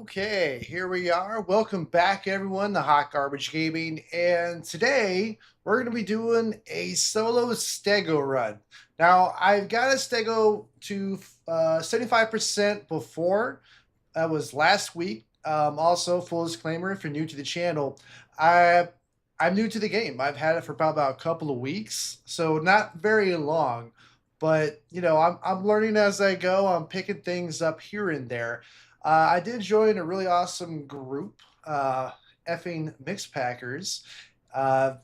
Okay, here we are. Welcome back, everyone, to Hot Garbage Gaming. And today we're going to be doing a solo Stego run. Now, I've got a Stego to 75% before. That was last week. Also, full disclaimer, if you're new to the channel, I, I'm new to the game. I've had it for about a couple of weeks, so not very long. But, I'm learning as I go. I'm picking things up here and there. I did join a really awesome group, effing Mix Packers. So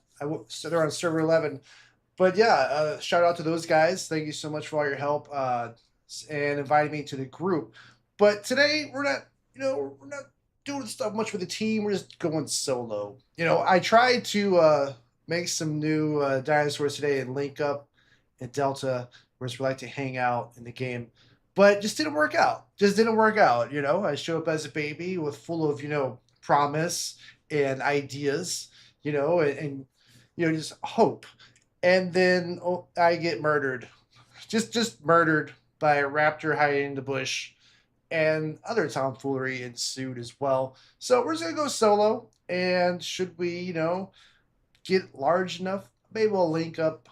they're on server 11. But yeah, shout out to those guys. Thank you so much for all your help and inviting me to the group. But today we're not doing stuff much with the team. We're just going solo. I tried to make some new dinosaurs today and link up in Delta, where we like to hang out in the game, but just didn't work out. Just didn't work out. I show up as a baby with full of promise and ideas, and just hope, and then I get murdered, just murdered by a raptor hiding in the bush, and other tomfoolery ensued as well. So we're just gonna go solo, and should we, get large enough, maybe we'll link up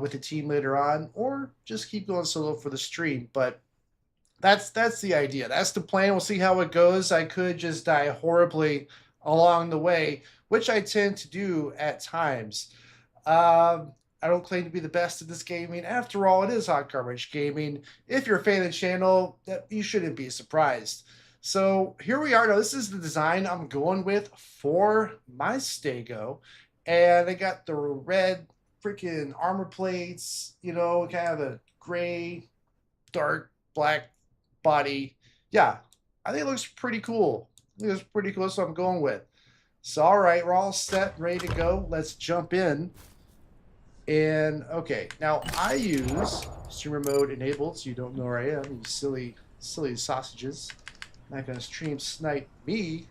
with the team later on, or just keep going solo for the stream. But that's the idea. That's the plan. We'll see how it goes. I could just die horribly along the way, which I tend to do at times. I don't claim to be the best at this gaming. After all, it is Hot Garbage Gaming. If you're a fan of the channel, you shouldn't be surprised. So here we are. Now, this is the design I'm going with for my Stego. And I got the red freaking armor plates, kind of a gray, dark, black body. Yeah, I think it looks pretty cool. It looks pretty cool, so I'm going with. So, all right, we're all set, ready to go. Let's jump in. And, okay, now I use streamer mode enabled, so you don't know where I am, you silly sausages. Not going to stream snipe me.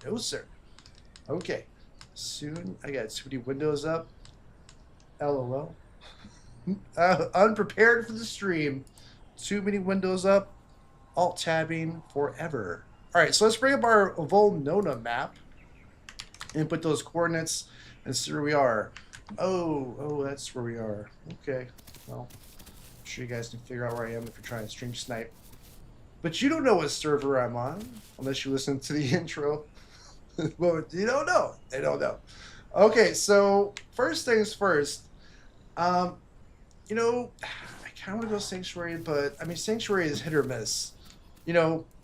No, sir. Okay, soon. I got too many windows up. LOL. Unprepared for the stream. Too many windows up. Alt tabbing forever. All right, so let's bring up our Volnona map and put those coordinates and see where we are. Oh, that's where we are. Okay, well, I'm sure you guys can figure out where I am if you're trying to stream snipe. But you don't know what server I'm on unless you listen to the intro. Well, you don't know. They don't know. Okay, so first things first. I kind of want to go Sanctuary, but I mean, Sanctuary is hit or miss.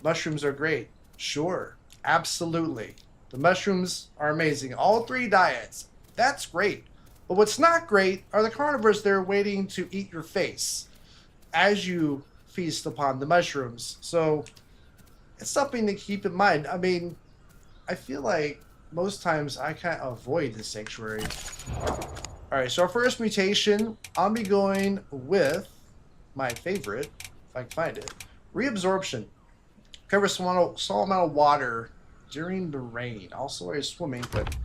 Mushrooms are great. Sure, absolutely. The mushrooms are amazing. All three diets. That's great. But what's not great are the carnivores there waiting to eat your face as you feast upon the mushrooms. So it's something to keep in mind. I mean, I feel like most times I can't avoid the Sanctuary. All right, so our first mutation, I'll be going with my favorite, if I can find it. Reabsorption. Covers small amount of water during the rain. Also while you're swimming, but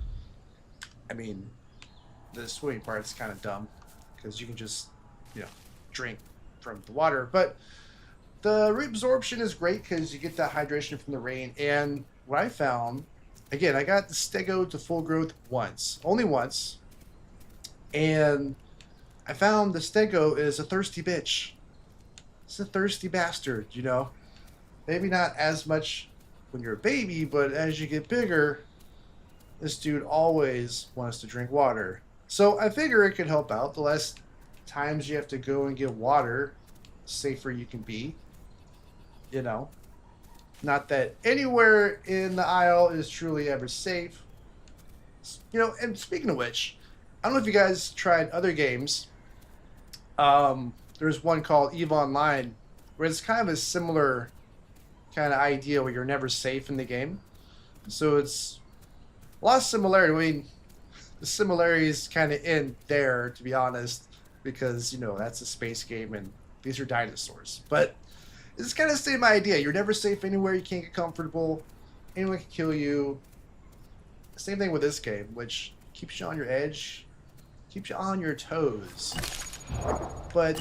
I mean, the swimming part's kind of dumb because you can just, drink from the water. But the reabsorption is great because you get that hydration from the rain. And what I found, again, I got the Stego to full growth once, only once. And I found the Steggo is a thirsty bitch. It's a thirsty bastard, Maybe not as much when you're a baby, but as you get bigger, this dude always wants to drink water. So I figure it could help out. The less times you have to go and get water, safer you can be. Not that anywhere in the aisle is truly ever safe. And speaking of which, I don't know if you guys tried other games. There's one called EVE Online, where it's kind of a similar kind of idea where you're never safe in the game. So it's a lot of similarity. I mean, the similarities kind of end there, to be honest, because, that's a space game and these are dinosaurs. But it's kind of the same idea. You're never safe anywhere. You can't get comfortable. Anyone can kill you. Same thing with this game, which keeps you on your edge, keeps you on your toes. But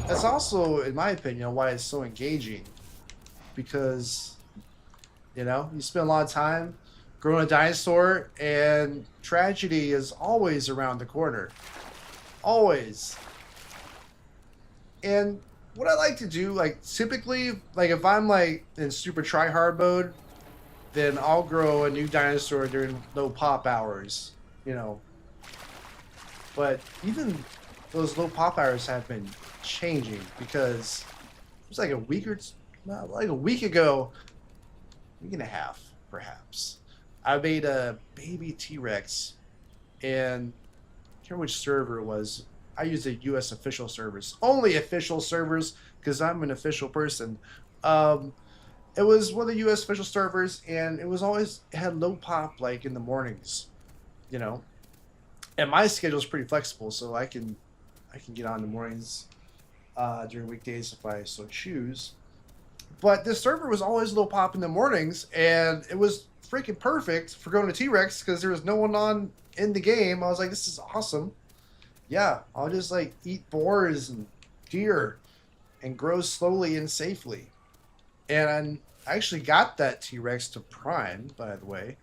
that's also, in my opinion, why it's so engaging, because You know, you spend a lot of time growing a dinosaur, and tragedy is always around the corner. Always. And what I like to do, like typically, like if I'm like in super try hard mode, then I'll grow a new dinosaur during low pop hours, you know. But even those low pop hours have been changing because it was like a week or not like a week ago, week and a half perhaps. I made a baby T-Rex, and I can't remember which server it was. I use the U.S. official servers, only official servers, because I'm an official person. Um, it was one of the U.S. official servers, and it had low pop like in the mornings, you know. And my schedule is pretty flexible, so I can get on in the mornings during weekdays if I so choose. But this server was always low pop in the mornings, and it was freaking perfect for going to T-Rex because there was no one on in the game. I was like, this is awesome. Yeah, I'll just like eat boars and deer and grow slowly and safely. And I actually got that T-Rex to Prime, by the way.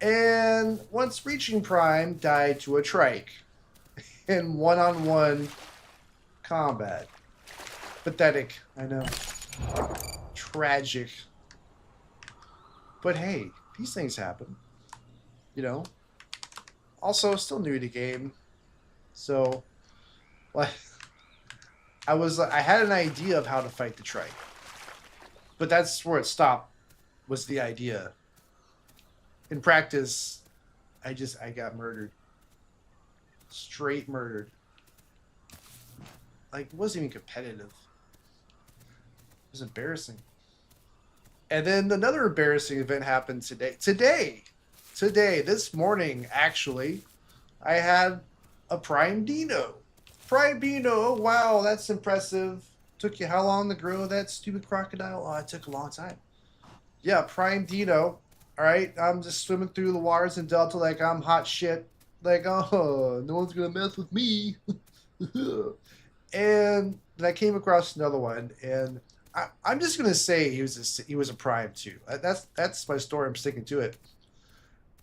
And once reaching Prime, died to a trike in one-on-one combat. Pathetic, I know. Tragic. But hey, these things happen. You know? Also, still new to the game. So, like, I had an idea of how to fight the trike. But that's where it stopped, was the idea. In practice, I got murdered. Straight murdered. Like, it wasn't even competitive. It was embarrassing. And then another embarrassing event happened today. Today, this morning, actually, I had a Prime Dino. Prime Dino, oh, wow, that's impressive. Took you how long to grow that stupid crocodile? Oh, it took a long time. Yeah, Prime Dino. All right, I'm just swimming through the waters in Delta like I'm hot shit. Like, oh, no one's gonna mess with me. And then I came across another one, and I'm just gonna say he was a Prime too. That's my story. I'm sticking to it.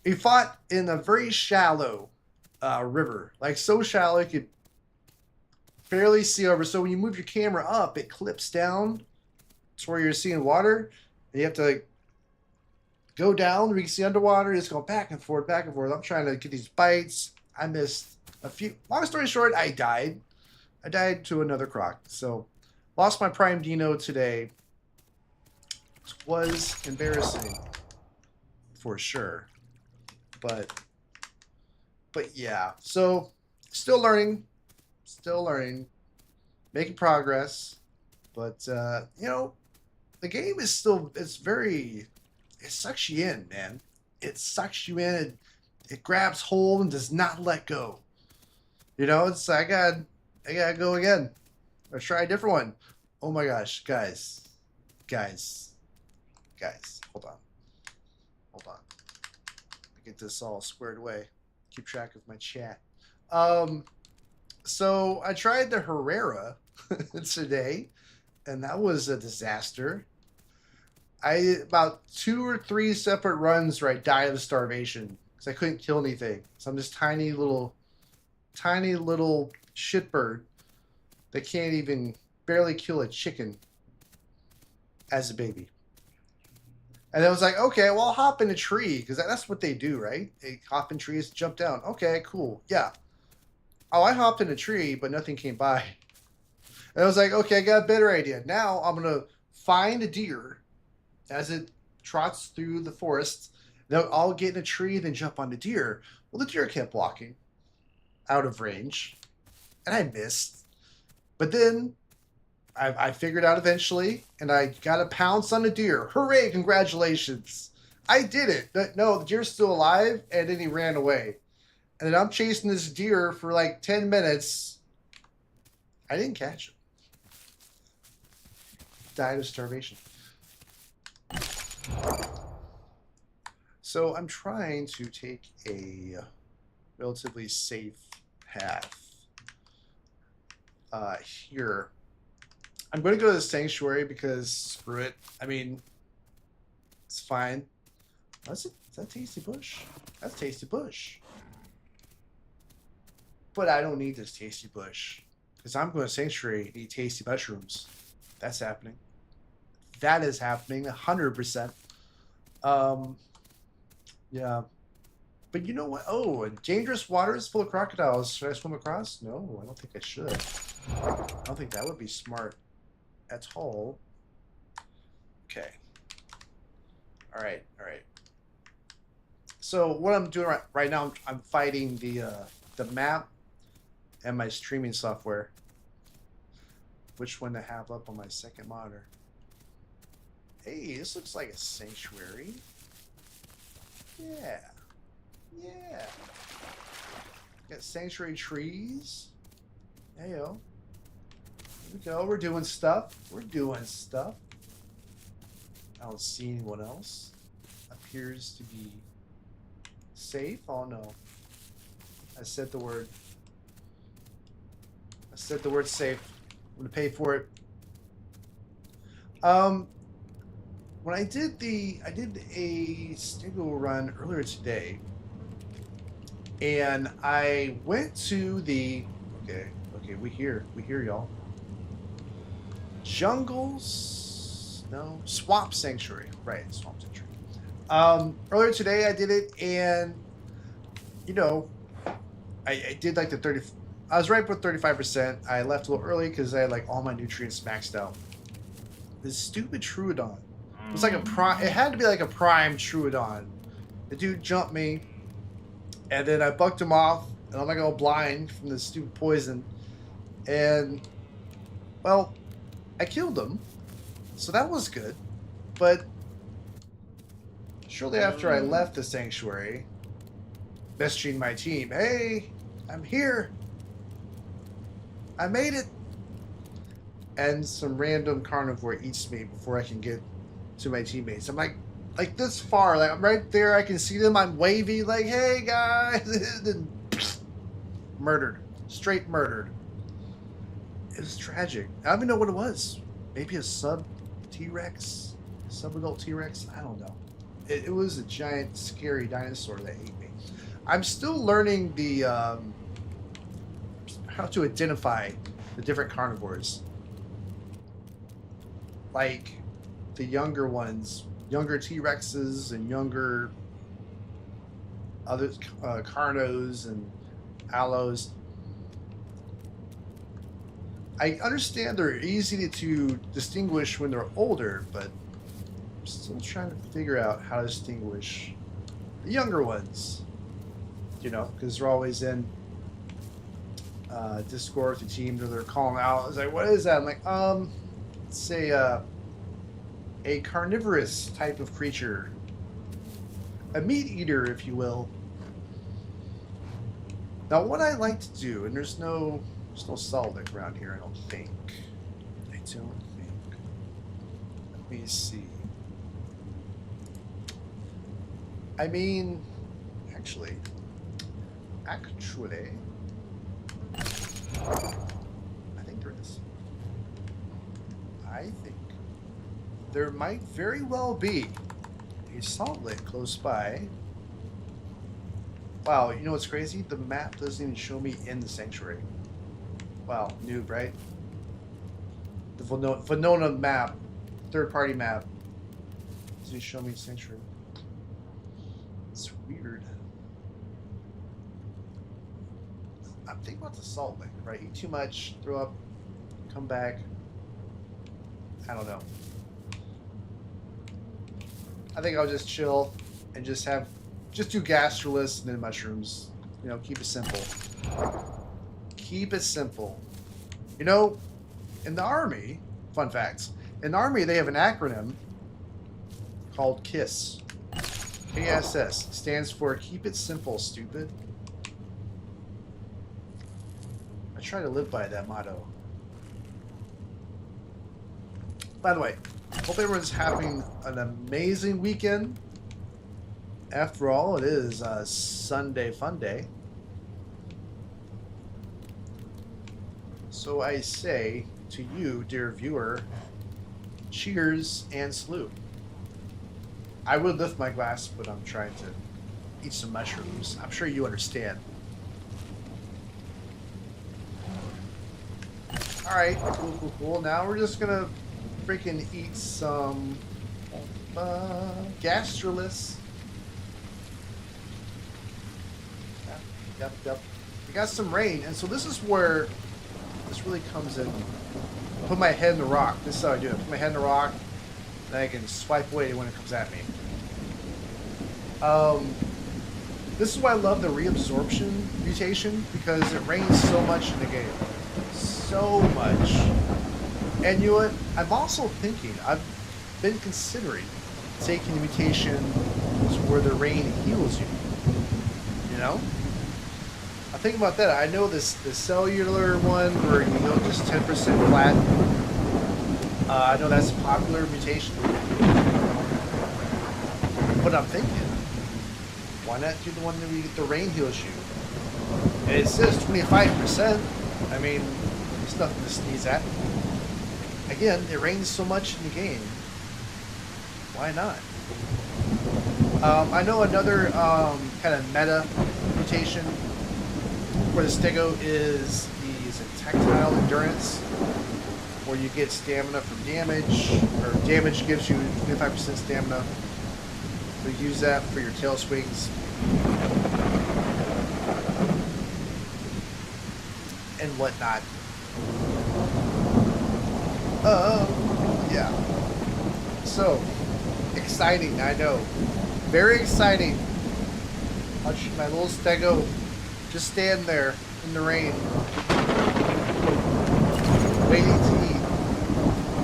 He fought in a very shallow river, like so shallow you could barely see over. So when you move your camera up, it clips down to where you're seeing water. And you have to like go down where you can see underwater. Just go back and forth, back and forth. I'm trying to get these bites. I missed a few. Long story short, I died. I died to another croc. So lost my Prime Dino today. It was embarrassing for sure. But yeah. So still learning. Still learning. Making progress. But you know, the game is still it sucks you in, man. It sucks you in. It grabs hold and does not let go. You know, it's I gotta go again. Or try a different one. Oh my gosh, guys, hold on. Hold on. Get this all squared away. Keep track of my chat. So I tried the Herrera today, and that was a disaster. I about 2 or 3 separate runs where I died of starvation because I couldn't kill anything. So I'm this tiny little shitbird that can't even barely kill a chicken as a baby. And I was like, okay, well, I'll hop in a tree because that's what they do, right? They hop in trees, jump down. Okay, cool. Yeah. Oh, I hopped in a tree, but nothing came by. And I was like, okay, I got a better idea. Now I'm going to find a deer as it trots through the forest. Then I'll get in a tree, then jump on the deer. Well, the deer kept walking out of range, and I missed. But then I figured out eventually, and I got a pounce on the deer. Hooray, congratulations. I did it. But no, the deer's still alive, and then he ran away. And then I'm chasing this deer for like 10 minutes. I didn't catch him. Died of starvation. So I'm trying to take a relatively safe path here. I'm going to go to the sanctuary because screw it. I mean, It's fine. Is that Tasty Bush? That's Tasty Bush. But I don't need this Tasty Bush. Because I'm going to Sanctuary and eat tasty mushrooms. That's happening. That is happening 100%. Yeah. But you know what? Oh, dangerous waters full of crocodiles. Should I swim across? No, I don't think I should. I don't think that would be smart at all. Okay. All right. So what I'm doing right now, I'm fighting the map and my streaming software. Which one to have up on my second monitor? Hey, this looks like a sanctuary. Yeah. Got sanctuary trees. Hey yo. Here we go. We're doing stuff. I don't see anyone else. Appears to be safe. Oh no. I said the word safe. I'm gonna pay for it. When I did a Steggo run earlier today, and I went to the okay, we hear y'all. Swamp Sanctuary, right? Swamp Sanctuary. Earlier today I did it, and you know, I did like the 30. I was right with 35%. I left a little early because I had like all my nutrients maxed out. This stupid Troodon. It was like a prime. It had to be like a prime Troodon. The dude jumped me, and then I bucked him off, and I'm like all blind from the stupid poison. And well, I killed him, so that was good. But shortly after I left the sanctuary, messaging my team, "Hey, I'm here. I made it." And some random carnivore eats me before I can get to my teammates. I'm like this far, like I'm right there. I can see them. I'm wavy, like, "Hey guys!" Then murdered, straight murdered. It was tragic. I don't even know what it was. Maybe a sub T-Rex, sub-adult T-Rex. I don't know. It was a giant, scary dinosaur that ate me. I'm still learning the how to identify the different carnivores. Like the younger ones, younger T-Rexes and younger other carnos and allos. I understand they're easy to distinguish when they're older, but I'm still trying to figure out how to distinguish the younger ones. You know, because they're always in Discord with the team, or they're calling out. It's like, what is that? I'm like, let's say a carnivorous type of creature, a meat eater, if you will. Now, what I like to do, and there's no solid around here, I don't think. Let me see. I mean, actually, I think there is. I think there might very well be a salt lick close by. Wow, you know what's crazy? The map doesn't even show me in the sanctuary. Wow, noob, right? The Venona map, third-party map, doesn't show me sanctuary. It's weird. I'm thinking about the salt lick, right? Eat too much, throw up, come back. I don't know. I think I'll just chill and just do gastroliths and then mushrooms. You know, keep it simple. Keep it simple. You know, in the Army, fun facts, in the Army they have an acronym called KISS. KSS stands for Keep It Simple, Stupid. I try to live by that motto. By the way, hope everyone's having an amazing weekend. After all, it is Sunday Funday. So I say to you, dear viewer, cheers and salute. I would lift my glass, but I'm trying to eat some mushrooms. I'm sure you understand. Alright, cool, cool, cool. Now we're just gonna freaking eat some gastrolus. Yep. We got some rain, and so this is where this really comes in. Put my head in the rock. This is how I do it. Put my head in the rock, then I can swipe away when it comes at me. This is why I love the reabsorption mutation, because it rains so much in the game. So much. And you know what? I'm also thinking, I've been considering taking the mutation to where the rain heals you. You know? I think about that. I know the cellular one where you heal just 10% flat. I know that's a popular mutation. But I'm thinking, why not do the one that the rain heals you? And it says 25%. I mean, it's nothing to sneeze at. Again, it rains so much in the game. Why not? I know another kind of meta mutation for the Steggo is the tactile endurance, where you get stamina from damage, or damage gives you 25% stamina. So use that for your tail swings. And whatnot. Yeah. So, exciting, I know. Very exciting. Watch my little Steggo just stand there in the rain, waiting to eat.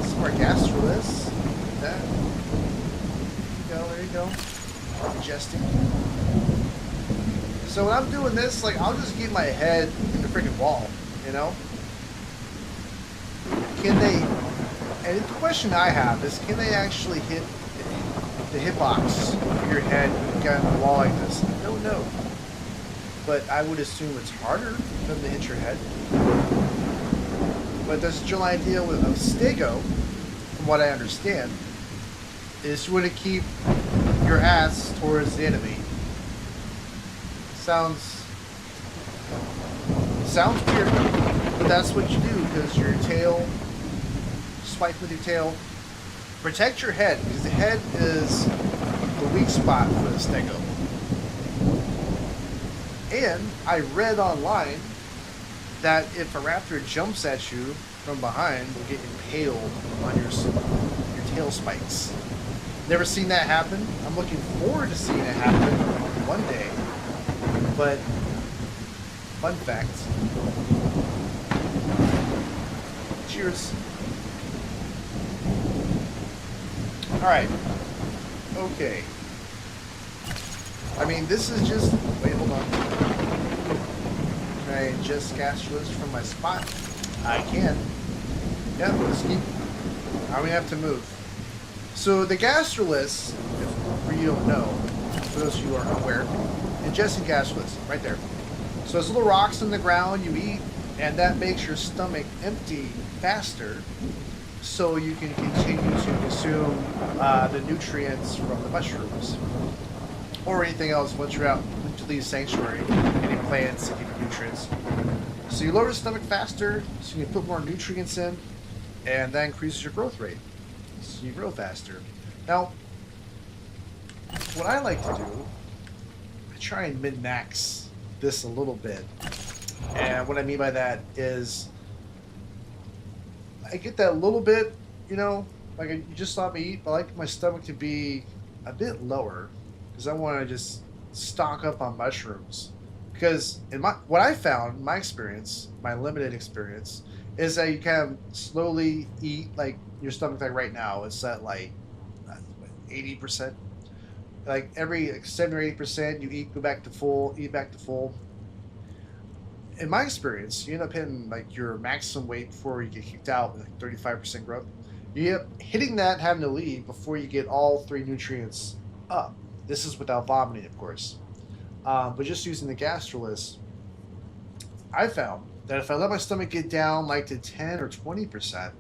Some more gas for this. That. There you go. Digesting. So when I'm doing this, like, I'll just get my head in the freaking wall, you know? Can they, and the question I have is, can they actually hit the hitbox of your head when you got in the wall like this? I don't know. But I would assume it's harder for them to hit your head. But the general idea of Steggo, from what I understand, is you want to keep your ass towards the enemy. Sounds weird, but that's what you do, because your tail, swipe with your tail. Protect your head, because the head is the weak spot for the Steggo. And I read online that if a raptor jumps at you from behind, you'll get impaled on your tail spikes. Never seen that happen. I'm looking forward to seeing it happen one day. But, fun fact. Cheers. Alright. Okay. I mean, this is just... Wait, hold on. Can I ingest gastrolus from my spot? I can. Yeah, let's keep... I don't even have to move. So the gastrolus, for you don't know, for those of you who are unaware, ingesting gastrolus, right there. So there's little rocks in the ground you eat, and that makes your stomach empty faster, so you can continue to consume the nutrients from the mushrooms, or anything else once you're out into the sanctuary, any plants that give you nutrients. So you lower the stomach faster, so you can put more nutrients in, and that increases your growth rate. So you grow faster. Now, what I like to do, I try and min-max this a little bit. And what I mean by that is, I get that little bit, you know, like you just saw me eat, but I like my stomach to be a bit lower, because I want to just stock up on mushrooms. Because in what I found, my experience, my limited experience, is that you kind of slowly eat, like your stomach, like right now, it's at like 80%. Like every 7 or 8%, you eat, go back to full, eat back to full. In my experience, you end up hitting like your maximum weight before you get kicked out with like 35% growth. You end up hitting that, having to leave before you get all 3 nutrients up. This is without vomiting, of course. But just using the gastrolus, I found that if I let my stomach get down like to 10 or 20%,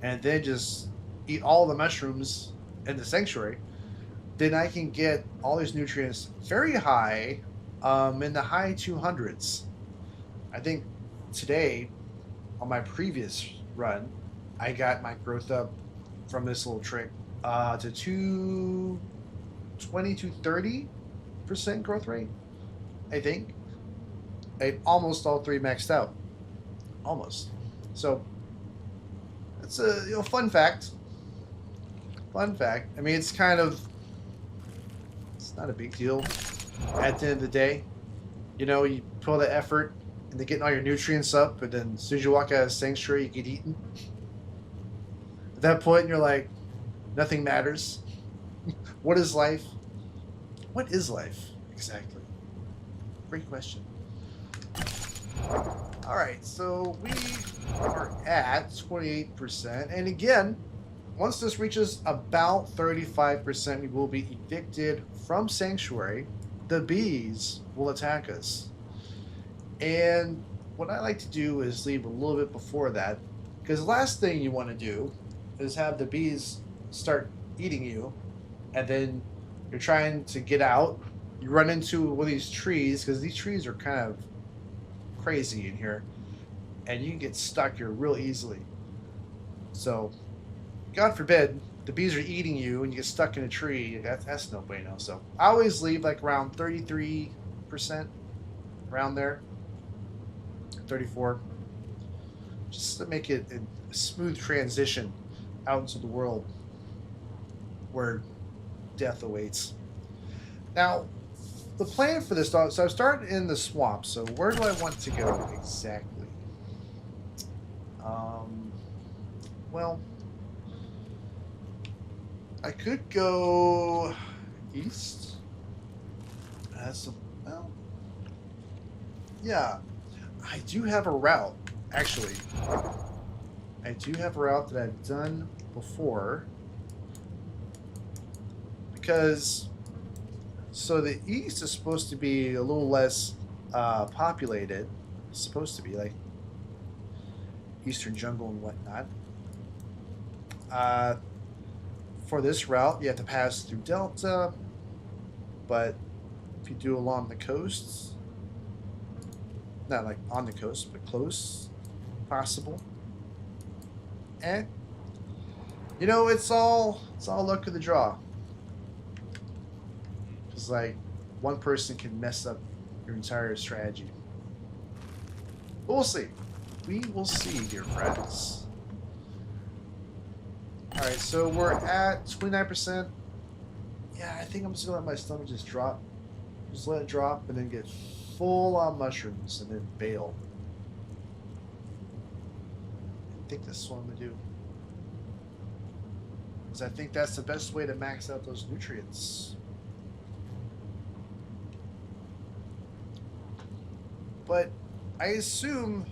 and then just eat all the mushrooms in the sanctuary, then I can get all these nutrients very high, in the high 200s. I think today on my previous run, I got my growth up from this little trick to 220 to 30% growth rate. I think I almost all three maxed out, almost. So it's a fun fact. Fun fact. I mean, it's kind of it's not a big deal at the end of the day. You put all the effort into getting all your nutrients up, but then as soon as you walk out of sanctuary, you get eaten. At that point, you're like, nothing matters. What is life? What is life exactly? Great question. All right, so we are at 28%, and again, once this reaches about 35%, we will be evicted from sanctuary. The bees will attack us. And what I like to do is leave a little bit before that, because the last thing you want to do is have the bees start eating you, and then you're trying to get out. You run into one of these trees, because these trees are kind of crazy in here, and you can get stuck here real easily. So God forbid the bees are eating you and you get stuck in a tree. That's no bueno. So I always leave like around 33%, around there, 34, just to make it a smooth transition out into the world where death awaits. Now, the plan for this dog, so I've started in the swamp. So where do I want to go exactly? Well, I could go east. Well, yeah. I do have a route, actually. I do have a route that I've done before. Because, so the east is supposed to be a little less populated. It's supposed to be, like eastern jungle and whatnot. For this route, you have to pass through Delta, but if you do along the coasts, not like on the coast, but close, possible. And it's all luck of the draw. Because like one person can mess up your entire strategy. But we'll see. We will see, dear friends. Alright, so we're at 29%. Yeah, I think I'm just going to let my stomach just drop. Just let it drop and then get full on mushrooms and then bail. I think this is what I'm going to do. Because I think that's the best way to max out those nutrients. But I assume...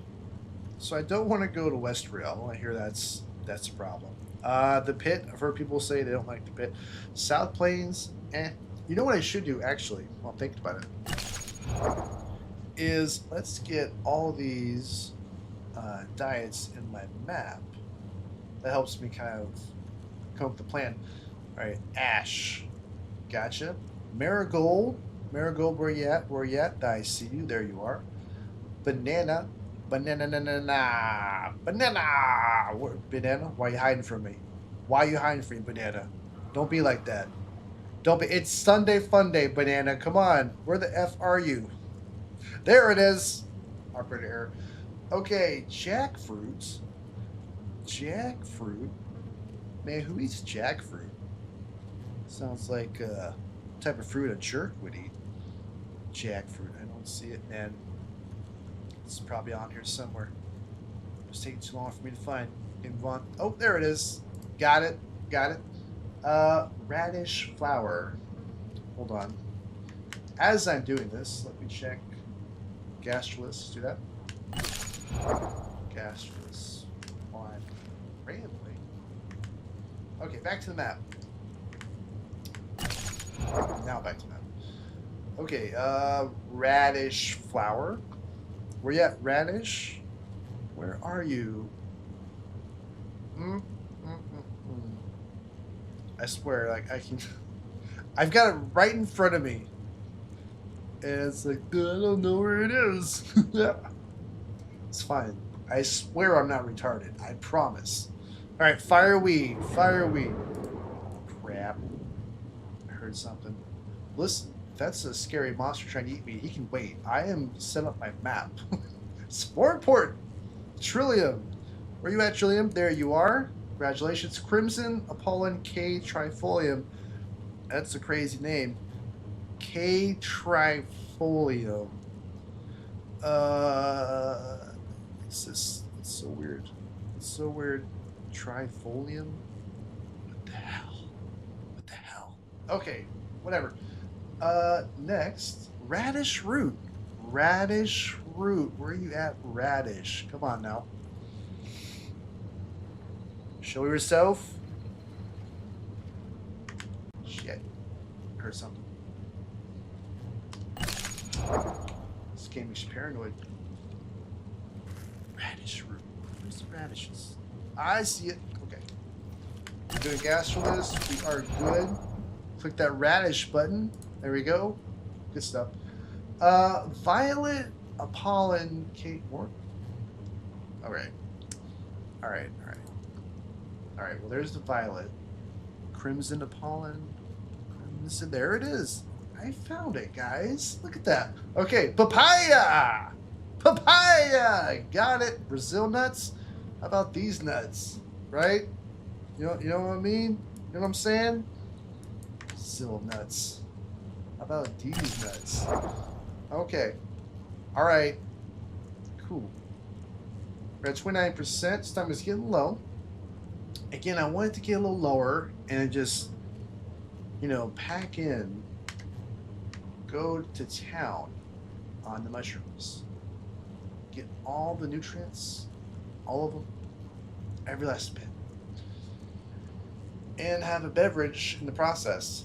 So I don't want to go to West Rail. I hear that's a problem. The pit, I've heard people say they don't like the pit. South Plains, You know what I should do, actually, while I'm thinking about it, is let's get all these diets in my map. That helps me kind of come up with the plan. All right, Ash, gotcha. Marigold, where you at? Where you at? I see you. There you are. Banana. Banana. Banana. Why are you hiding from me? Why are you hiding from me, Banana? Don't be like that. Don't be. It's Sunday Funday, Banana. Come on. Where the F are you? There it is. Operator error. Okay, jackfruit. Jackfruit. Man, who eats jackfruit? Sounds like a type of fruit a jerk would eat. Jackfruit. I don't see it, man. It's probably on here somewhere. It's taking too long for me to find. Oh, there it is. Got it. Radish flower. Hold on. As I'm doing this, let me check. Gastrolus. Do that. Gastrolus. On randomly. Okay, back to the map. Now back to the map. Okay, radish flower. Where you at, Radish? Where are you? I swear, like I've got it right in front of me. And it's like, I don't know where it is. It's fine. I swear I'm not retarded. I promise. All right, fireweed. Fireweed. Crap. I heard something. Listen, if that's a scary monster trying to eat me, he can wait. I am setting up my map. It's more important. Trillium. Where you at, Trillium? There you are. Congratulations. Crimson Apollon K Trifolium. That's a crazy name. K Trifolium. It's so weird. It's so weird. Trifolium? What the hell? What the hell? Okay, whatever. Next, radish root. Radish root. Where are you at, radish? Come on now. Show yourself. Shit. Heard something. This game makes you paranoid. Radish root. Where's the radishes? I see it. Okay. We're doing gas for this. We are good. Click that radish button. There we go. Good stuff. Violet Apollon Kate Moore. Alright. Alright, alright. Alright, well there's the violet. Crimson Apollon. Crimson. There it is. I found it, guys. Look at that. Okay, papaya! Papaya! Got it. Brazil nuts. How about these nuts? Right? You know what I mean? You know what I'm saying? Brazil nuts. How about these nuts? Okay. Alright. Cool. We're at 29%. This time is getting low. Again, I wanted to get a little lower and just, you know, pack in. Go to town on the mushrooms. Get all the nutrients, all of them, every last bit. And have a beverage in the process.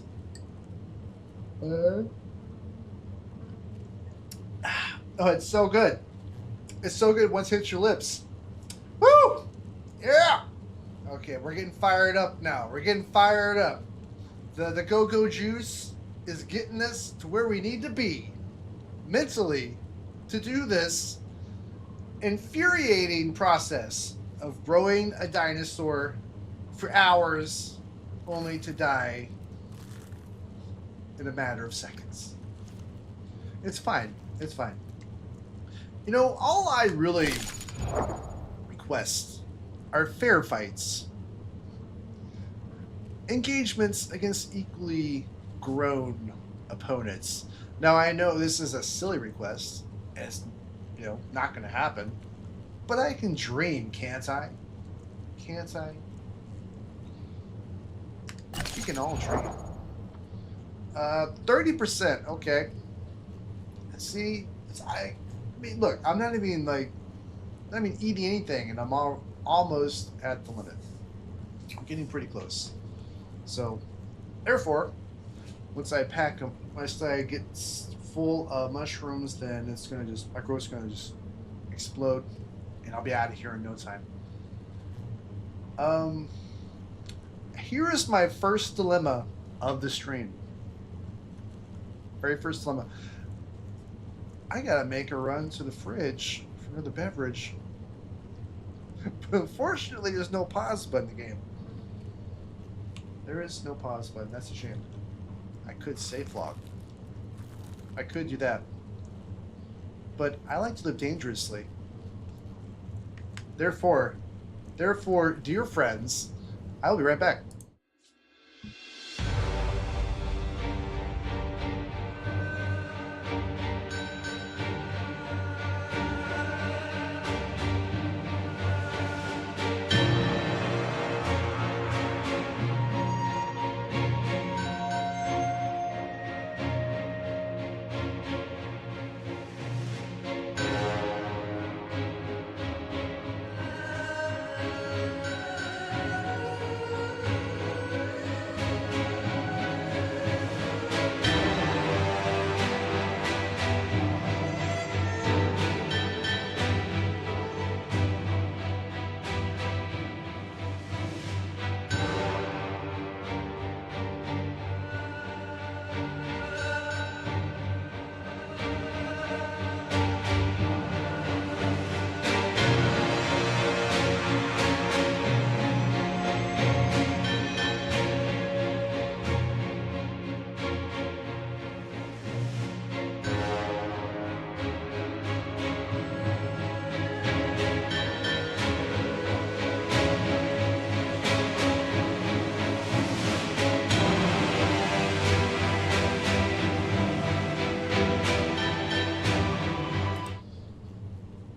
Oh, it's so good. It's so good once it hits your lips. Woo! Yeah! Okay, we're getting fired up now. We're getting fired up. The go-go juice is getting us to where we need to be mentally to do this infuriating process of growing a dinosaur for hours only to die in a matter of seconds. It's fine. It's fine. You know, all I really request are fair fights. Engagements against equally grown opponents. Now, I know this is a silly request, and it's, you know, not going to happen, but I can dream, can't I? Can't I? We can all dream. 30%, okay. See, I mean, look, I'm not even like, I mean, eating anything, and I'm almost at the limit. I'm getting pretty close. So, therefore, once I pack them, once I get full of mushrooms, then it's gonna just, my growth's gonna just explode, and I'll be out of here in no time. Here is my first dilemma of the stream. Very first dilemma. I gotta make a run to the fridge for another beverage. But unfortunately, there's no pause button in the game. There is no pause button. That's a shame. I could save log. I could do that. But I like to live dangerously. Therefore, dear friends, I will be right back.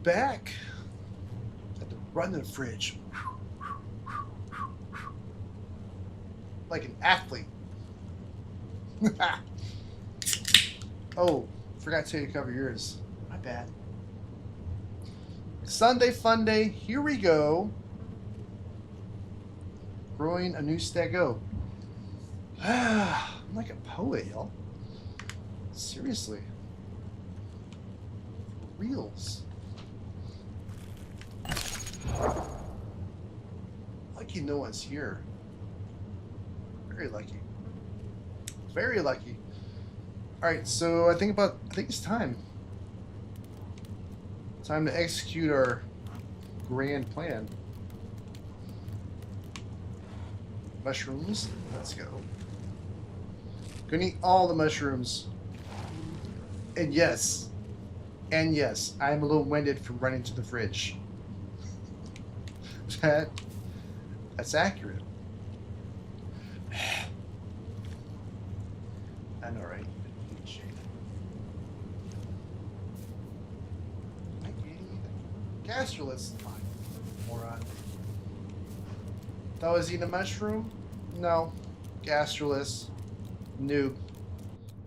back. Had to run to the fridge. Like an athlete. Oh, forgot to tell you to cover yours. My bad. Sunday Funday, here we go. Growing a new Steggo. I'm like a poet, y'all. Seriously. Reels. Lucky no one's here. Very lucky. Very lucky. Alright, so I think it's time. Time to execute our grand plan. Mushrooms. Let's go. Gonna eat all the mushrooms. And yes, I am a little winded from running to the fridge. That's accurate. I know, right? Gastrolus, fine. Moron. Thought I was eating a mushroom? No. Gastrolus. Noob.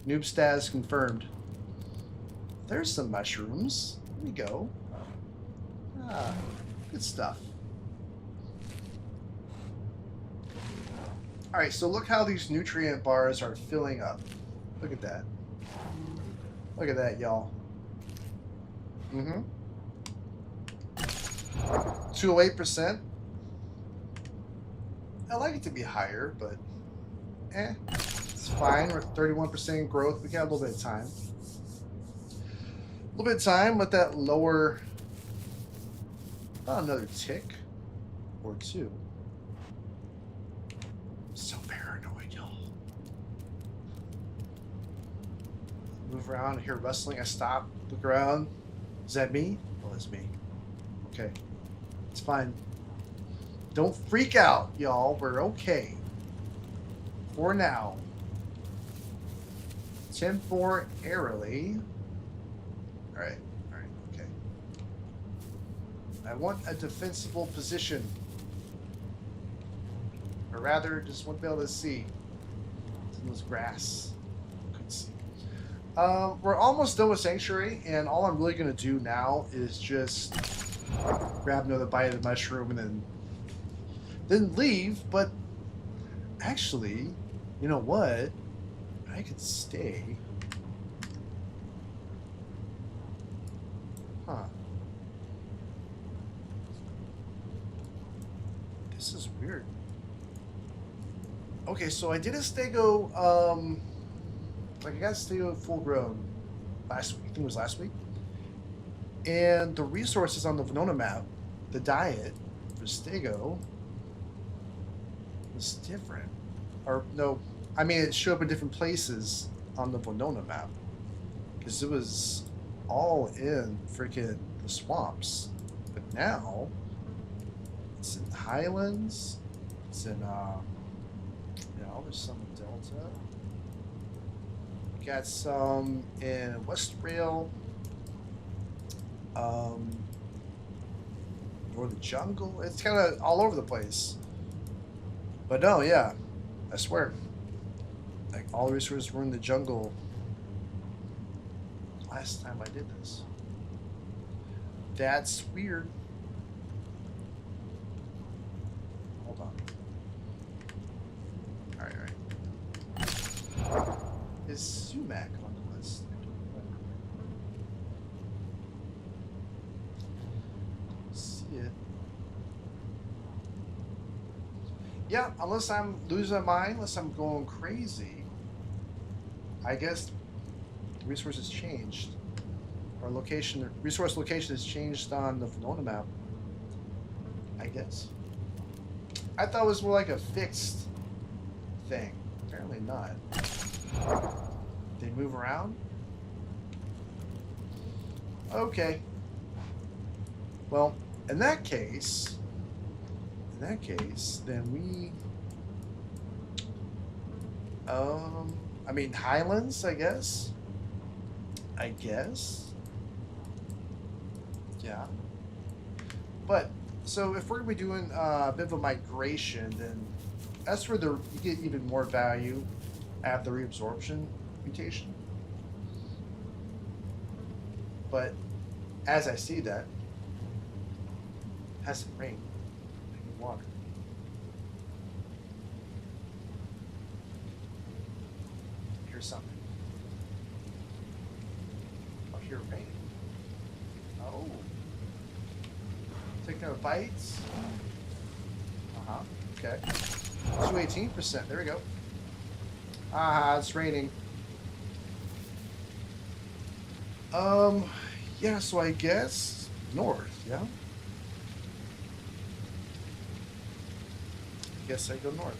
Noob status confirmed. There's some mushrooms. Here we go. Ah, good stuff. Alright, so look how these nutrient bars are filling up. Look at that. Look at that, y'all. 208%. I like it to be higher, but it's fine. We're at 31% growth. We got a little bit of time. A little bit of time with that lower. About another tick or two. So paranoid, y'all. Move around, hear rustling. I stop, look around. Is that me? Oh, it's me. Okay. It's fine. Don't freak out, y'all. We're okay. For now. 10-4 airily. Alright. Alright. Okay. I want a defensible position. Or rather, just want to be able to see. Some of those grass. Couldn't see. We're almost done with Sanctuary, and all I'm really going to do now is just grab another bite of the mushroom and then leave. But actually, you know what? I could stay. Huh. This is weird. Okay, so I did a Steggo, like I got a Steggo full grown last week. I think it was last week. And the resources on the Venona map, the diet for Steggo was different. Or no, I mean it showed up in different places on the Venona map. Because it was all in freaking the swamps. But now it's in Highlands. It's in there's some in Delta. Got some in West Rail. Or the jungle. It's kind of all over the place. But no, yeah, I swear, like all the resources were in the jungle. Last time I did this. That's weird. Hold on. All right. Is Sumac on the list? See it. Yeah, unless I'm losing my mind, unless I'm going crazy, I guess the resources changed. Or location, the resource location has changed on the Venona map. I guess. I thought it was more like a fixed thing. Apparently not. They move around? Okay. Well, in that case, then we, I mean, Highlands, I guess. Yeah. But so if we're gonna be doing a bit of a migration, then that's where you get even more value at the reabsorption mutation. But as I see that, it hasn't rained. I need water. Here's something. Oh, here rain. Oh. Taking out bites. Uh-huh. Okay. 218%. There we go. Ah, it's raining. Yeah, so I guess north, yeah? I guess I go north.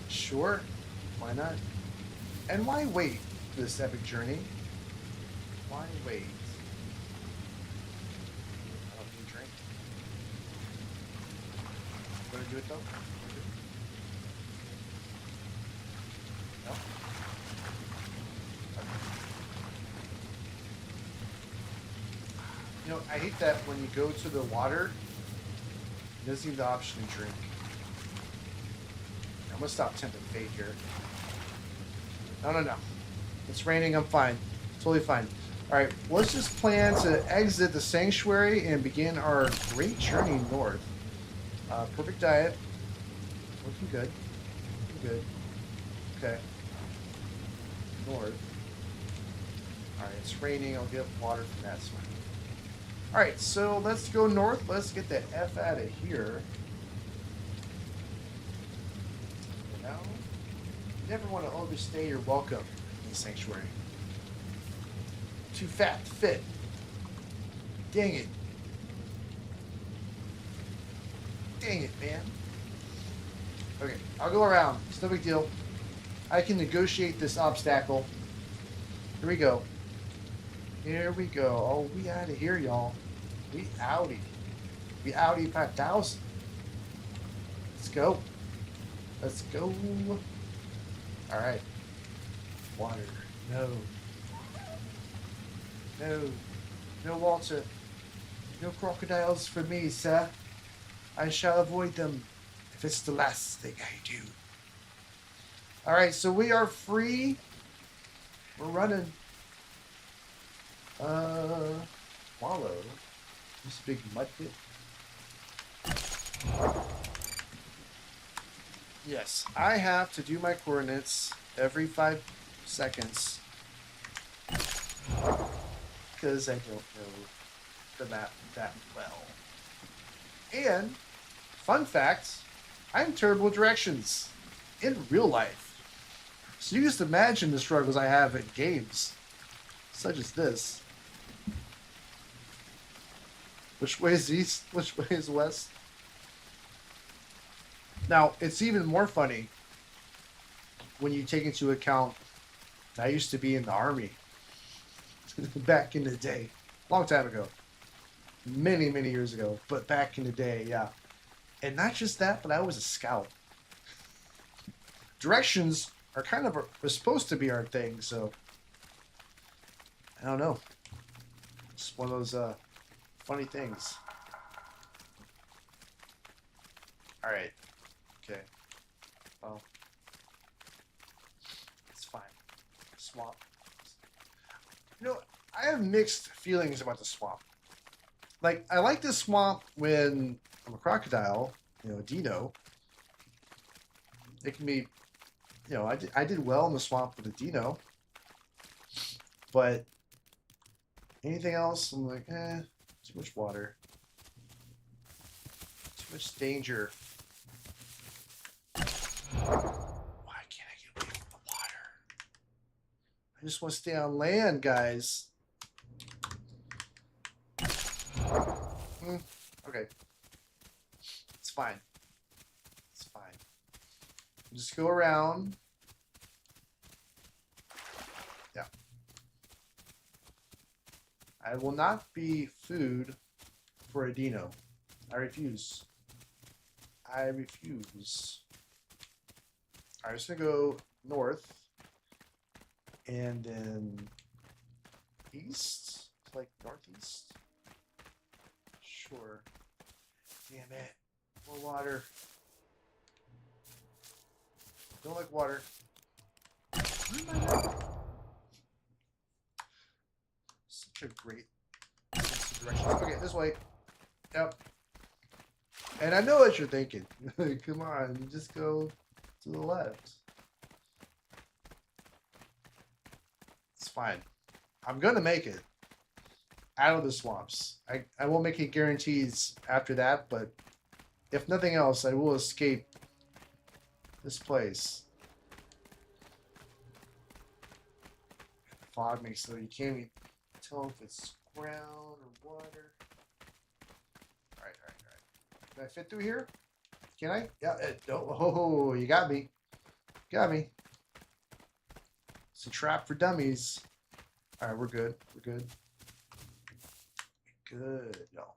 Sure. Why not? And why wait for this epic journey? Why wait? I don't need a drink. Gonna do it though? No? You know, I hate that when you go to the water, it doesn't give the option to drink. I'm gonna stop tempting fate here. No. It's raining, I'm fine. Totally fine. Alright, let's just plan to exit the sanctuary and begin our great journey north. Perfect diet. Looking good. Looking good. Okay. North. Alright, it's raining. I'll get water from that side. Alright, so let's go north. Let's get the F out of here. You know? You never want to overstay your welcome in the sanctuary. Too fat to fit. Dang it. Dang it, man. Okay, I'll go around. It's no big deal. I can negotiate this obstacle. Here we go. Here we go. Oh, we out of here, y'all. We outie. We outie 5,000. Let's go. Let's go. All right. Water. No. No. No water. No crocodiles for me, sir. I shall avoid them if it's the last thing I do. All right, so we are free. We're running. Wallow. This big mud pit. Yes, I have to do my coordinates every 5 seconds because I don't know the map that well. And, fun fact, I'm terrible at directions in real life. So you just imagine the struggles I have in games, such as this. Which way is east? Which way is west? Now, it's even more funny when you take into account I used to be in the army back in the day. Long time ago. Many, many years ago. But back in the day, yeah. And not just that, but I was a scout. Directions are kind of are supposed to be our thing, so I don't know. It's one of those funny things. All right. Okay. Well, it's fine. Swamp. You know, I have mixed feelings about the swamp. Like, I like the swamp when I'm a crocodile, you know, a dino. It can be, you know, I did well in the swamp with a dino. But anything else, I'm like, too much water. Too much danger. Why can't I get away from the water? I just want to stay on land, guys. Okay. It's fine. It's fine. Just go around. Yeah. I will not be food for a dino. I refuse. I refuse. Alright, just gonna go north. And then east? Like northeast? Sure. Damn it. More water. Don't like water. Such a great sense of direction. Okay, this way. Yep. And I know what you're thinking. Come on, you just go to the left. It's fine. I'm gonna make it out of the swamps. I won't make any guarantees after that, but if nothing else, I will escape this place. Fog makes so you can't even tell if it's ground or water. Alright. Can I fit through here? Can I? Yeah. Oh, you got me. Got me. It's a trap for dummies. Alright, we're good. We're good. Good. No.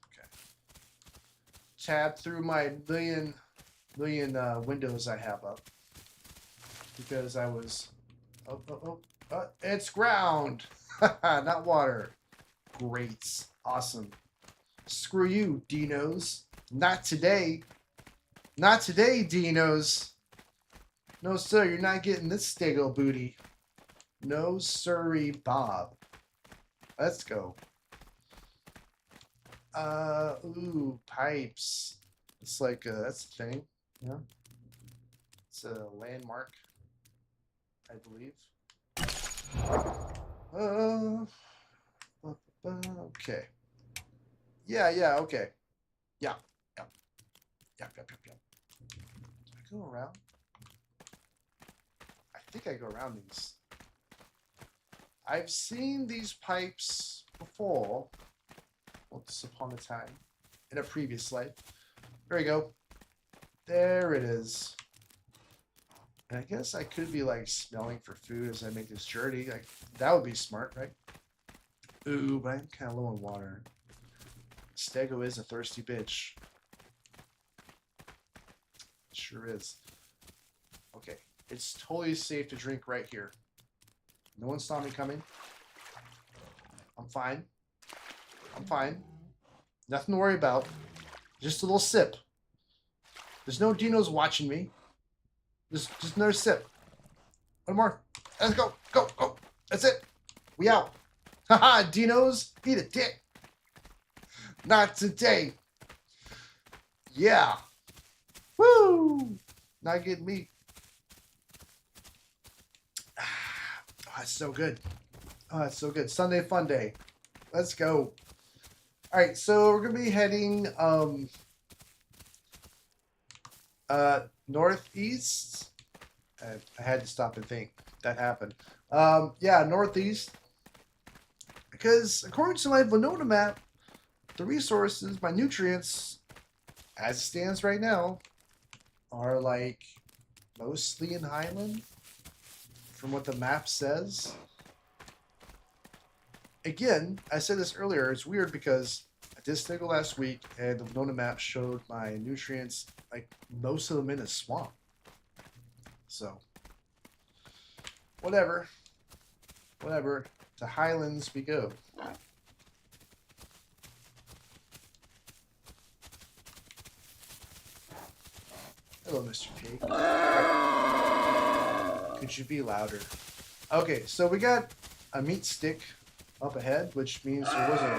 Okay. Tab through my million windows I have up. Because I was... it's ground! Not water. Great. Awesome. Screw you, Dinos. Not today. Not today, Dinos. No, sir, you're not getting this Steggo booty. No, sirree, Bob. Let's go. Ooh, pipes. It's like, that's a thing. Yeah. It's a landmark, I believe. Okay. Yeah, okay. Yeah. Do I go around? I think I go around these. I've seen these pipes before. Once upon a time. In a previous life. There we go. There it is. And I guess I could be like smelling for food as I make this journey. Like that would be smart, right? Ooh, but I'm kind of low on water. Steggo is a thirsty bitch. Sure is. Okay, it's totally safe to drink right here. No one saw me coming. I'm fine. I'm fine. Nothing to worry about. Just a little sip. There's no dinos watching me. Just another sip. One more. Let's go. Go. That's it. We out. Haha, dinos. Eat a dick. Not today. Yeah. Woo. Not getting me. Oh, it's so good. Oh, it's so good. Sunday Funday. Let's go. All right, so we're gonna be heading northeast. I had to stop and think. That happened. Yeah, northeast. Because according to my Winona map, the resources, my nutrients, as it stands right now, are like mostly in Highland, from what the map says. Again, I said this earlier, it's weird because I did Steggo last week and the Winona map showed my nutrients, like most of them in a swamp. So, whatever. To Highlands we go. Hello, Mr. Pig. Could you be louder? Okay, so we got a meat stick up ahead, which means there was a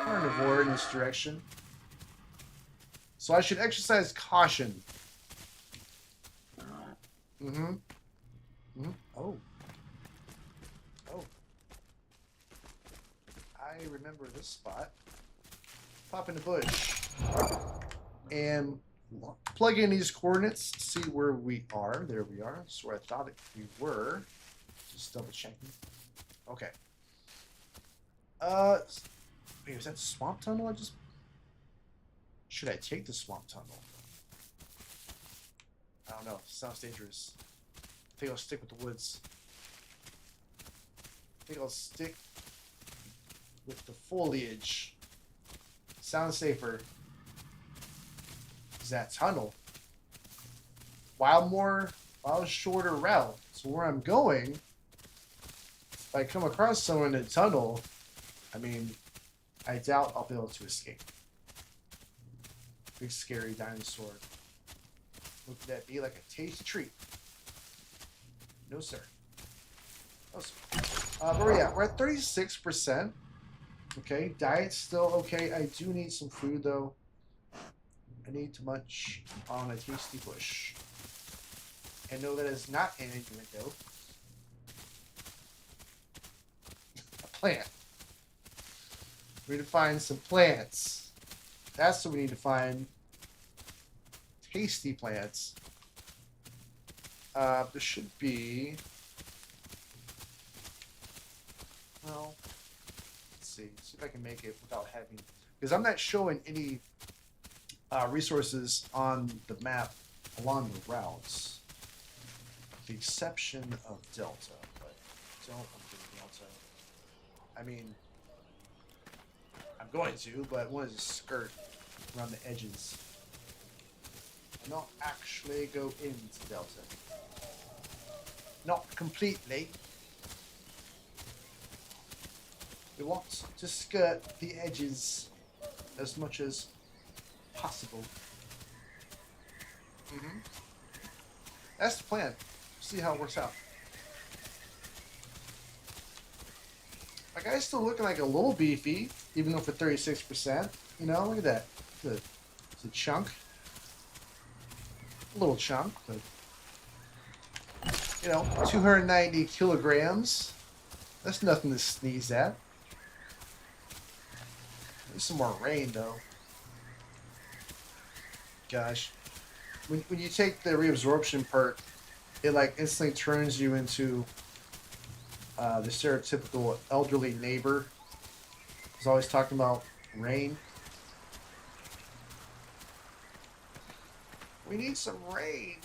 carnivore in this direction. So I should exercise caution. Oh. I remember this spot. Pop in the bush. And plug in these coordinates to see where we are. There we are. That's where I thought we were. Just double checking. Okay. Wait, was that the swamp tunnel? Should I take the swamp tunnel? I don't know. Sounds dangerous. I think I'll stick with the woods. I think I'll stick with the foliage. Sounds safer. Is that tunnel? While shorter route. So where I'm going if I come across someone in a tunnel, I mean, I doubt I'll be able to escape. Big scary dinosaur. Would that be like a tasty treat? No, sir. No, sir. But yeah, we're at 36%. Okay, diet's still okay. I do need some food though. I need to munch on a tasty bush. And no, that is not an innuendo. A plant. We need to find some plants. That's what we need to find. Tasty plants. There should be. Well, let's see. See if I can make it without having. Because I'm not showing any resources on the map along the routes. The exception of Delta. But don't want to do Delta. I mean, I'm going to, but I want to skirt around the edges. And not actually go into Delta. Not completely. We want to skirt the edges as much as possible. That's the plan. See how it works out. My guy's still looking like a little beefy, even though for 36%. You know, look at that. It's a chunk. A little chunk, but you know, 290 kilograms. That's nothing to sneeze at. Need some more rain, though. Gosh. When you take the reabsorption perk, it like instantly turns you into the stereotypical elderly neighbor who's always talking about rain. We need some rain.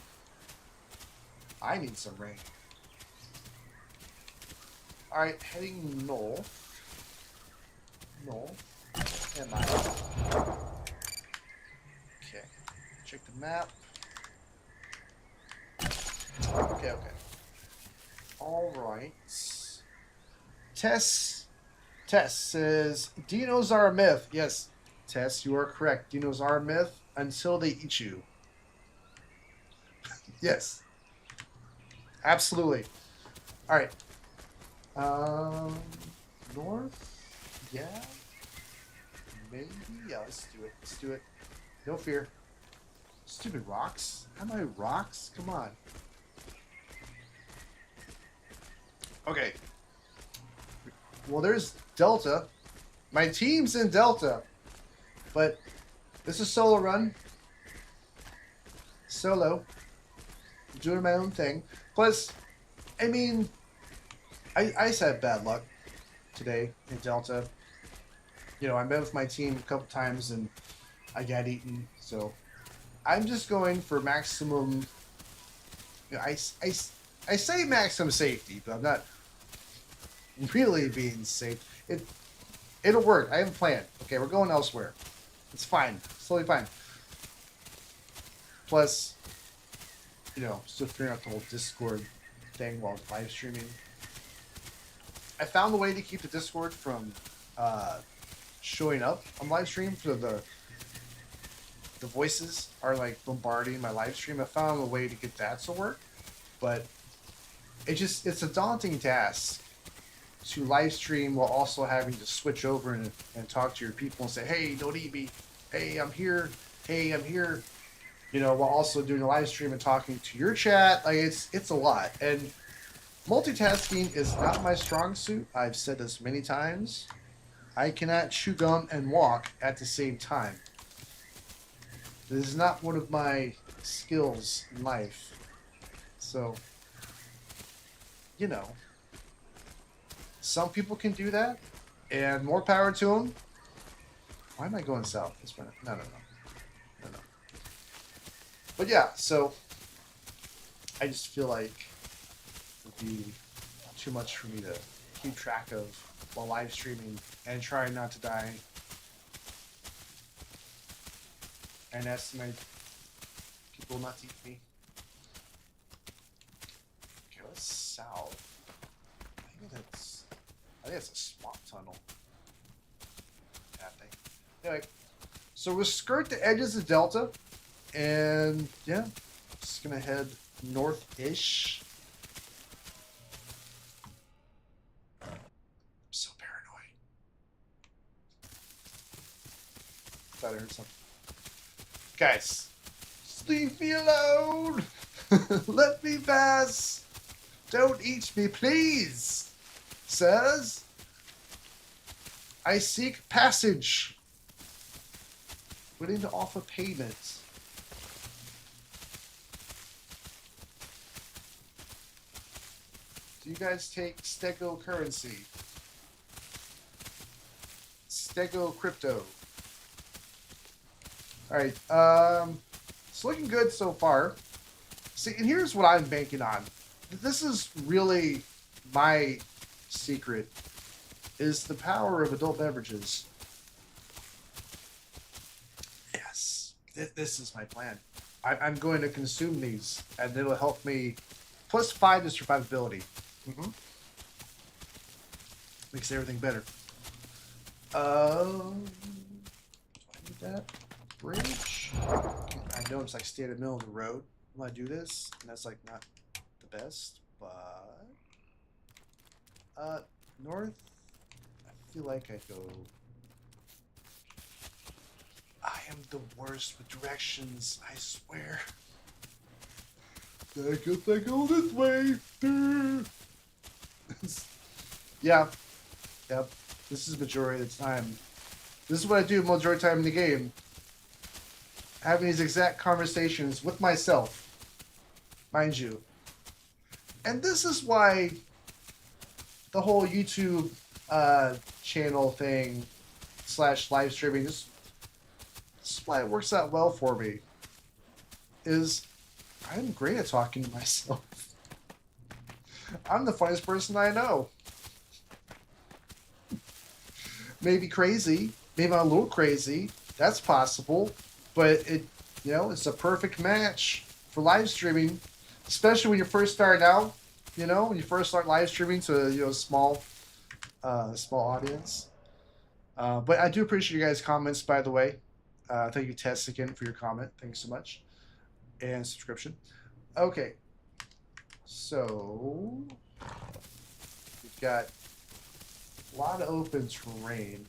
I need some rain. Alright, heading north. North. And I. Okay. Check the map. Okay. Alright. Tess says, dinos are a myth. Yes, Tess, you are correct. Dinos are a myth until they eat you. Yes. Absolutely. Alright. North? Yeah? Maybe? Yeah, let's do it. No fear. Stupid rocks. How many rocks? Come on. Okay. Well, there's Delta. My team's in Delta. But this is solo run. Solo. I'm doing my own thing. Plus, I mean, I just had bad luck today in Delta. You know, I met with my team a couple times and I got eaten. So I'm just going for maximum. You know, I say maximum safety, but I'm not really being safe. It'll work. I have a plan. Okay, we're going elsewhere. It's fine. It's totally fine. Plus, you know, still figuring out the whole Discord thing while live streaming. I found the way to keep the Discord from showing up on live stream for the voices are like bombarding my live stream. I found a way to get that to work, but it's a daunting task to live stream while also having to switch over and talk to your people and say, hey, don't eat me. Hey, I'm here. Hey, I'm here. You know, while also doing a live stream and talking to your chat. Like it's a lot. And multitasking is not my strong suit. I've said this many times. I cannot chew gum and walk at the same time. This is not one of my skills in life. So, you know, some people can do that, and more power to them. Why am I going south? No. But yeah, so I just feel like it would be too much for me to keep track of while live streaming and trying not to die. And estimate people not to eat me. Okay, let's south. I think I think it's a swamp tunnel. Yeah, I think. Anyway, so we'll skirt the edges of Delta, and yeah, just gonna head north-ish. I'm so paranoid. Thought I heard something. Guys, just leave me alone. Let me pass. Don't eat me, please. Says, I seek passage. Willing to offer payment. Do you guys take Steggo currency? Steggo crypto. Alright, it's looking good so far. See, and here's what I'm banking on. This is really my secret, is the power of adult beverages. Yes, this is my plan. I'm going to consume these, and it'll help me +5 to survivability. Makes everything better. Do I need that bridge? I know it's like stay in the middle of the road when I do this, and that's like not the best, but north, I feel like I go. I am the worst with directions, I swear. I guess I go this way. Yeah. Yep. This is the majority of the time. This is what I do majority of the time in the game. Having these exact conversations with myself. Mind you. And this is why the whole YouTube channel thing / live streaming, this is why it works out well for me. Is I'm great at talking to myself. I'm the funniest person I know. Maybe crazy. Maybe I'm a little crazy. That's possible. But it's a perfect match for live streaming. Especially when you're first starting out. When you first start live streaming to a small audience. But I do appreciate you guys' comments, by the way. Thank you, Tess, again, for your comment. Thanks so much. And subscription. Okay. So we've got a lot of open terrain.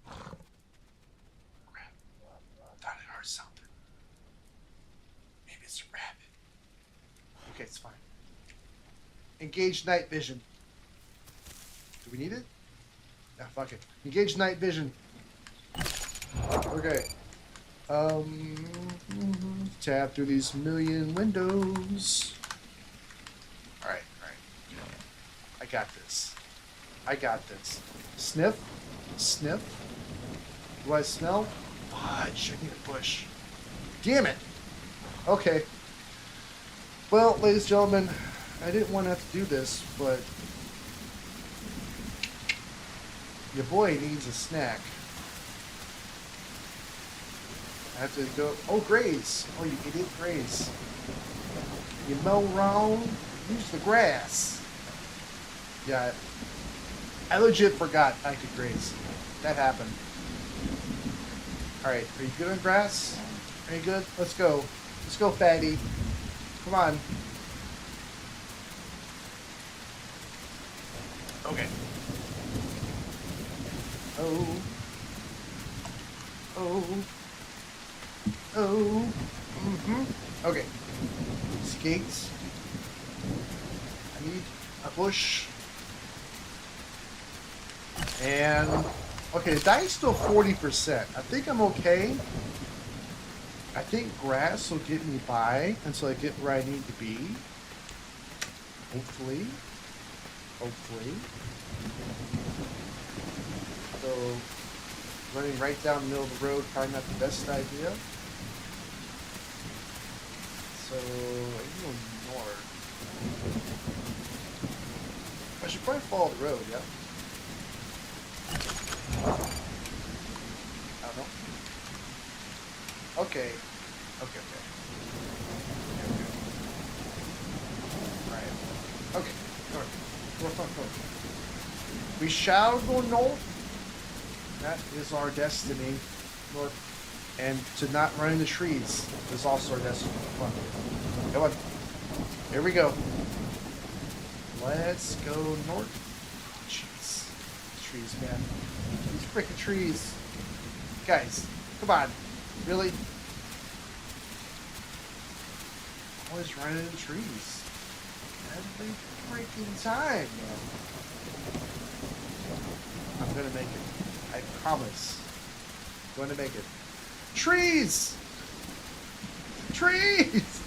Crap. I thought I heard something. Maybe it's a rabbit. Okay, it's fine. Engage night vision. Do we need it? Yeah, fuck it. Engage night vision. Okay. Tab through these million windows. Alright. I got this. Sniff. Do I smell? Fudge. I need a bush. Damn it. Okay. Well, ladies and gentlemen, I didn't want to have to do this, but your boy needs a snack. I have to go. Oh, graze. Oh, you idiot, graze. You mow wrong, use the grass. Yeah, I legit forgot I could graze. That happened. Alright, are you good on grass? Are you good? Let's go. Let's go, fatty. Come on. Okay. Okay. Skates. I need a bush. And okay, the diet's still 40%. I think I'm okay. I think grass will get me by until I get where I need to be. Hopefully. So running right down the middle of the road, probably not the best idea. So I can go north. I should probably follow the road, yeah? I don't know. Okay. Alright. Okay. North. north. We shall go north. That is our destiny. North. And to not run into trees is also our destiny. Come on. Come on. Here we go. Let's go north. Jeez. Trees, man. These freaking trees. Guys, come on. Really? Always running into trees. Every freaking time, man. I'm gonna make it. I promise. I'm going to make it. Trees! Trees!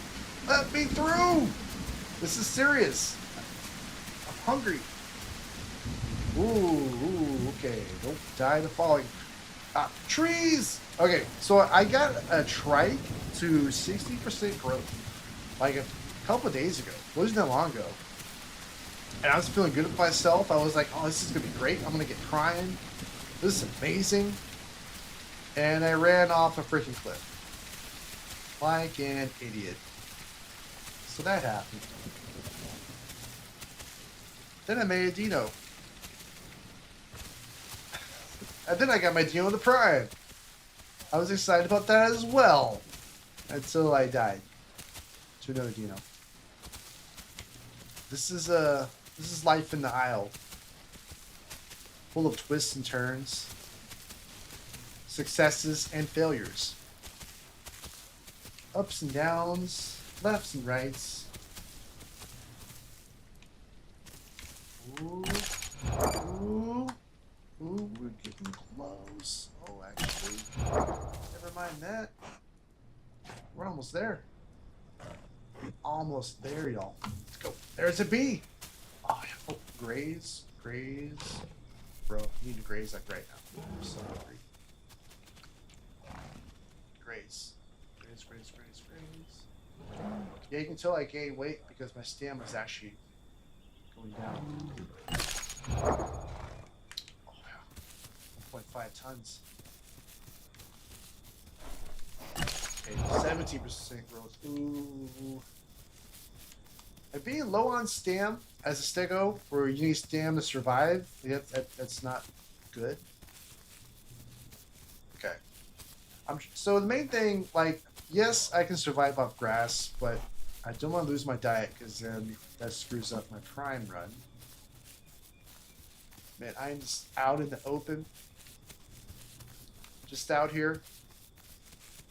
Let me through! This is serious. I'm hungry. Ooh, okay. Don't die to falling. Trees! Okay, so I got a trike to 60% growth. Like a couple of days ago. It wasn't that long ago. And I was feeling good with myself. I was like, oh, this is going to be great. I'm going to get crying. This is amazing. And I ran off a freaking cliff. Like an idiot. So that happened. Then I made a dino. And then I got my Dino the Prime. I was excited about that as well. Until I died. To another dino. This is life in the Isle. Full of twists and turns. Successes and failures. Ups and downs. Lefts and rights. Ooh. Ooh. Ooh, we're getting close. Oh, actually, never mind that. We're almost there. Almost there, y'all. Let's go. There's a bee. Oh, oh, graze. Graze. Bro, you need to graze like right now. I'm so hungry. Graze. Graze, graze, graze, graze. Yeah, you can tell I gained weight because my stamina is actually going down. Oh, yeah. 1.5 tons. Okay, 17% growth. Ooh. And being low on stam as a Steggo, where you need stam to survive, that's not good. Okay. So the main thing, like, yes, I can survive off grass, but I don't want to lose my diet because then that screws up my prime run. Man, I'm just out in the open. Just out here.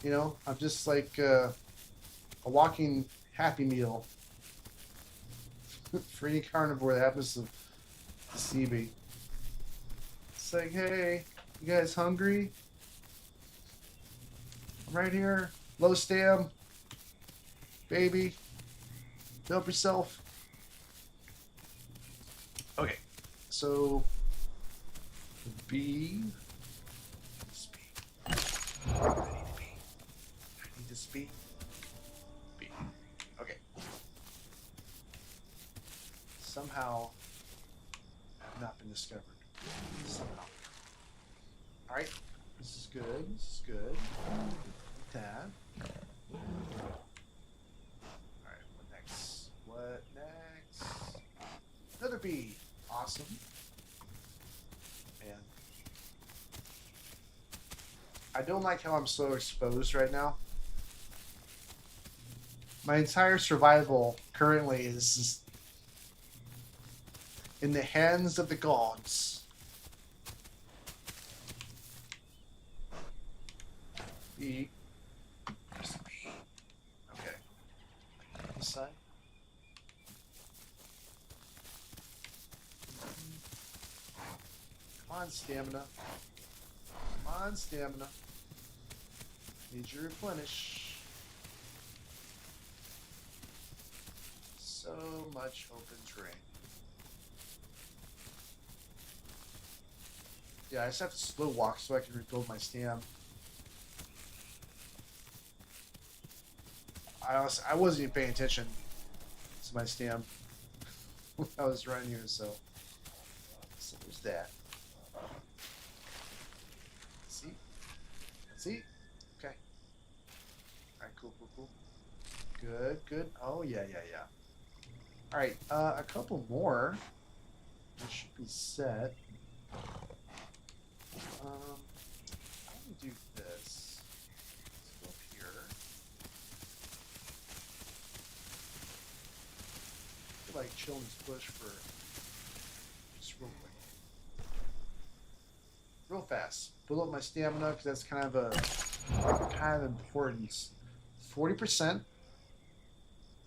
You know, I'm just like a walking Happy Meal. For any carnivore that happens to see me. It's like, hey, you guys hungry? I'm right here. Low stam. Baby. Help yourself. Okay. So, B. I need to be. I need this B. B. Okay. Somehow, I have not been discovered. Somehow. Alright. This is good. This is good. That. Alright, what next? What next? Another bee. Awesome. Man. I don't like how I'm so exposed right now. My entire survival currently is just in the hands of the gods. B. There's a B. Okay. This side. Come on, stamina. Come on, stamina. Need you to replenish. So much open terrain. Yeah, I just have to slow walk so I can rebuild my stam. I wasn't even paying attention to my stam when I was running here, so there's that. See? See? Okay. Alright, cool, cool, cool. Good, good. Oh, yeah, yeah, yeah. Alright, a couple more. It should be set. How do we do this? Let's go up here. I feel like chilling this bush for just real quick. Real fast. Build up my stamina because that's kind of important. 40%.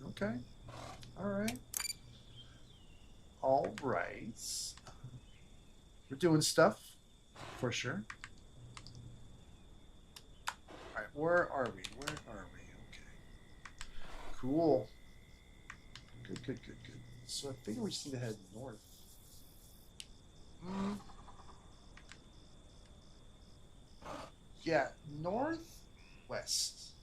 Okay. All right. All right. We're doing stuff for sure. All right. Where are we? Where are we? Okay. Cool. Good, good, good, good. So I think we just need to head north. Yeah, northwest.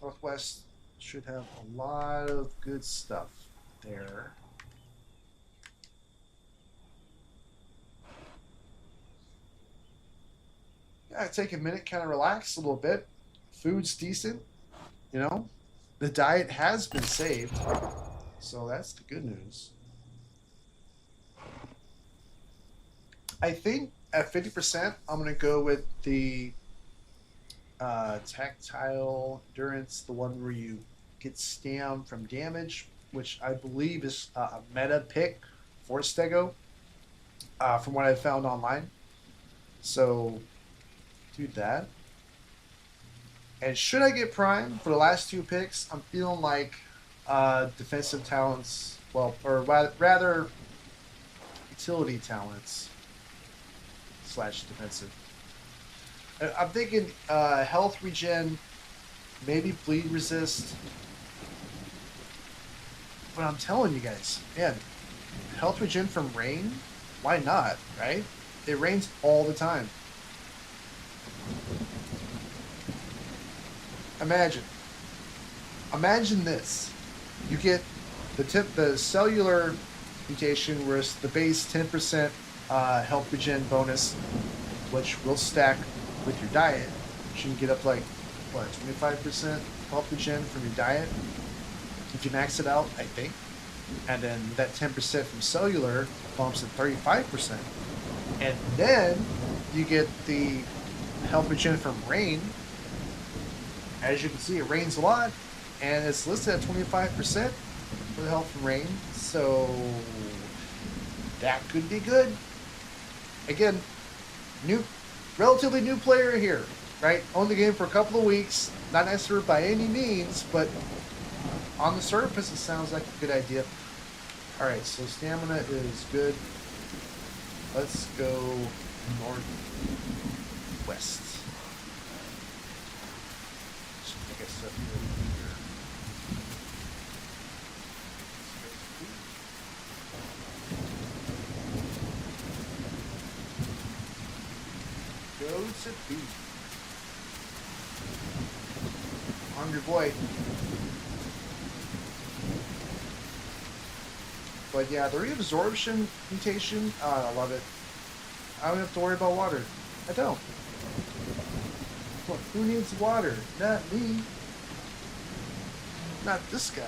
Northwest should have a lot of good stuff there. Yeah, take a minute, kind of relax a little bit. Food's decent, you know. The diet has been saved, so that's the good news. I think at 50%, I'm going to go with the tactile endurance, the one where you get stam from damage, which I believe is a meta pick for Steggo, from what I found online. So do that. And should I get Prime for the last two picks, I'm feeling like defensive talents, well, or rather utility talents / defensive. I'm thinking health regen, maybe bleed resist. But I'm telling you guys, man, health regen from rain, why not, right? It rains all the time. Imagine this. You get the cellular mutation where it's the base 10% health regen bonus, which will stack with your diet. You can get up to like, what, 25% health regen from your diet if you max it out, I think. And then that 10% from cellular bumps to 35%. And then you get the health regen from rain. As you can see, it rains a lot, and it's listed at 25% for the health from rain. So that could be good. Again, relatively new player here, right? Owned the game for a couple of weeks, not necessarily by any means, but on the surface, it sounds like a good idea. All right, so stamina is good. Let's go northwest. I guess up here. Go to B. Hungry boy. But yeah, the reabsorption mutation, I love it. I don't have to worry about water. I don't. Look, who needs water? Not me. Not this guy.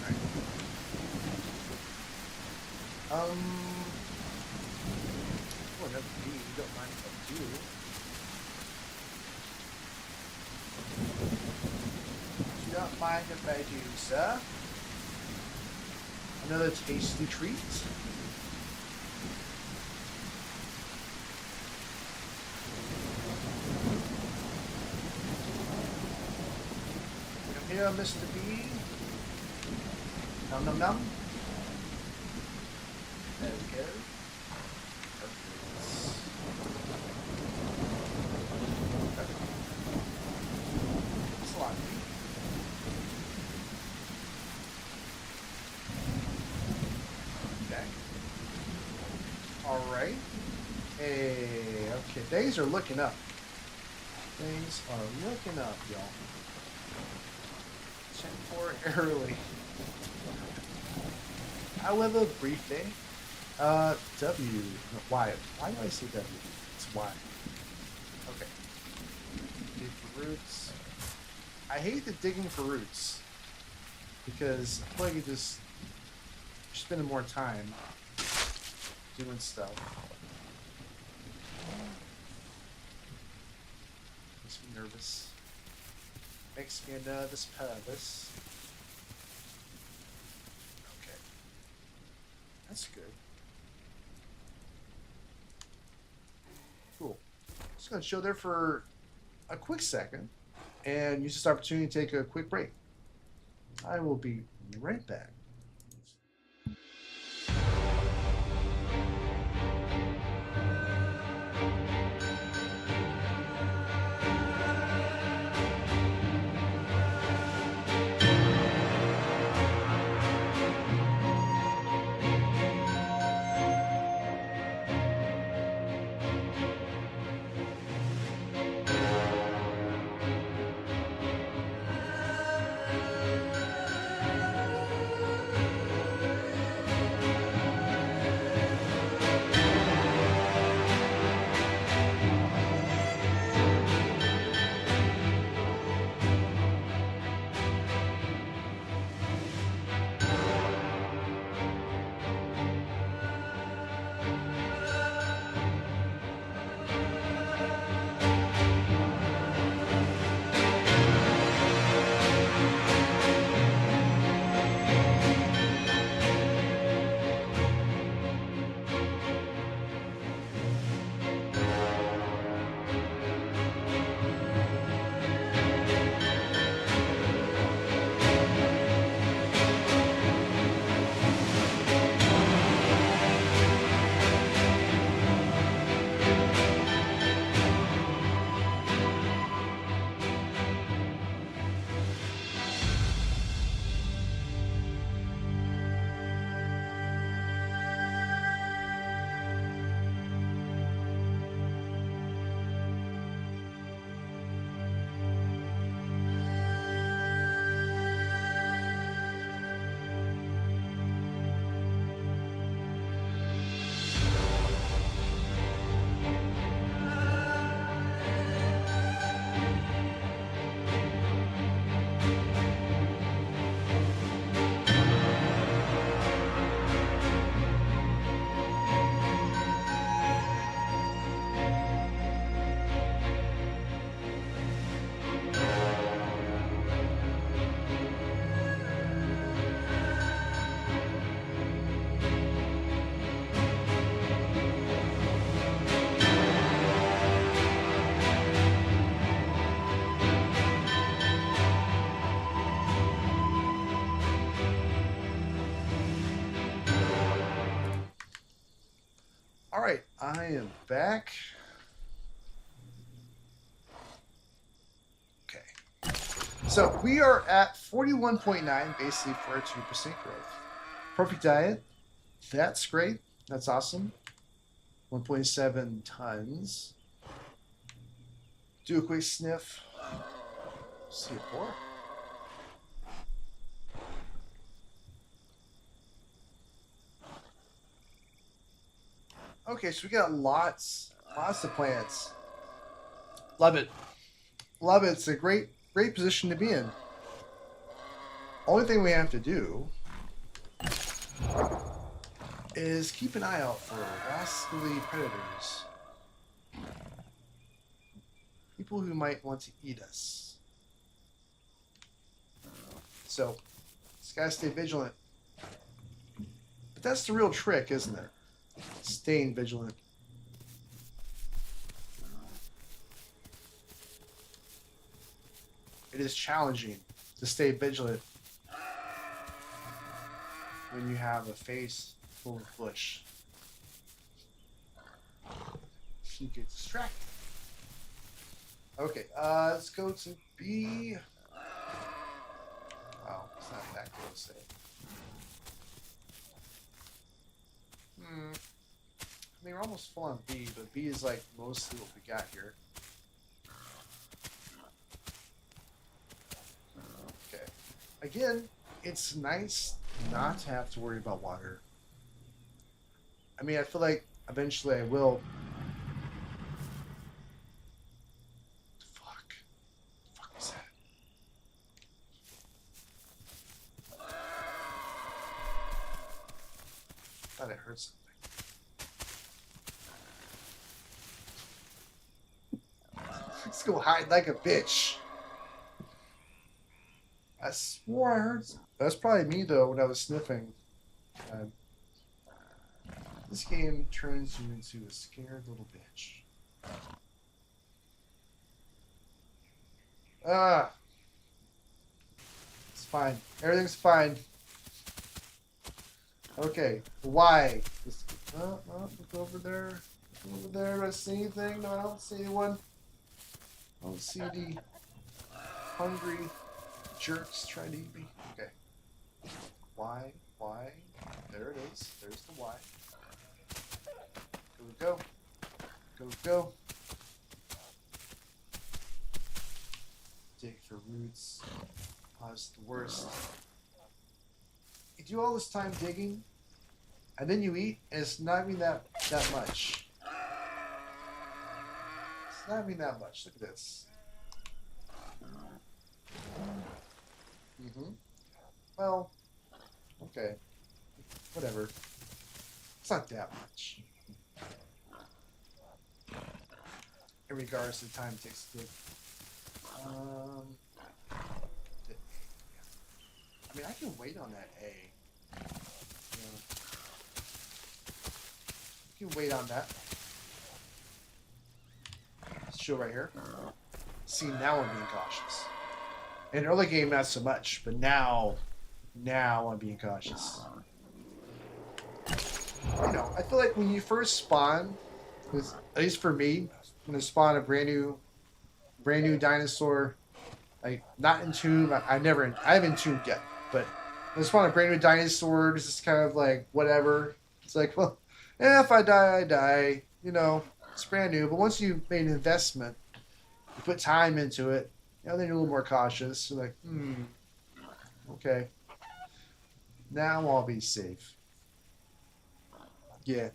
Right. Whatever you don't mind if I do. Do not mind if I do, sir. Another tasty treat. Come here, Mr. B. Num num num. There we go. It's a lot. Okay. All right. Hey, okay. Things are looking up. Things are looking up, y'all. 10-4 early. However, brief day. W. No, Y. Why do I say W? It's Y. Okay. Dig for roots. I hate the digging for roots. because I feel like you're spending more time doing stuff. Makes me nervous. Makes me nervous, nervous. Okay. That's good. Cool. Just going to chill there for a quick second and use this opportunity to take a quick break. I will be right back. All right, I am back. Okay. So we are at 41.9, basically for a 2% growth. Perfect diet. That's great. That's awesome. 1.7 tons. Do a quick sniff. See it more. Okay, so we got lots of plants. Love it. Love it. It's a great position to be in. Only thing we have to do is keep an eye out for rascally predators. People who might want to eat us. So, just gotta stay vigilant. But that's the real trick, isn't it? Staying vigilant. It is challenging to stay vigilant when you have a face full of bush. You get distracted. Okay, let's go to B. Oh, it's not that close. I mean, we're almost full on B, but B is like mostly what we got here. Okay. Again, it's nice not to have to worry about water. I mean, I feel like eventually I will. Fuck was that? I heard something. Let's go hide like a bitch. I swore I heard something. That's probably me though when I was sniffing. Uh, this game turns you into a scared little bitch. Ah, it's fine. Everything's fine. Okay, why? Just, look over there. Look over there. Do I see anything? No, I don't see anyone. I don't see the hungry jerks trying to eat me. Okay. Why? Why? There it is. There's the why. Go, go. Go, go. Dig for roots. Oh, it's the worst. You do all this time digging, and then you eat, and it's not even that much. It's not even that much. Look at this. Well, okay. Whatever. It's not that much. In regards to the time it takes to dig. I mean, I can wait on that A. You can wait on that. Show right here. See, now I'm being cautious. In early game, not so much, but now I'm being cautious. You know, I feel like when you first spawn, at least for me, when I spawn a brand new dinosaur, like not entombed. I haven't entombed yet, but when I spawn a brand new dinosaur, it's just kind of like whatever. It's like, well, if I die, I die. You know, it's brand new. But once you've made an investment, you put time into it. You know, then you're a little more cautious. You're like, okay. Now I'll be safe. Yeah.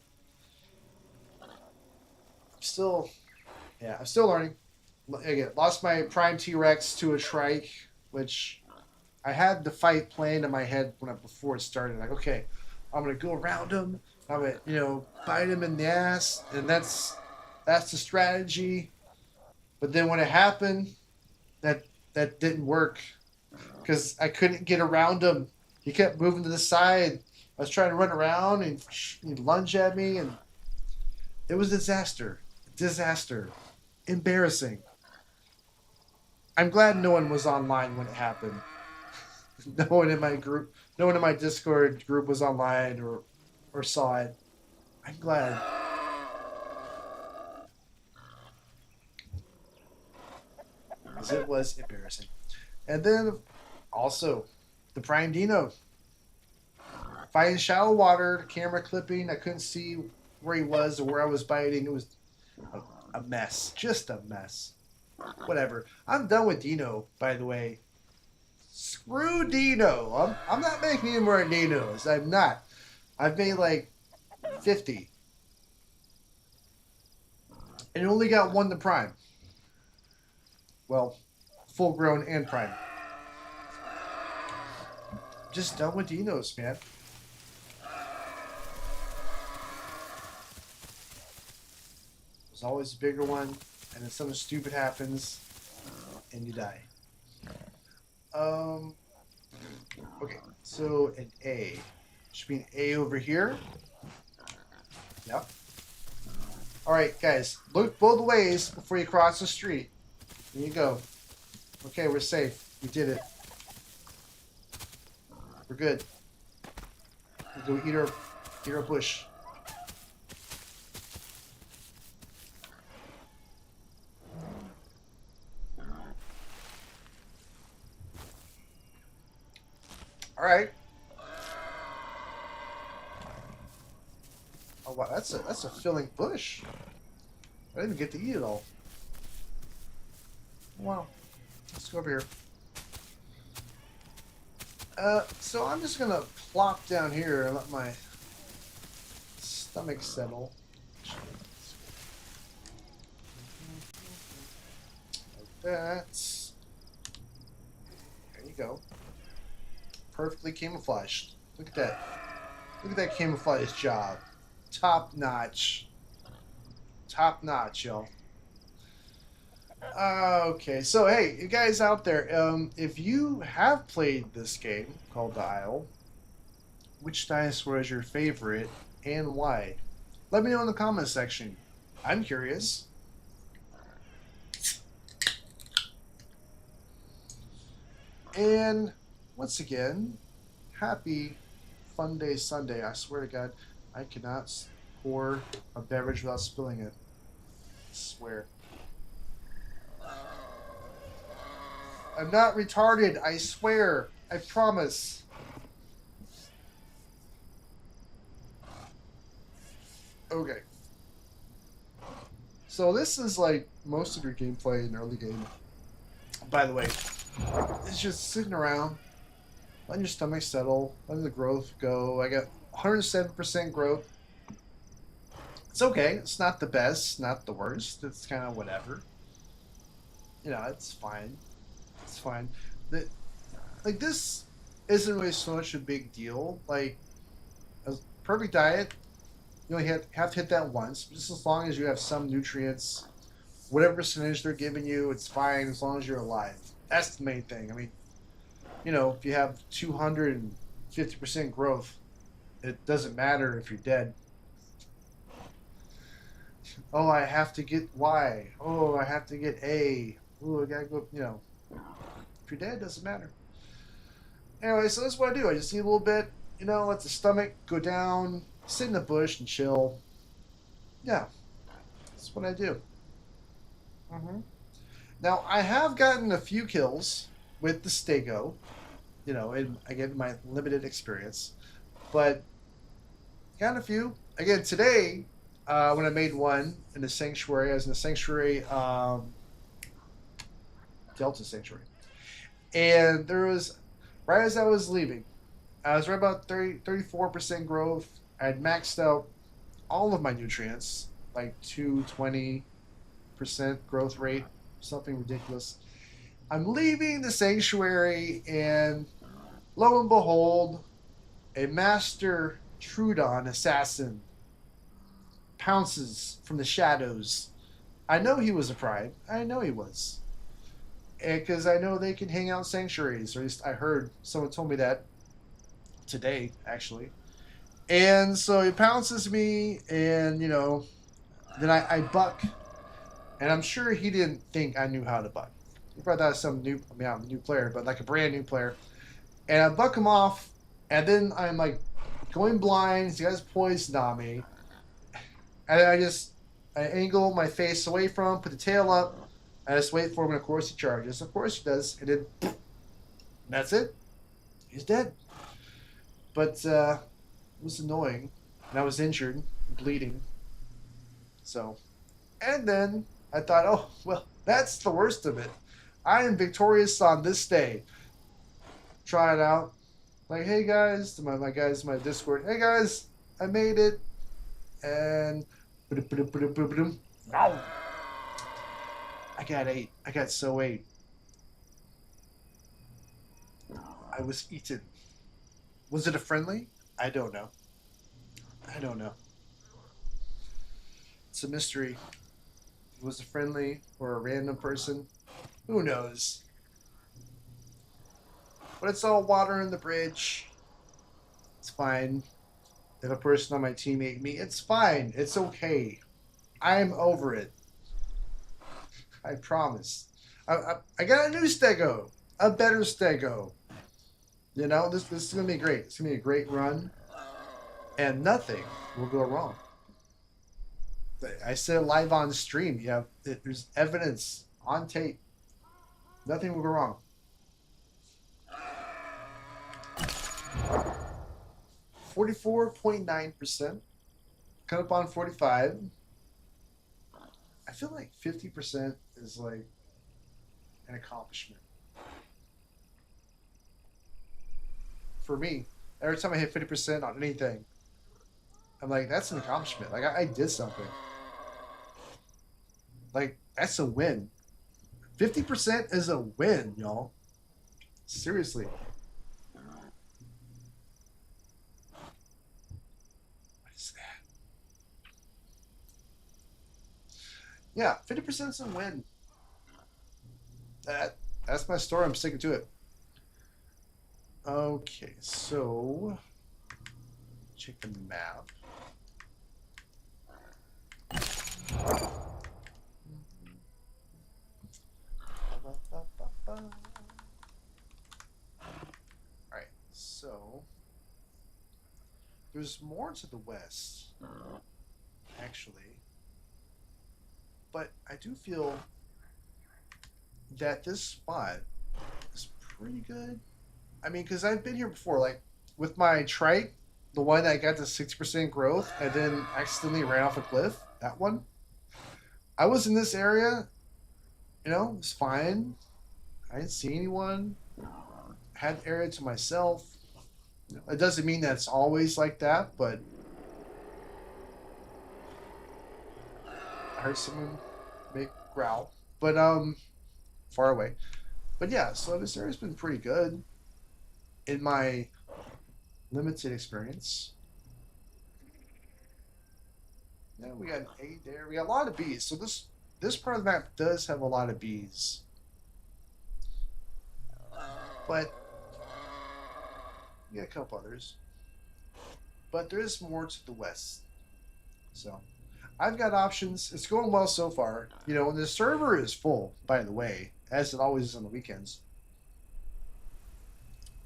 I'm still learning. Again, lost my prime T-Rex to a trike, which I had the fight planned in my head before it started. Like, okay, I'm gonna go around him. I'm gonna, bite him in the ass, and that's the strategy. But then when it happened, that didn't work because I couldn't get around him. He kept moving to the side. I was trying to run around and he'd lunge at me, and it was a disaster. Embarrassing. I'm glad no one was online when it happened. No one in my Discord group was online or saw it. I'm glad. Because it was embarrassing. And then also the Prime Dino. Fighting shallow water, camera clipping, I couldn't see where he was or where I was biting. It was a mess. Just a mess. Whatever. I'm done with Dino, by the way. Screw Dino. I'm not making any more Dinos. I'm not. I've made like 50. And only got one to Prime. Well, full grown and Prime. Just done with Dinos, man. There's always a bigger one, and then something stupid happens, and you die. Okay, so an A. Should be an A over here. Yep. Alright, guys, look both ways before you cross the street. There you go. Okay, we're safe. We did it. We're good. We'll go eat our bush. All right. Oh wow, that's a filling bush. I didn't even get to eat it all. Wow. Let's go over here. So I'm just gonna plop down here and let my stomach settle. Like that. There you go. Perfectly camouflaged. Look at that. Look at that camouflage job. Top notch. Top notch, y'all. Okay, so hey, you guys out there, if you have played this game called The Isle, which dinosaur is your favorite and why? Let me know in the comment section. I'm curious. And once again, happy Fun Day Sunday. I swear to God, I cannot pour a beverage without spilling it. I swear. I'm not retarded. I swear. I promise. Okay. So this is like most of your gameplay in the early game. By the way, it's just sitting around, letting your stomach settle, letting the growth go. I got 107% growth. It's okay. It's not the best, not the worst. It's kind of whatever. You know, it's fine. It's fine. The, like this isn't really so much a big deal. Like a perfect diet, you only have to hit that once. Just as long as you have some nutrients, whatever percentage they're giving you, it's fine as long as you're alive. That's the main thing. I mean, you know, if you have 250% growth, it doesn't matter if you're dead. Oh, I have to get Y. Oh, I have to get A. Oh, I gotta go, you know. If you're dead, it doesn't matter. Anyway, so that's what I do. I just eat a little bit, you know, let the stomach go down, sit in the bush and chill. Yeah, that's what I do. hmm Now, I have gotten a few kills with the Steggo, you know, in, again, my limited experience, but got a few. Again, today, when I made one in the sanctuary, I was in the sanctuary, Delta Sanctuary. And there was, right as I was leaving, I was right about 34% growth. I had maxed out all of my nutrients, like 220% growth rate, something ridiculous. I'm leaving the sanctuary, and lo and behold, a master Trudon assassin pounces from the shadows. I know he was a pride. I know he was. Because I know they can hang out in sanctuaries, or at least I heard someone told me that today, actually. And so he pounces me, and you know, then I buck, and I'm sure he didn't think I knew how to buck. He probably thought I was some new, I mean, I'm a new player, but like a brand new player. And I buck him off, and then I'm like going blind. He has poison on me, and I angle my face away from him, put the tail up. I just wait for him, and of course he charges. Of course he does, and then that's it. He's dead. But it was annoying, and I was injured, bleeding. So, and then I thought, oh well, that's the worst of it. I am victorious on this day. Try it out. Like, hey guys, to my guys, my Discord. Hey guys, I made it, and I got 8. I got so 8. I was eaten. Was it a friendly? I don't know. I don't know. It's a mystery. Was it friendly or a random person? Who knows? But it's all water in the bridge. It's fine. If a person on my team ate me, it's fine. It's okay. I'm over it. I promise. I got a new Steggo. A better Steggo. You know, this is going to be great. It's going to be a great run. And nothing will go wrong. I said live on stream. Yeah, there's evidence on tape. Nothing will go wrong. 44.9%. Cut up on 45. I feel like 50% is like an accomplishment. For me, every time I hit 50% on anything, I'm like, that's an accomplishment. Like, I did something. Like, that's a win. 50% is a win, y'all. Seriously. Yeah, 50% is a win. That's my story. I'm sticking to it. Okay, so check the map. Alright, so there's more to the west, actually. But I do feel that this spot is pretty good. I mean, because I've been here before, like with my trike, the one that got to 60% growth and then accidentally ran off a cliff, that one. I was in this area, it was fine. I didn't see anyone. I had the area to myself. It doesn't mean that it's always like that, but I heard someone make growl. But far away. But yeah, so this area's been pretty good in my limited experience. Yeah, we got an 8 there. We got a lot of bees. So this part of the map does have a lot of bees. But we got a couple others. But there is more to the west. So I've got options. It's going well so far. And the server is full, by the way, as it always is on the weekends.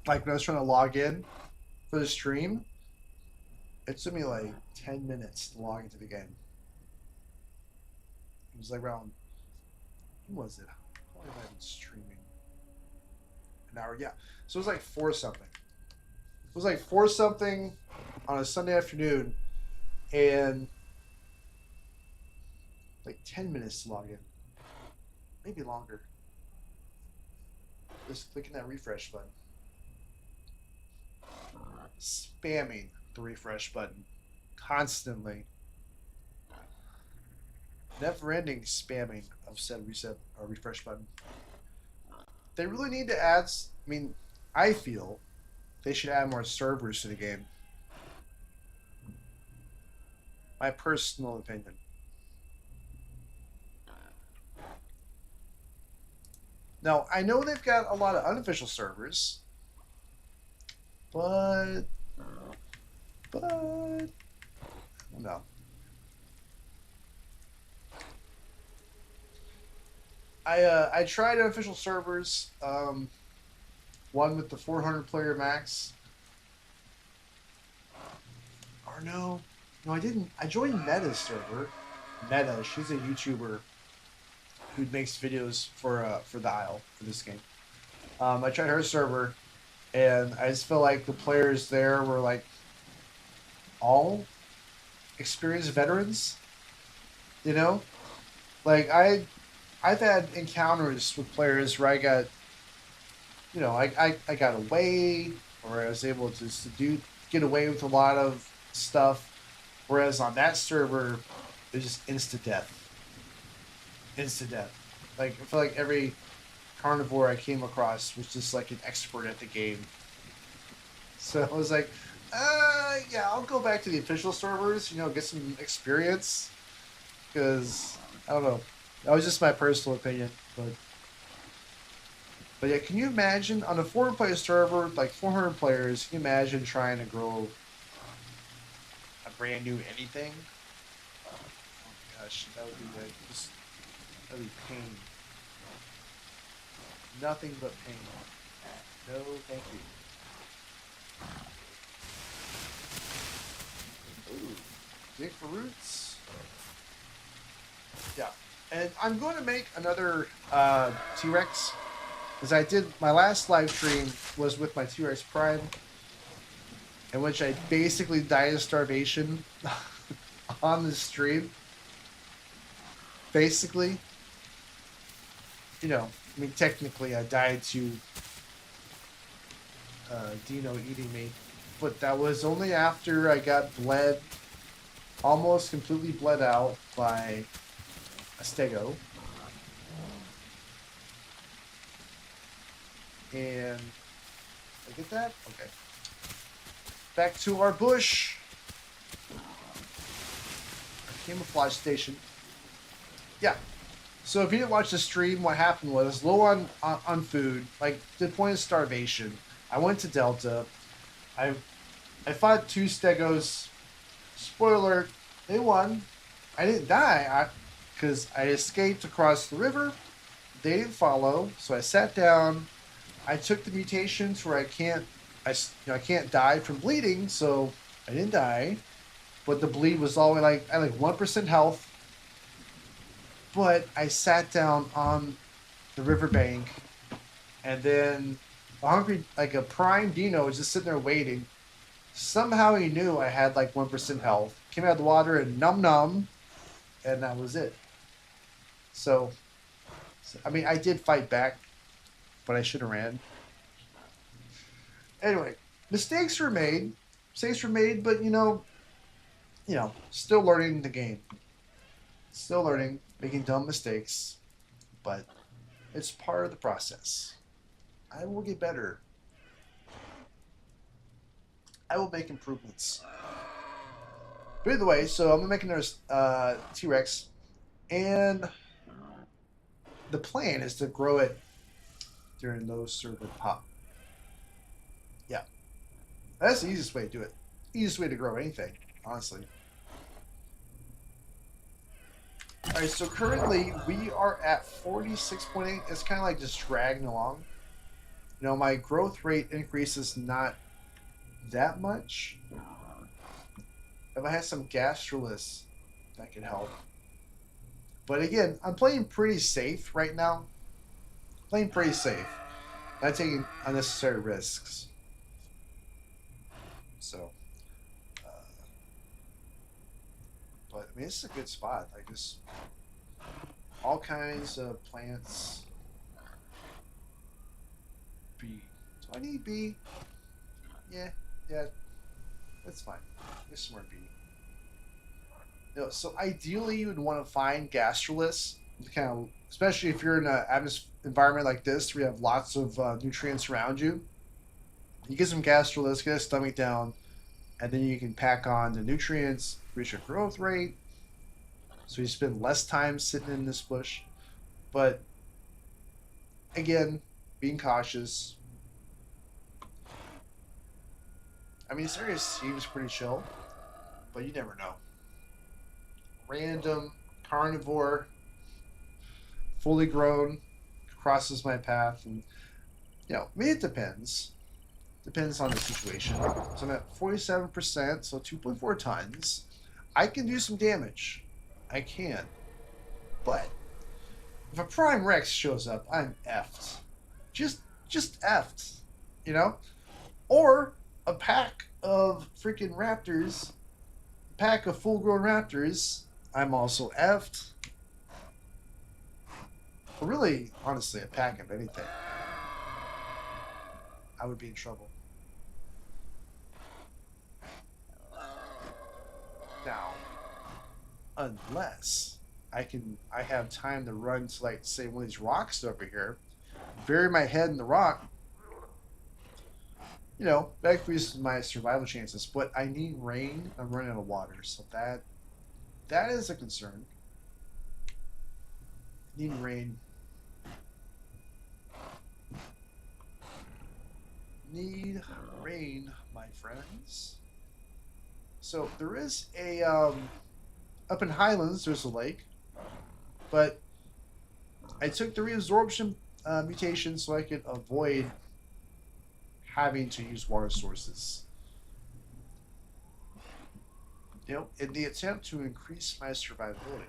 Like when I was trying to log in for the stream, it took me like 10 minutes to log into the game. It was like around, what was it? How long have I been streaming? An hour, yeah. So it was like 4 something. It was like 4 something on a Sunday afternoon, and like 10 minutes to log in. Maybe longer. Just clicking that refresh button. Spamming the refresh button constantly. Never-ending spamming of said reset or refresh button. They really need to add. I mean, I feel they should add more servers to the game. My personal opinion. Now, I know they've got a lot of unofficial servers, but no. I tried unofficial servers. One with the 400 player max. Or no, I didn't. I joined Meta's server. Meta, she's a YouTuber who makes videos for the Isle for this game. I tried her server, and I just feel like the players there were like all experienced veterans. Like I've had encounters with players where I got, I got away, or I was able to get away with a lot of stuff, whereas on that server, it's just instant death. Instant death. Like I feel like every carnivore I came across was just like an expert at the game. So I was like, yeah, I'll go back to the official servers, get some experience, because I don't know. That was just my personal opinion, but yeah, can you imagine on a 400-player server, like 400 players? Can you imagine trying to grow a brand new anything? Oh gosh, that would be like that'd be pain. Nothing but pain. No, thank you. Ooh, dig for roots. Yeah. And I'm going to make another T-Rex, because I did my last live stream was with my T-Rex Prime, in which I basically died of starvation on the stream. Basically, I mean, technically I died to Dino eating me, but that was only after I got almost completely bled out by a Steggo. And I get that? Okay. Back to our bush. Our camouflage station. Yeah. So if you didn't watch the stream, what happened was low on food, like to the point of starvation. I went to Delta. I I fought two Stegos. Spoiler alert, they won. I didn't die because I escaped across the river. They didn't follow, so I sat down. I took the mutations where I can't die from bleeding, so I didn't die. But the bleed was always like I had like 1% health. But I sat down on the riverbank, and then a hungry like a prime Dino was just sitting there waiting. Somehow he knew I had like 1% health. Came out of the water and num, and that was it. So I mean, I did fight back, but I should have ran. Anyway, mistakes were made. Mistakes were made, but still learning the game. Still learning, making dumb mistakes, but it's part of the process. I will get better. I will make improvements. By the way, so I'm gonna make another T-Rex, and the plan is to grow it during low server pop. Yeah, that's the easiest way to do it. Easiest way to grow anything, honestly. All right, so currently we are at 46.8. It's kind of like just dragging along. My growth rate increase is not that much. If I had some gastrolus, that could help. But again, I'm playing pretty safe right now. Playing pretty safe. Not taking unnecessary risks. So, but I mean, this is a good spot. Like just all kinds of plants. B. Do I need B? Yeah, that's fine. There's some more B. So ideally, you would want to find gastrolus, kind of, especially if you're in an environment like this where you have lots of nutrients around you. You get some gastrolus, get a stomach down, and then you can pack on the nutrients, reach your growth rate, so you spend less time sitting in this bush. But again, being cautious. I mean, this area seems pretty chill, but you never know. Random carnivore, fully grown, crosses my path, and I mean, it depends. Depends on the situation. So I'm at 47%, so 2.4 tons. I can do some damage. I can. But if a Prime Rex shows up, I'm effed. Just effed. Or a pack of freaking raptors, a pack of full-grown raptors, I'm also effed. Or really, honestly, a pack of anything, I would be in trouble. Now, unless I have time to run to, like, say, one of these rocks over here, bury my head in the rock, that increases my survival chances. But I need rain. I'm running out of water, so that is a concern. Need rain. Need rain, my friends. So there is a up in Highlands. There's a lake, but I took the reabsorption mutation so I could avoid having to use water sources. In the attempt to increase my survivability.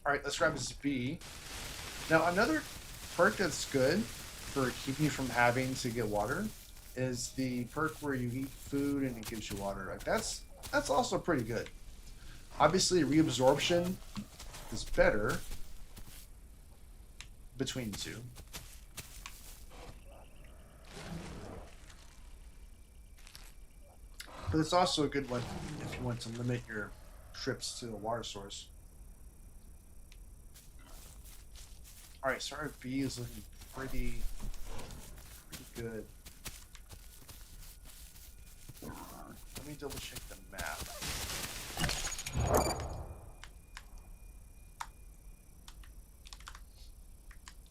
All right, let's grab this B. Now another perk that's good for keeping you from having to get water is the perk where you eat food and it gives you water. Like that's also pretty good. Obviously, reabsorption is better between the two. But it's also a good one if you want to limit your trips to a water source. Alright, so our B is looking pretty good. Let me double check the map.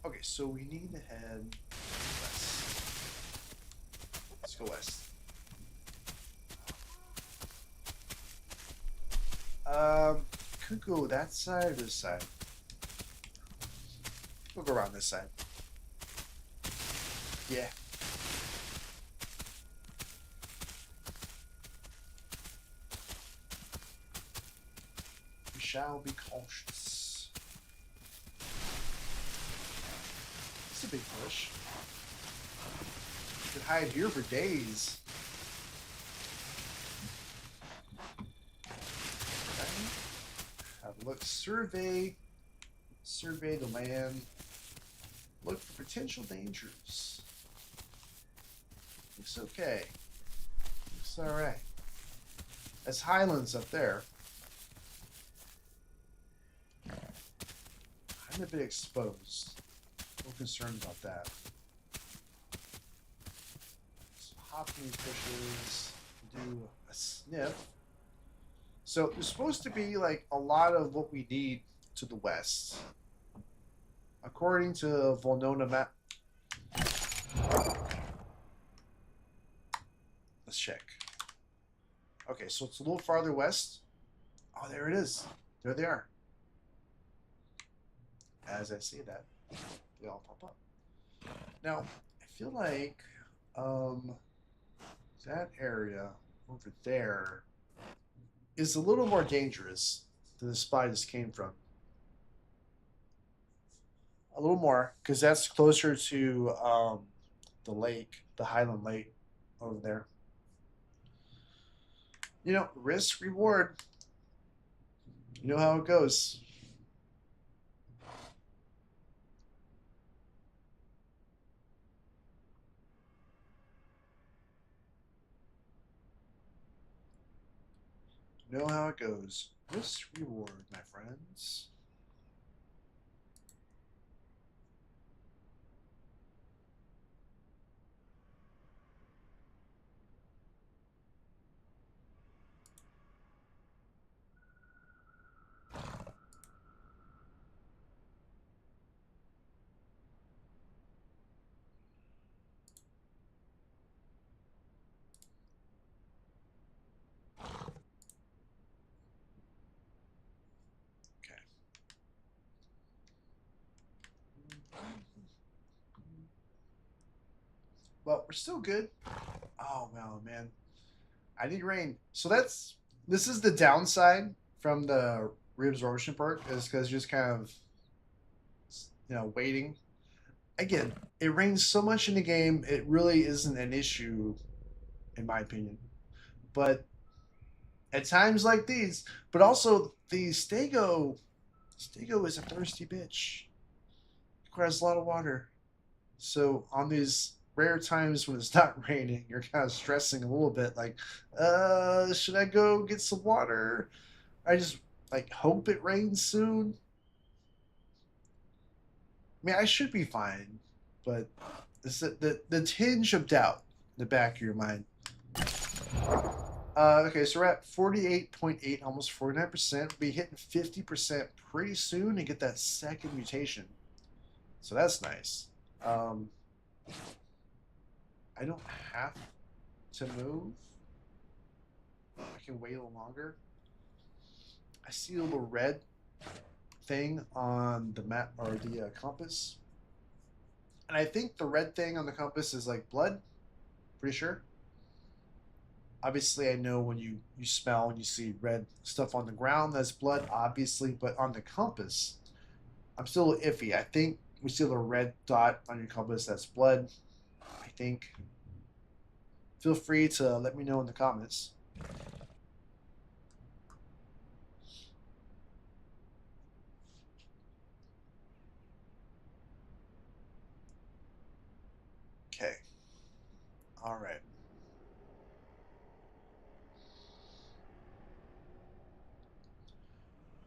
Okay, so we need to head west. Let's go west. Could go that side or this side. We'll go around this side. Yeah. We shall be cautious. It's a big bush. You could hide here for days. Okay. Have a look. Survey the land. Look for potential dangers. Looks okay. Looks alright. That's highlands up there. I'm a bit exposed. No concerned about that. So hopping bushes, do a sniff. So there's supposed to be like a lot of what we need to the west. According to Volnona map. Let's check. Okay, so it's a little farther west. Oh, there it is. There they are. As I say that, they all pop up. Now, I feel like that area over there is a little more dangerous than the spot I just came from. A little more, because that's closer to the lake, the Highland Lake over there. You know, risk reward. You know how it goes. You know how it goes. Risk reward, my friends. Okay. Well, we're still good. Oh, well, man. I need rain. So this is the downside from the reabsorption perk is because you're just kind of waiting. Again, it rains so much in the game, it really isn't an issue, in my opinion. But at times like these, but also the Stego is a thirsty bitch. It requires a lot of water. So on these rare times when it's not raining, you're kind of stressing a little bit, like, should I go get some water? I just like hope it rains soon. I mean, I should be fine, but it's the tinge of doubt in the back of your mind. Okay, so we're at 48.8, almost 49%. We'll be hitting 50% pretty soon and get that second mutation. So that's nice. I don't have to move. I can wait a little longer. I see a little red thing on the map or the compass. And I think the red thing on the compass is like blood. Pretty sure. Obviously, I know when you smell and you see red stuff on the ground, that's blood, obviously. But on the compass, I'm still iffy. I think we see a little red dot on your compass, that's blood. I think. Feel free to let me know in the comments. Okay. All right.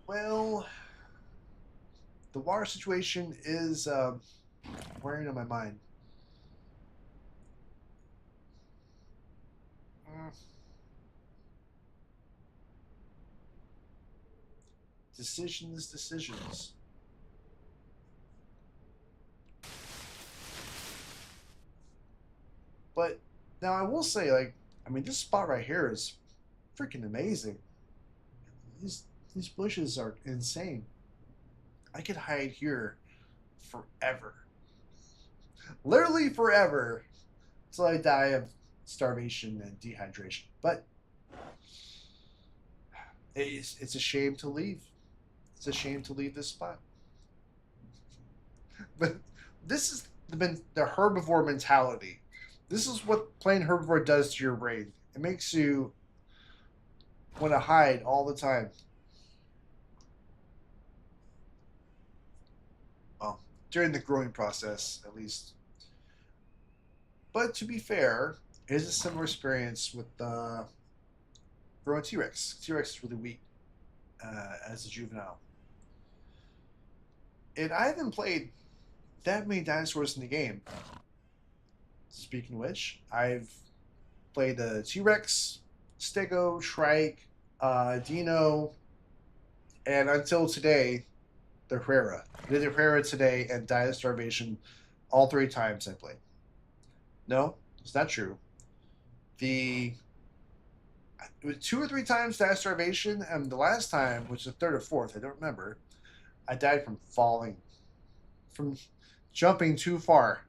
Well, the water situation is wearing on my mind. Mm. Decisions. But now I will say, like, I mean, this spot right here is freaking amazing. These these bushes are insane. I could hide here forever, literally forever, until I die of starvation and dehydration. But it's a shame to leave. It's a shame to leave this spot. But this has been the herbivore mentality. This is what playing herbivore does to your brain. It makes you want to hide all the time. Well, during the growing process, at least. But to be fair, it is a similar experience with growing T-Rex. T-Rex is really weak as a juvenile. And I haven't played that many dinosaurs in the game. Speaking of which, I've played the T-Rex, Steggo, Shrike, Dino, and until today, the Herrera. I did the Herrera today and died of starvation all 3 times I played. No, it's not true. It was 2 or 3 times died of starvation, and the last time, which was the 3rd or 4th, I don't remember, I died from falling, from jumping too far.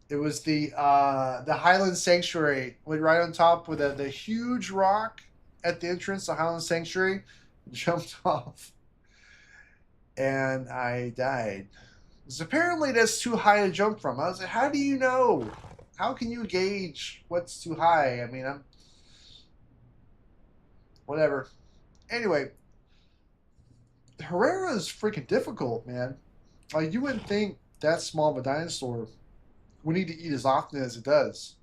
It was the Highland Sanctuary, went right on top with the huge rock at the entrance to Highland Sanctuary, jumped off, and I died. Because apparently that's too high to jump from. I was like, how do you know? How can you gauge what's too high? I mean, whatever. Anyway, Herrera is freaking difficult, man. Like, you wouldn't think that small of a dinosaur would need to eat as often as it does.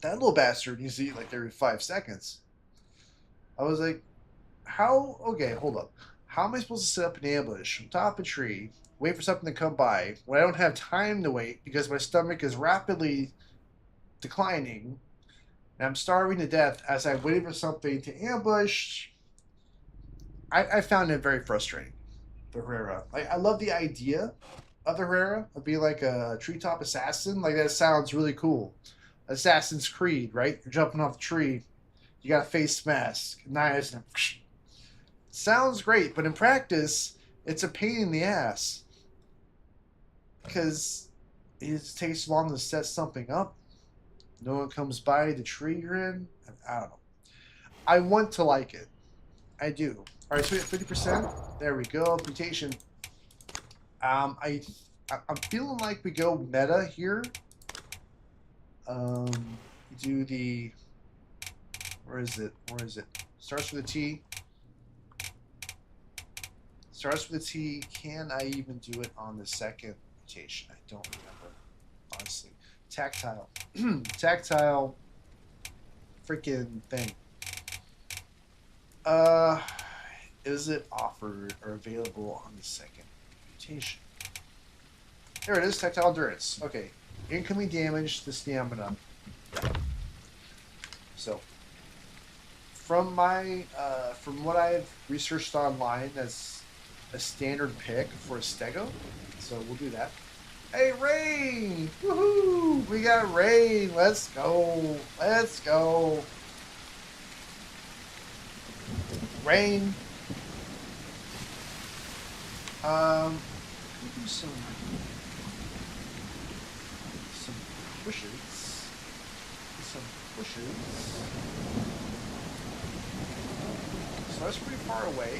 That little bastard needs to eat like every 5 seconds. I was like, how? Okay, hold up. How am I supposed to set up an ambush on top of a tree, wait for something to come by, when I don't have time to wait because my stomach is rapidly declining, and I'm starving to death as I'm waiting for something to ambush? I found it very frustrating, the Herrera. Like, I love the idea of the Herrera, of being like a treetop assassin. Like, that sounds really cool. Assassin's Creed, right? You're jumping off the tree, you got a face mask, knives, and sounds great, but in practice, it's a pain in the ass. Because it takes long to set something up. No one comes by the tree you're in. I don't know. I want to like it. I do. All right, so we have 50%. There we go. Mutation. I'm feeling like we go meta here. Do the... Where is it? Where is it? Starts with a T. Starts with a T. Can I even do it on the second mutation? I don't remember, honestly. Tactile. Tactile freaking thing. Is it offered or available on the second mutation? There it is, tactile endurance. Okay. Incoming damage to stamina. So from my from what I've researched online, that's a standard pick for a Steggo. So we'll do that. Hey, rain! Woohoo! We got rain. Let's go. Let's go. Rain. Do some pushes. Some pushes. So that's pretty far away.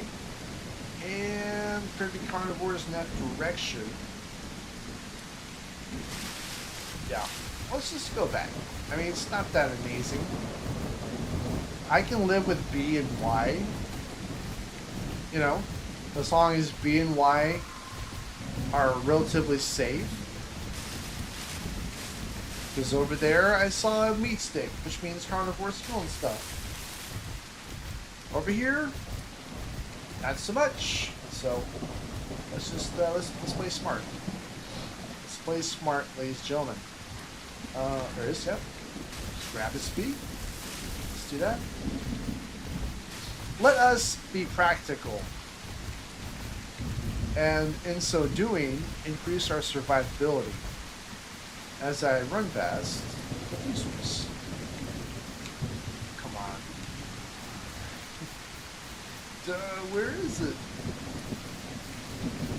And pretty carnivores in that direction. Yeah. Let's just go back. I mean, it's not that amazing. I can live with B and Y. You know, as long as B and Y are relatively safe. Because over there, I saw a meat stick, which means carnivores killing stuff. Over here, not so much. So let's just let's play smart. Let's play smart, ladies and gentlemen. There it is. Yep. Just grab his speed. Let's do that. Let us be practical, and in so doing, increase our survivability. as I run past the users. Come on. Where is it?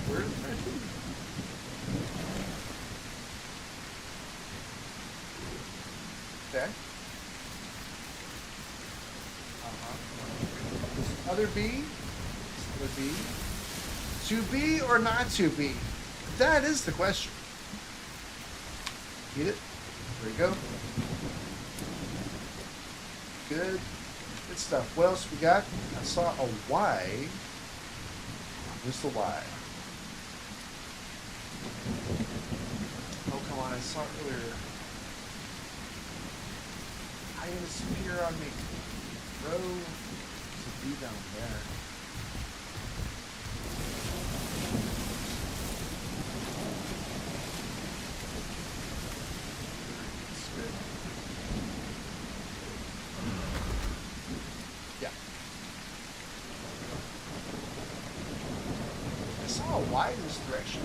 Where is my food? Okay. Other B? Other B? To be or not to be? That is the question. Eat it. There we go. Good. Good stuff. What else we got? I saw a Y. Where's the Y? Oh, come on. I saw it earlier. How are you going to disappear on me? Bro. There's a B down there. Why this direction?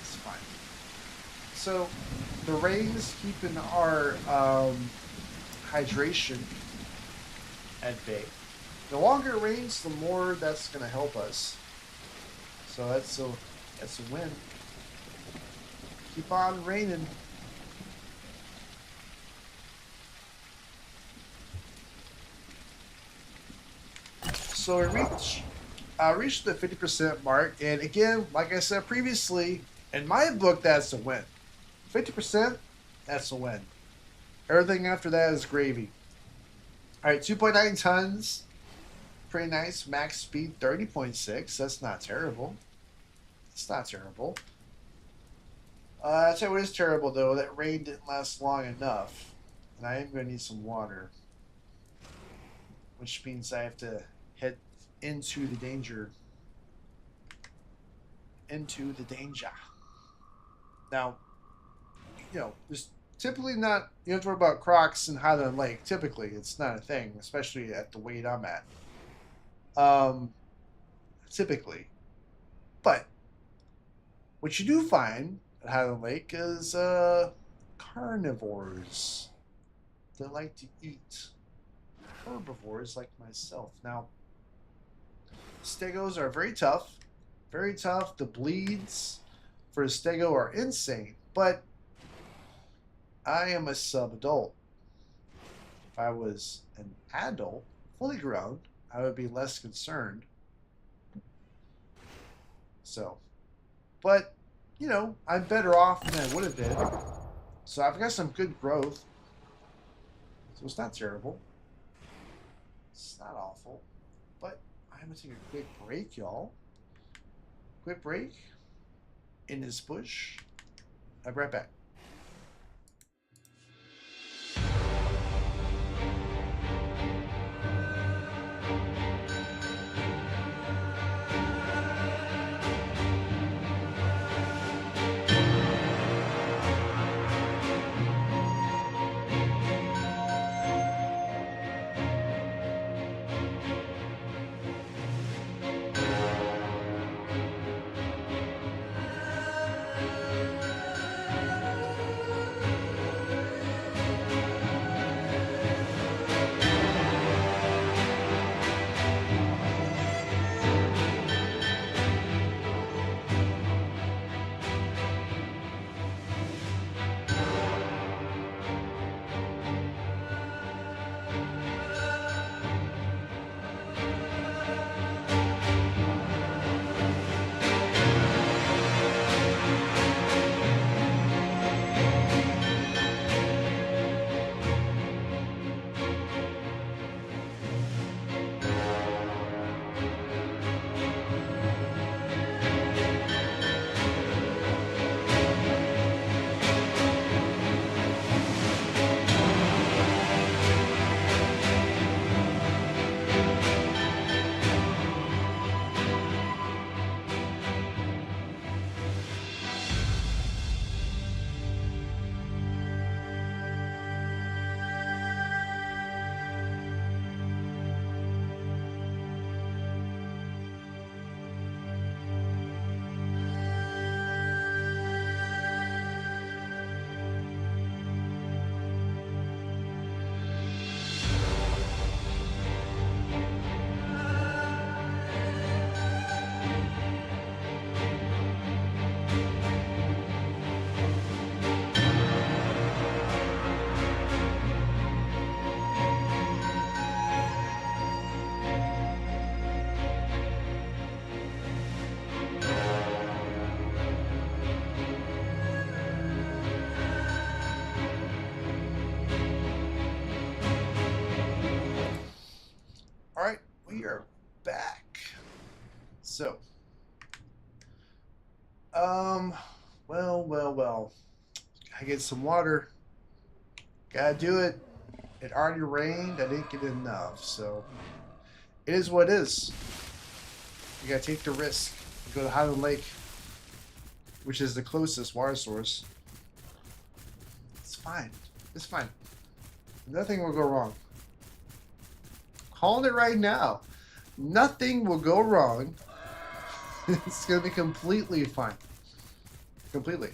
It's fine. So the rain's keeping our hydration at bay. The longer it rains, the more that's going to help us. So that's a win. Keep on raining. So we reached the 50% mark, and again, like I said previously, in my book, that's a win. 50%, that's a win. Everything after that is gravy. All right, 2.9 tons, pretty nice. Max speed 30.6. That's not terrible. It's not terrible. I'll tell you what is terrible though. That rain didn't last long enough, and I am going to need some water, which means I have to head into the danger. Into the danger. Now, there's typically not, you don't have to worry about crocs in Highland Lake. Typically, it's not a thing, especially at the weight I'm at. Typically. But what you do find at Highland Lake is carnivores that like to eat herbivores like myself. Now, Steggos are very tough. Very tough. The bleeds for a Steggo are insane. But I am a sub-adult. If I was an adult, fully grown, I would be less concerned. So, but, I'm better off than I would have been. So I've got some good growth. So it's not terrible. It's not awful. But I'm going to take a quick break, y'all. Quick break in this bush. I'll be right back. So, um, well. I get some water. Gotta do it. It already rained. I didn't get enough, so it is what it is. You gotta take the risk. You go to Highland Lake, which is the closest water source. It's fine. It's fine. Nothing will go wrong. Calling it right now. Nothing will go wrong. It's gonna be completely fine. Completely.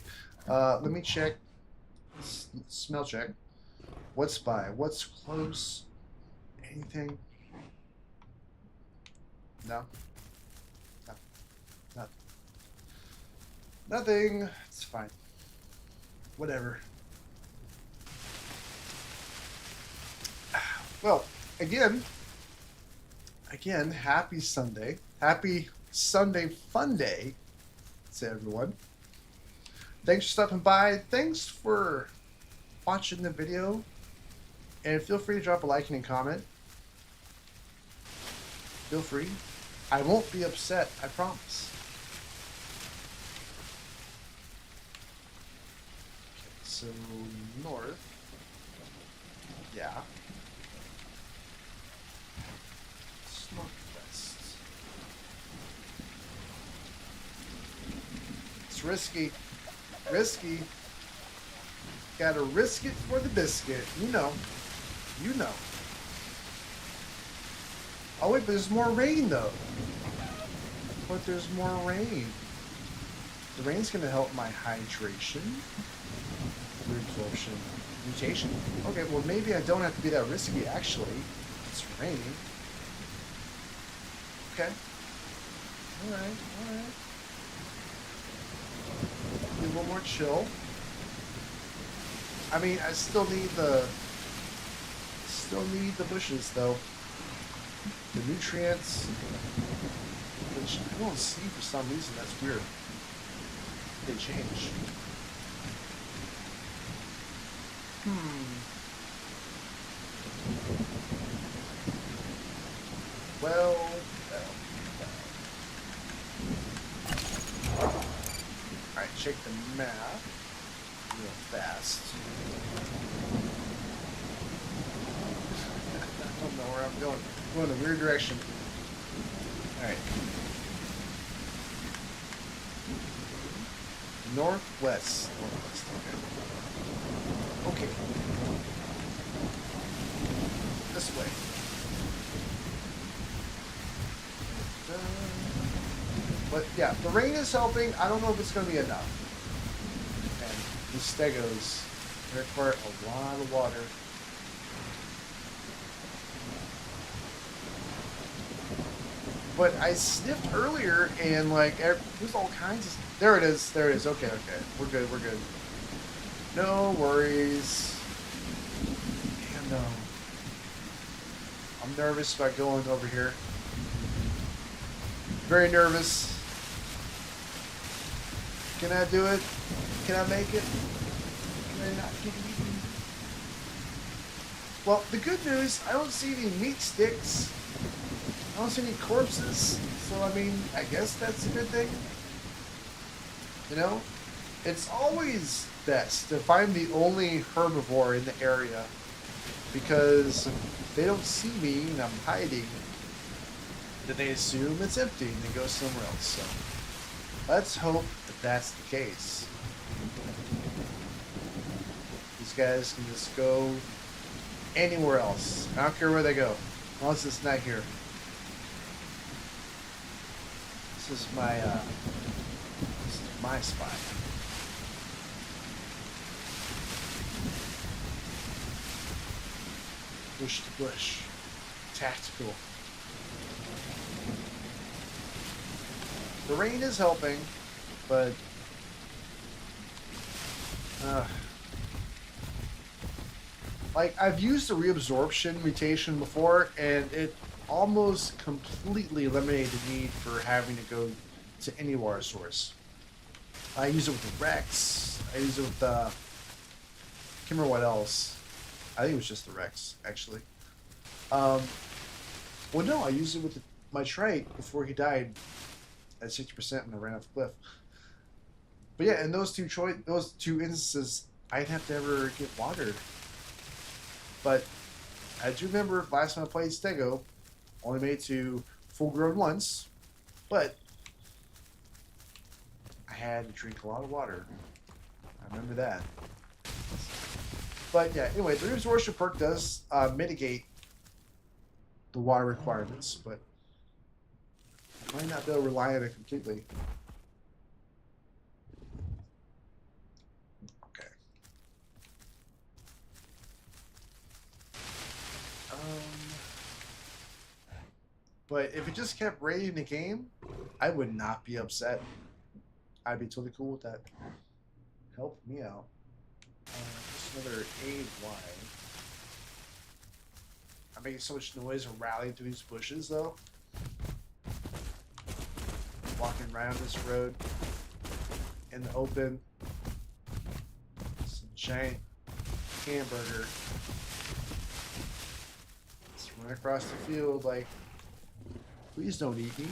Let me check. Smell check. What's by? What's close? Anything? No. No. Nothing. Nothing. It's fine. Whatever. Well, again, happy Sunday. Happy Sunday Funday to everyone. Thanks for stopping by. Thanks for watching the video. And feel free to drop a like and a comment. Feel free. I won't be upset, I promise. Okay, so north. Yeah. Northwest. It's risky. Risky. Gotta risk it for the biscuit. You know. You know. Oh wait, but there's more rain though. But there's more rain. The rain's gonna help my hydration. Reabsorption. Mutation. Okay, well maybe I don't have to be that risky actually. It's raining. Okay. Alright. Be a little more chill. I mean, I still need the bushes though. The nutrients, which I don't see for some reason. That's weird. They change. Well. Alright, check the map real fast. I don't know where I'm going. I'm going in a weird direction. Alright. Northwest. Okay. This way. But yeah, the rain is helping. I don't know if it's going to be enough. And the Steggos require a lot of water. But I sniffed earlier and like there's all kinds of. There it is. Okay. We're good. No worries. And I'm nervous about going over here. Very nervous. Can I do it? Can I make it? Can I not get eaten? Well, the good news, I don't see any meat sticks. I don't see any corpses. So, I mean, I guess that's a good thing. You know? It's always best to find the only herbivore in the area. Because if they don't see me and I'm hiding, then they assume it's empty and they go somewhere else. So let's hope that that's the case. These guys can just go anywhere else. I don't care where they go, unless it's not here. This is my spot. Bush to bush. Tactical. The rain is helping, but like I've used the reabsorption mutation before, and it almost completely eliminated the need for having to go to any water source. I use it with the Rex. I use it with I can't remember what else. I think it was just the Rex, actually. Well, no, I used it with my trike before he died. at 60% and I ran off the cliff. But yeah, in those two instances, I didn't have to ever get watered. But I do remember last time I played Steggo, only made it to full grown once, but I had to drink a lot of water. I remember that. But yeah, anyway, the Resortion perk does mitigate the water requirements, but I might not be able to rely on it completely. Okay. But if it just kept raiding the game, I would not be upset. I'd be totally cool with that. Help me out. Just another AY. I'm making so much noise and rallying through these bushes, though. Walking right on this road in the open. Some giant hamburger. Just run across the field like, please don't eat me.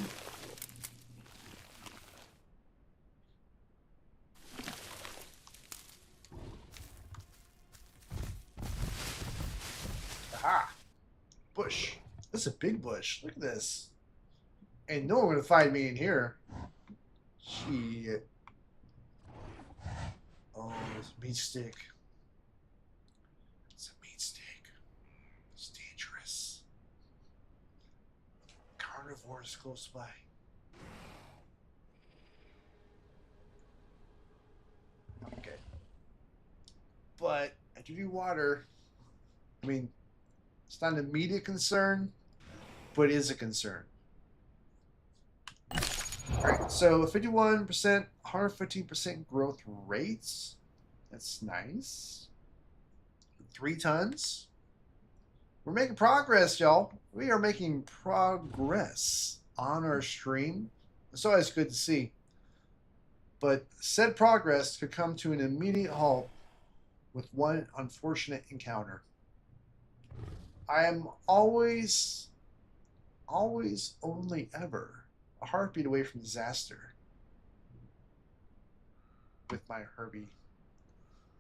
Aha! Bush. This is a big bush. Look at this. Ain't no one gonna find me in here. Shit. Oh, it's a meat stick. It's a meat stick. It's dangerous. Carnivores close by. Okay. But I do need water. I mean, it's not an immediate concern, but it is a concern. Alright, so 51%, 115% growth rates. That's nice. 3 tons. We're making progress, y'all. We are making progress on our stream. It's always good to see. But said progress could come to an immediate halt with one unfortunate encounter. I am always, only ever a heartbeat away from disaster with my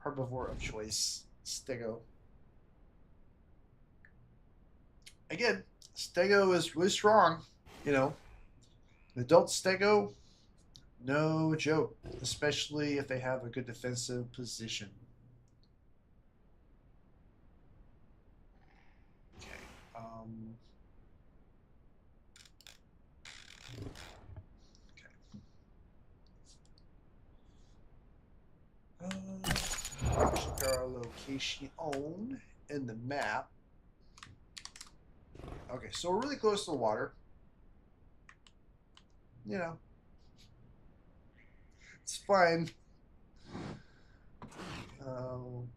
herbivore of choice, Steggo. Again, Steggo is really strong, you know. The adult Steggo, no joke, especially if they have a good defensive position. Check our location on in the map. Okay, so we're really close to the water. You know, it's fine.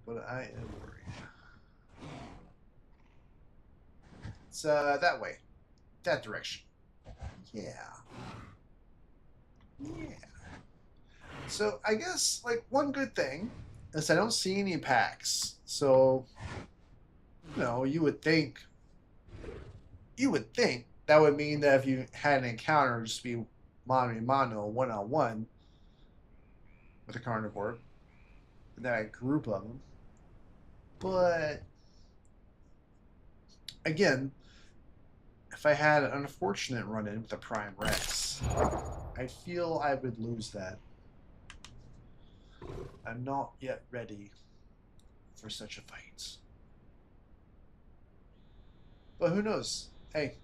But I am worried. It's that way, that direction. Yeah. Yeah. So I guess like one good thing is I don't see any packs. So you know, you would think that would mean that if you had an encounter, just be mano a mano, one-on-one with a carnivore, and then a group of them. But again, if I had an unfortunate run-in with a Prime Rex, I feel I would lose that. I'm not yet ready for such a fight. But who knows? Hey,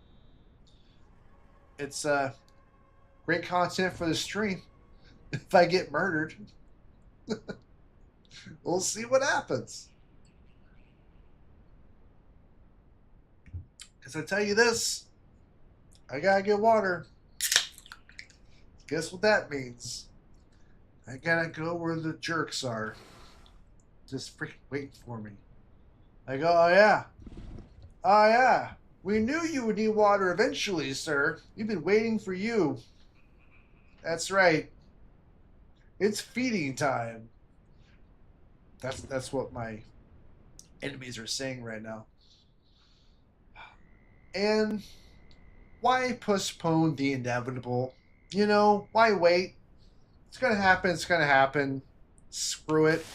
it's great content for the stream. If I get murdered, we'll see what happens. Because I tell you this, I gotta get water. Guess what that means? I gotta go where the jerks are. Just freaking waiting for me. I go, oh yeah. Oh yeah. We knew you would need water eventually, sir. We've been waiting for you. That's right. It's feeding time. That's what my enemies are saying right now. And why postpone the inevitable? you know, why wait? It's gonna happen. It's gonna happen. Screw it.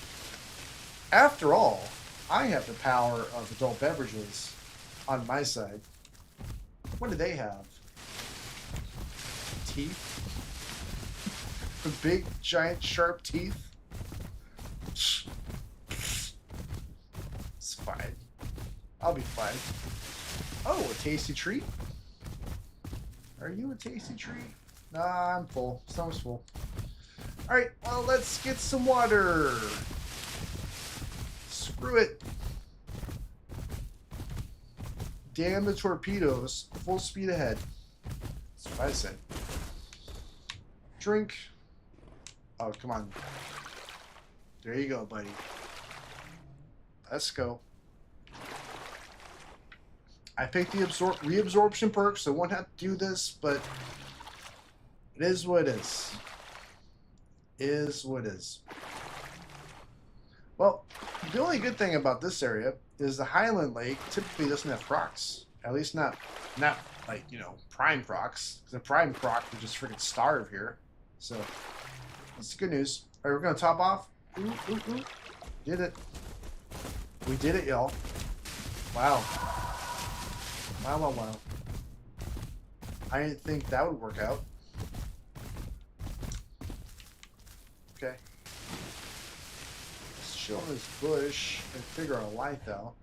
After all, I have the power of adult beverages on my side. What do they have? Teeth? The big, giant, sharp teeth? It's fine. I'll be fine. Oh, a tasty treat? Are you a tasty treat? Nah, I'm full. Stomach's full. Alright, well, let's get some water. Screw it. Damn the torpedoes. Full speed ahead. That's what I said. Drink. Oh, come on. There you go, buddy. Let's go. I picked the reabsorption perk, so I won't have to do this, but it is what it is. Is what it is. Well, the only good thing about this area is the Highland Lake typically doesn't have crocs. At least not like, you know, prime crocs. Because a prime croc would just freaking starve here. So, that's good news. All right, we're going to top off. Ooh, ooh, ooh. Did it. We did it, y'all. Wow. Wow, wow, wow. I didn't think that would work out. Okay. Let's chill in this bush and figure our life out.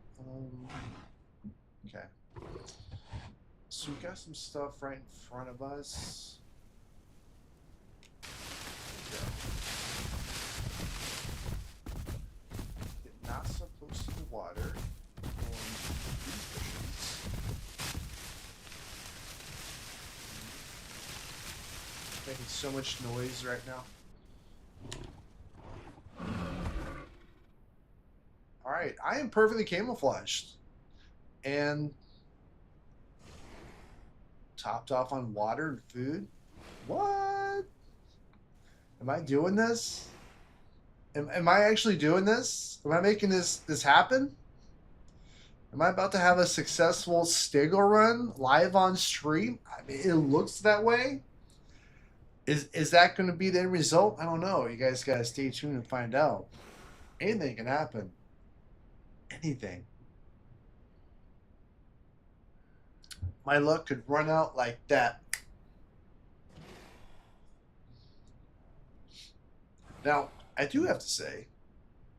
Okay. So we got some stuff right in front of us. You're not so close to the water. Making so much noise right now. Alright, I am perfectly camouflaged. And topped off on water and food. What? Am I doing this? Am I actually doing this? Am I making this happen? Am I about to have a successful Steggo run live on stream? I mean, it looks that way. Is that going to be the end result? I don't know. You guys got to stay tuned and find out. Anything can happen. Anything. My luck could run out like that. Now, I do have to say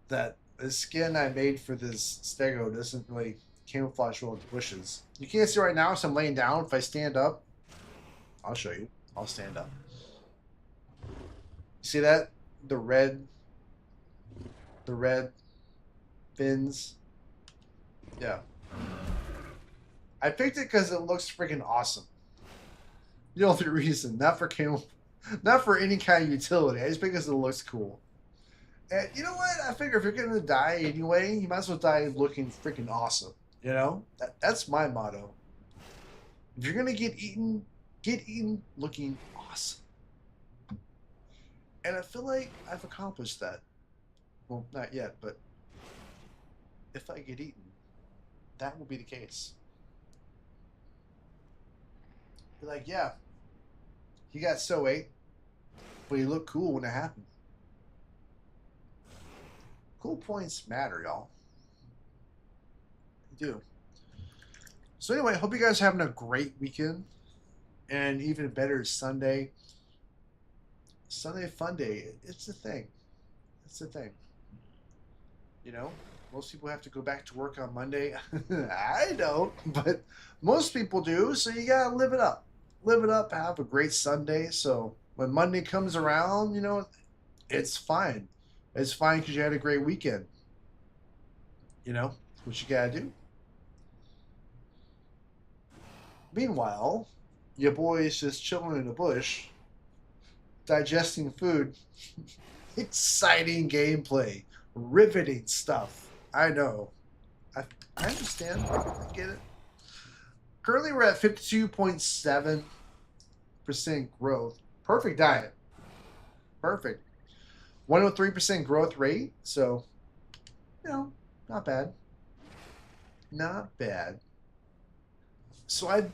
that the skin I made for this Steggo doesn't really camouflage well with the bushes. You can't see right now, so I'm laying down. If I stand up, I'll show you. I'll stand up. See that? The red fins. Yeah. I picked it because it looks freaking awesome. The only reason, not for any kind of utility. I just because it looks cool. And you know what? I figure if you're gonna die anyway, you might as well die looking freaking awesome. You know? That's my motto. If you're gonna get eaten looking awesome. And I feel like I've accomplished that. Well, not yet, but if I get eaten, that will be the case. Be like, yeah, he got so ate, but he looked cool when it happened. Cool points matter, y'all. They do. So anyway, hope you guys are having a great weekend. And even better, Sunday. Sunday Funday. It's a thing. It's a thing. You know, most people have to go back to work on Monday. I don't, but most people do. So you gotta live it up. Live it up. Have a great Sunday. So when Monday comes around, you know, it's fine. It's fine because you had a great weekend. You know, that's what you gotta do. Meanwhile, your boy is just chilling in the bush, digesting food. Exciting gameplay. Riveting stuff. I know. I understand. I get it. Currently, we're at 52.7% growth. Perfect diet. Perfect. 103% growth rate. So, you know, not bad. Not bad. So I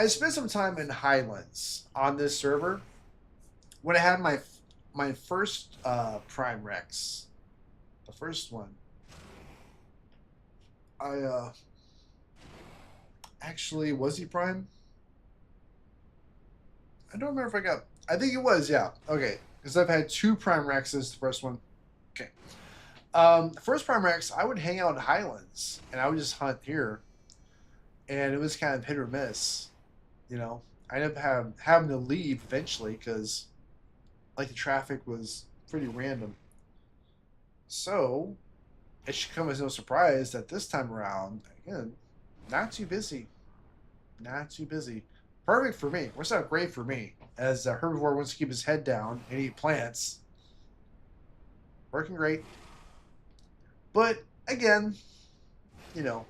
spent some time in Highlands on this server. when I had my first Prime Rex, the first one, I actually, was he Prime? I don't remember if I got. I think it was, yeah. Okay, because I've had two Prime Rexes. The first one. Okay. The first Prime Rex, I would hang out in Highlands and I would just hunt here, and it was kind of hit or miss. You know, I ended up having to leave eventually because like the traffic was pretty random. So it should come as no surprise that this time around, again, not too busy. Not too busy. Perfect for me. Works out great for me. As a herbivore wants to keep his head down and eat plants. Working great. But again, you know,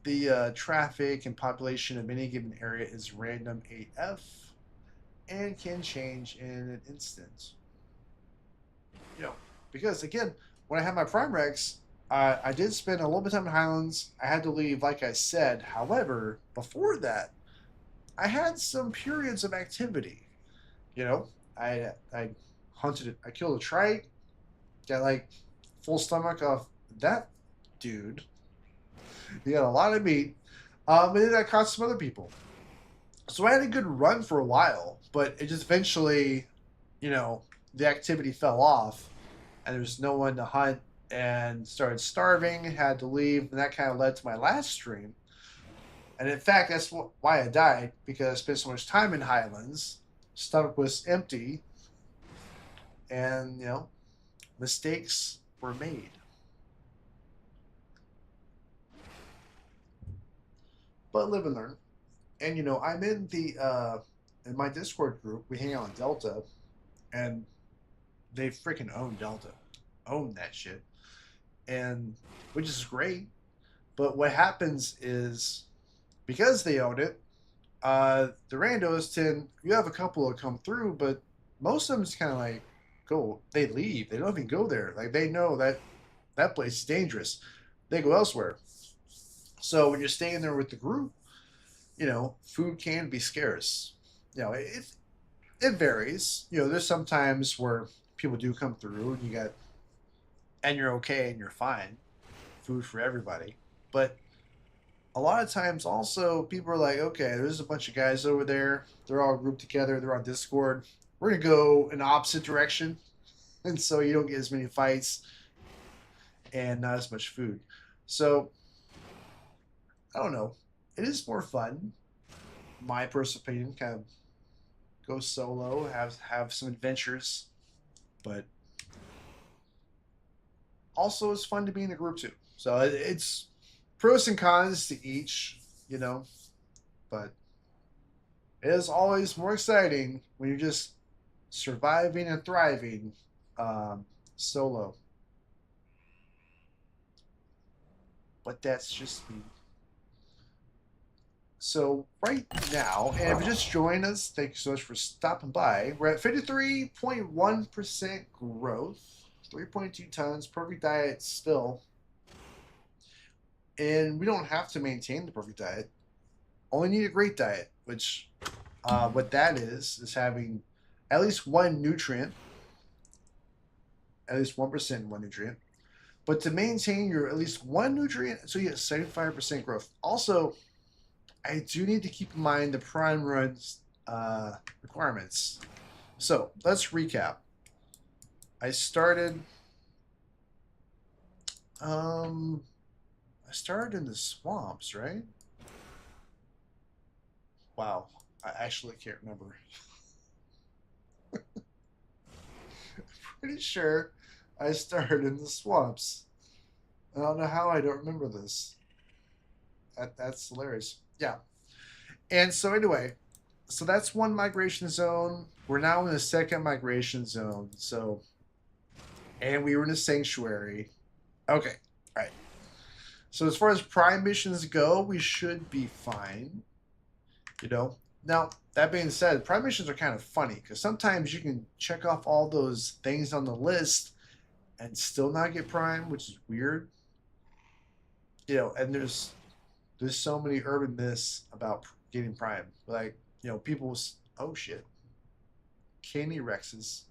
the traffic and population of any given area is random AF and can change in an instant. You know, because again, when I had my Prime Rex, I did spend a little bit of time in Highlands. I had to leave, like I said. However, before that, I had some periods of activity. You know, I hunted it. I killed a trike. Got like full stomach off that dude. He got a lot of meat. And then I caught some other people. So I had a good run for a while, but it just eventually, you know, the activity fell off, and there was no one to hunt, and started starving. Had to leave, and that kind of led to my last stream. And in fact, that's why I died, because I spent so much time in Highlands. Stomach was empty, and mistakes were made. But live and learn. And I'm in the in my Discord group. We hang out on Delta, and they freaking own Delta, own that shit, and which is great. But what happens is, because they own it, the randos tend. You have a couple that come through, but most of them just kind of like go. They leave. They don't even go there. Like, they know that that place is dangerous. They go elsewhere. So when you're staying there with the group, food can be scarce. It varies. There's some times where people do come through, and you're okay and you're fine. Food for everybody. But a lot of times also people are like, okay, there's a bunch of guys over there. They're all grouped together. They're on Discord. We're gonna go in the opposite direction, and so you don't get as many fights and not as much food. So I don't know. It is more fun, my personal opinion. Kind of go solo, have some adventures, but also it's fun to be in a group too. So it's pros and cons to each, but it is always more exciting when you're just surviving and thriving solo. But that's just me. So right now, and if you just joined us, thank you so much for stopping by. We're at 53.1% growth, 3.2 tons, perfect diet still. And we don't have to maintain the perfect diet. Only need a great diet, which what that is having at least one nutrient, at least 1% one nutrient. But to maintain your at least one nutrient, so you get 75% growth. Also, I do need to keep in mind the prime runs requirements. So let's recap. I started in the swamps, right? Wow, I actually can't remember. Pretty sure I started in the swamps. I don't know how I don't remember this. That's hilarious. Yeah. And so anyway, so that's one migration zone. We're now in the second migration zone. So, and we were in a sanctuary. Okay. All right. So as far as prime missions go, we should be fine. Now, that being said, prime missions are kind of funny because sometimes you can check off all those things on the list and still not get prime, which is weird. And there's so many urban myths about getting prime. Like, people, oh shit, Candy Rexes.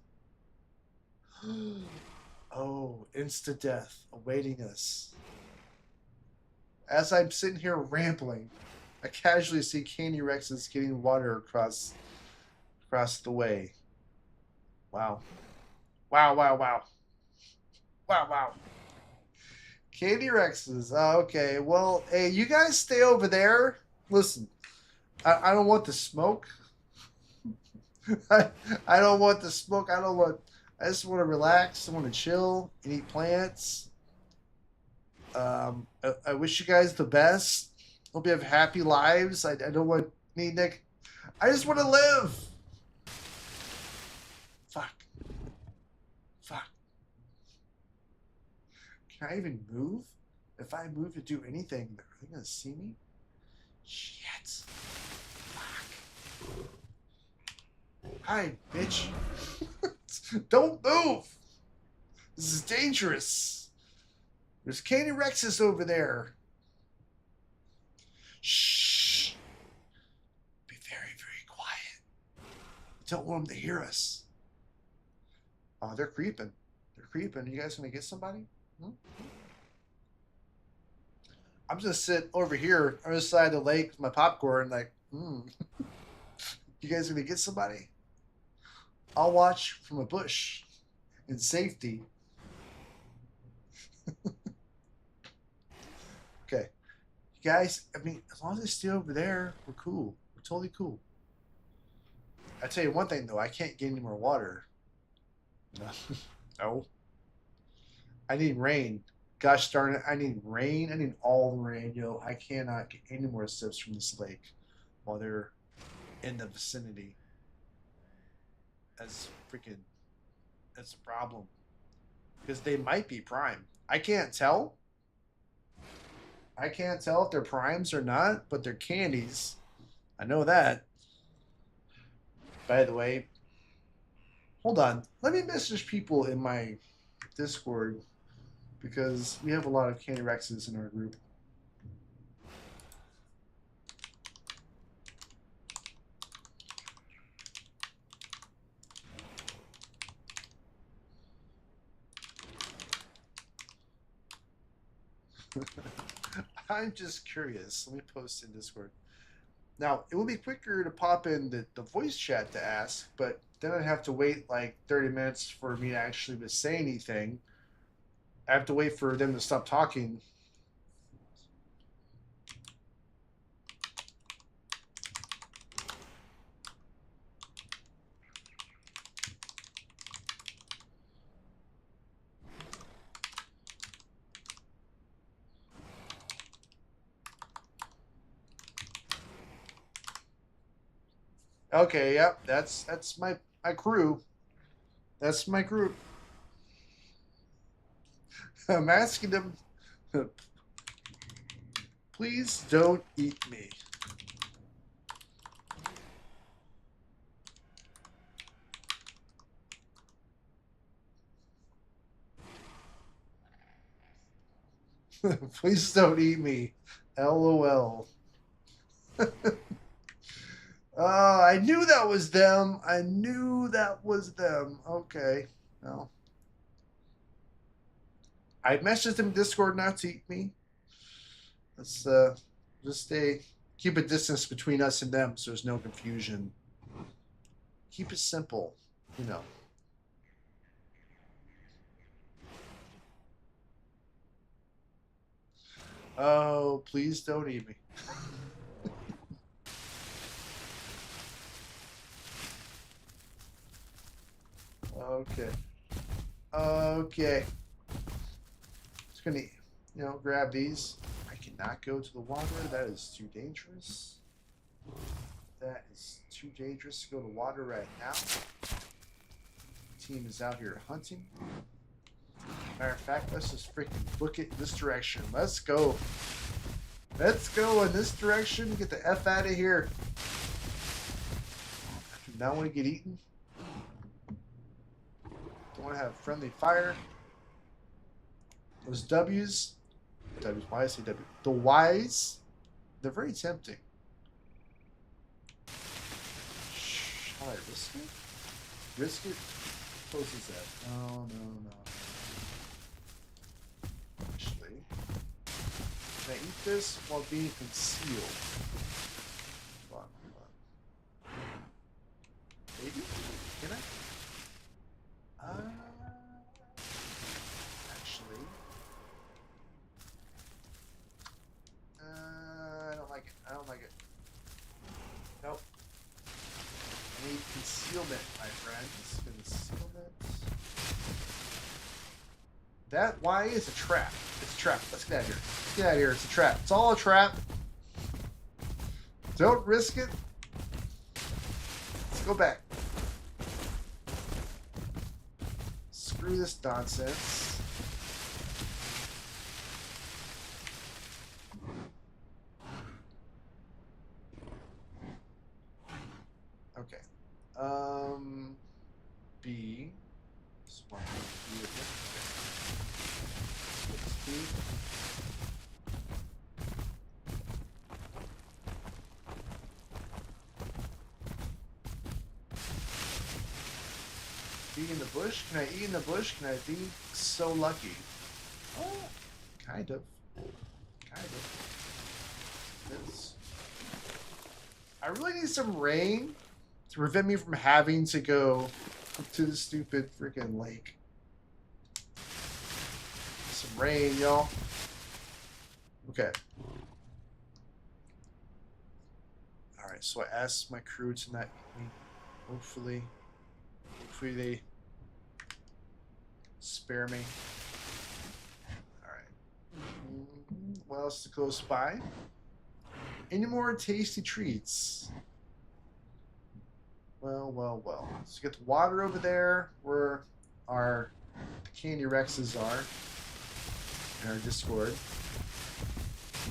Oh, insta death awaiting us. As I'm sitting here rambling, I casually see Candy Rexes getting water across the way. Wow. Wow, wow, wow. Wow, wow. Candy Rexes. Okay, well, hey, you guys stay over there. Listen, I don't want the smoke. I don't want the smoke. I just want to relax. I want to chill and eat plants. I wish you guys the best. Hope you have happy lives. I don't want need Nick. I just want to live. Fuck. Fuck. Can I even move? If I move to do anything, are they gonna see me? Shit. Fuck. Hi, bitch. Don't move. This is dangerous. There's Candy Rexes over there. Shh. Be very, very quiet. Don't want them to hear us. Oh, they're creeping. They're creeping. You guys gonna get somebody? Hmm? I'm just sitting over here on the side of the lake with my popcorn, like, You guys gonna get somebody? I'll watch from a bush in safety. Okay. You guys, I mean, as long as they stay over there, we're cool. We're totally cool. I tell you one thing though, I can't get any more water. No. I need rain. Gosh darn it, I need rain. I need all the rain, yo. I cannot get any more sips from this lake while they're in the vicinity. That's a problem. Because they might be prime. I can't tell. I can't tell if they're primes or not, but they're candies. I know that. By the way, hold on. Let me message people in my Discord because we have a lot of Candy Rexes in our group. I'm just curious. Let me post in Discord. Now, it would be quicker to pop in the voice chat to ask, but then I'd have to wait like 30 minutes for me to actually say anything. I have to wait for them to stop talking. Okay, yep, that's my crew. That's my group. I'm asking them, please don't eat me. Please don't eat me. LOL. I knew that was them. I knew that was them. Okay. Well, I messaged them in Discord not to eat me. Let's just keep a distance between us and them so there's no confusion. Keep it simple, you know. Oh, please don't eat me. Okay. Okay. Just gonna, grab these. I cannot go to the water. That is too dangerous. That is too dangerous to go to water right now. The team is out here hunting. Matter of fact, let's just freaking book it this direction. Let's go. Let's go in this direction. Get the F out of here. I do not want to get eaten. Don't want to have friendly fire. Those W's. Why I say W? The Y's. They're very tempting. Shall I risk it? risk it? How close is that? No, no, no. Actually, can I eat this while being concealed? Hold on, hold on. Maybe? Can I? Actually, I don't like it. I don't like it. Nope. I need concealment, my friends. Concealment. That Y is a trap. It's a trap. Let's get out of here. Let's get out of here. It's a trap. It's all a trap. Don't risk it. Let's go back. Screw this nonsense. Okay. B. This one. B again. B. Be in the bush? Can I eat in the bush? Can I be so lucky? Oh, kind of. Kind of. It's... I really need some rain to prevent me from having to go to the stupid freaking lake. Some rain, y'all. Okay. Alright, so I asked my crew to not eat me. Hopefully they spare me. Alright. What else is close by? Any more tasty treats? Well, well, well. So get the water over there where our Candy Rexes are in our Discord.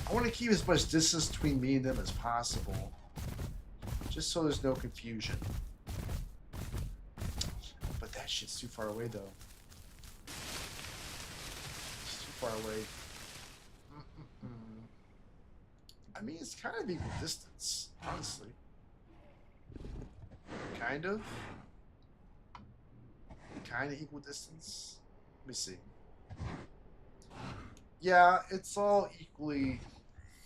I want to keep as much distance between me and them as possible, just so there's no confusion. But that shit's too far away, though. It's too far away. I mean, it's kind of equal distance, honestly. Kind of. Kind of equal distance. Let me see. Yeah, it's all equally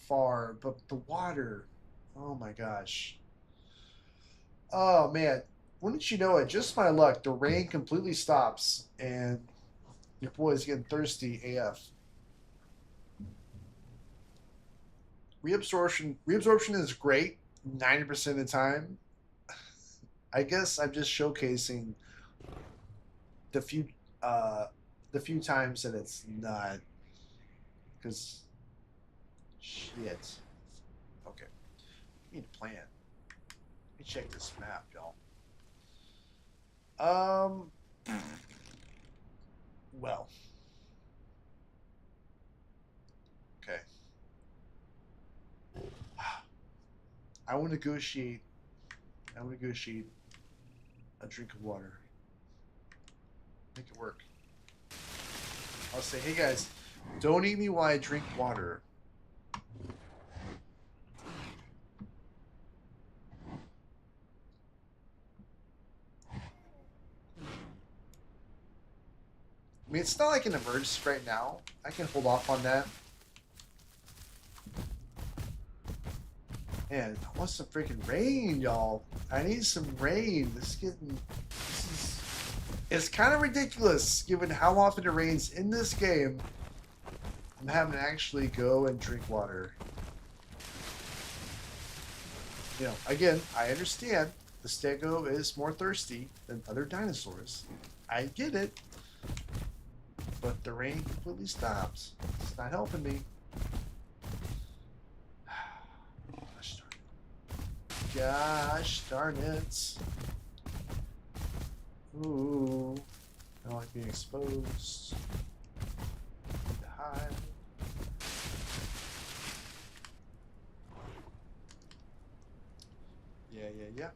far, but the water, oh my gosh. Oh man, wouldn't you know it, just my luck, the rain completely stops and your boy's getting thirsty AF. Reabsorption is great 90% of the time. I guess I'm just showcasing the few times that it's not. Because, shit. Okay. We need a plan. Let me check this map, y'all. Well. Okay. I will negotiate a drink of water. Make it work. I'll say, hey guys, don't eat me while I drink water. I mean, it's not like an emergency right now. I can hold off on that. Man, I want some freaking rain, y'all. I need some rain. It's kind of ridiculous given how often it rains in this game. I'm having to actually go and drink water. You know, again, I understand the Steggo is more thirsty than other dinosaurs. I get it. But the rain completely stops. It's not helping me. Gosh darn it. Ooh. I don't like being exposed. Need to hide. Yeah.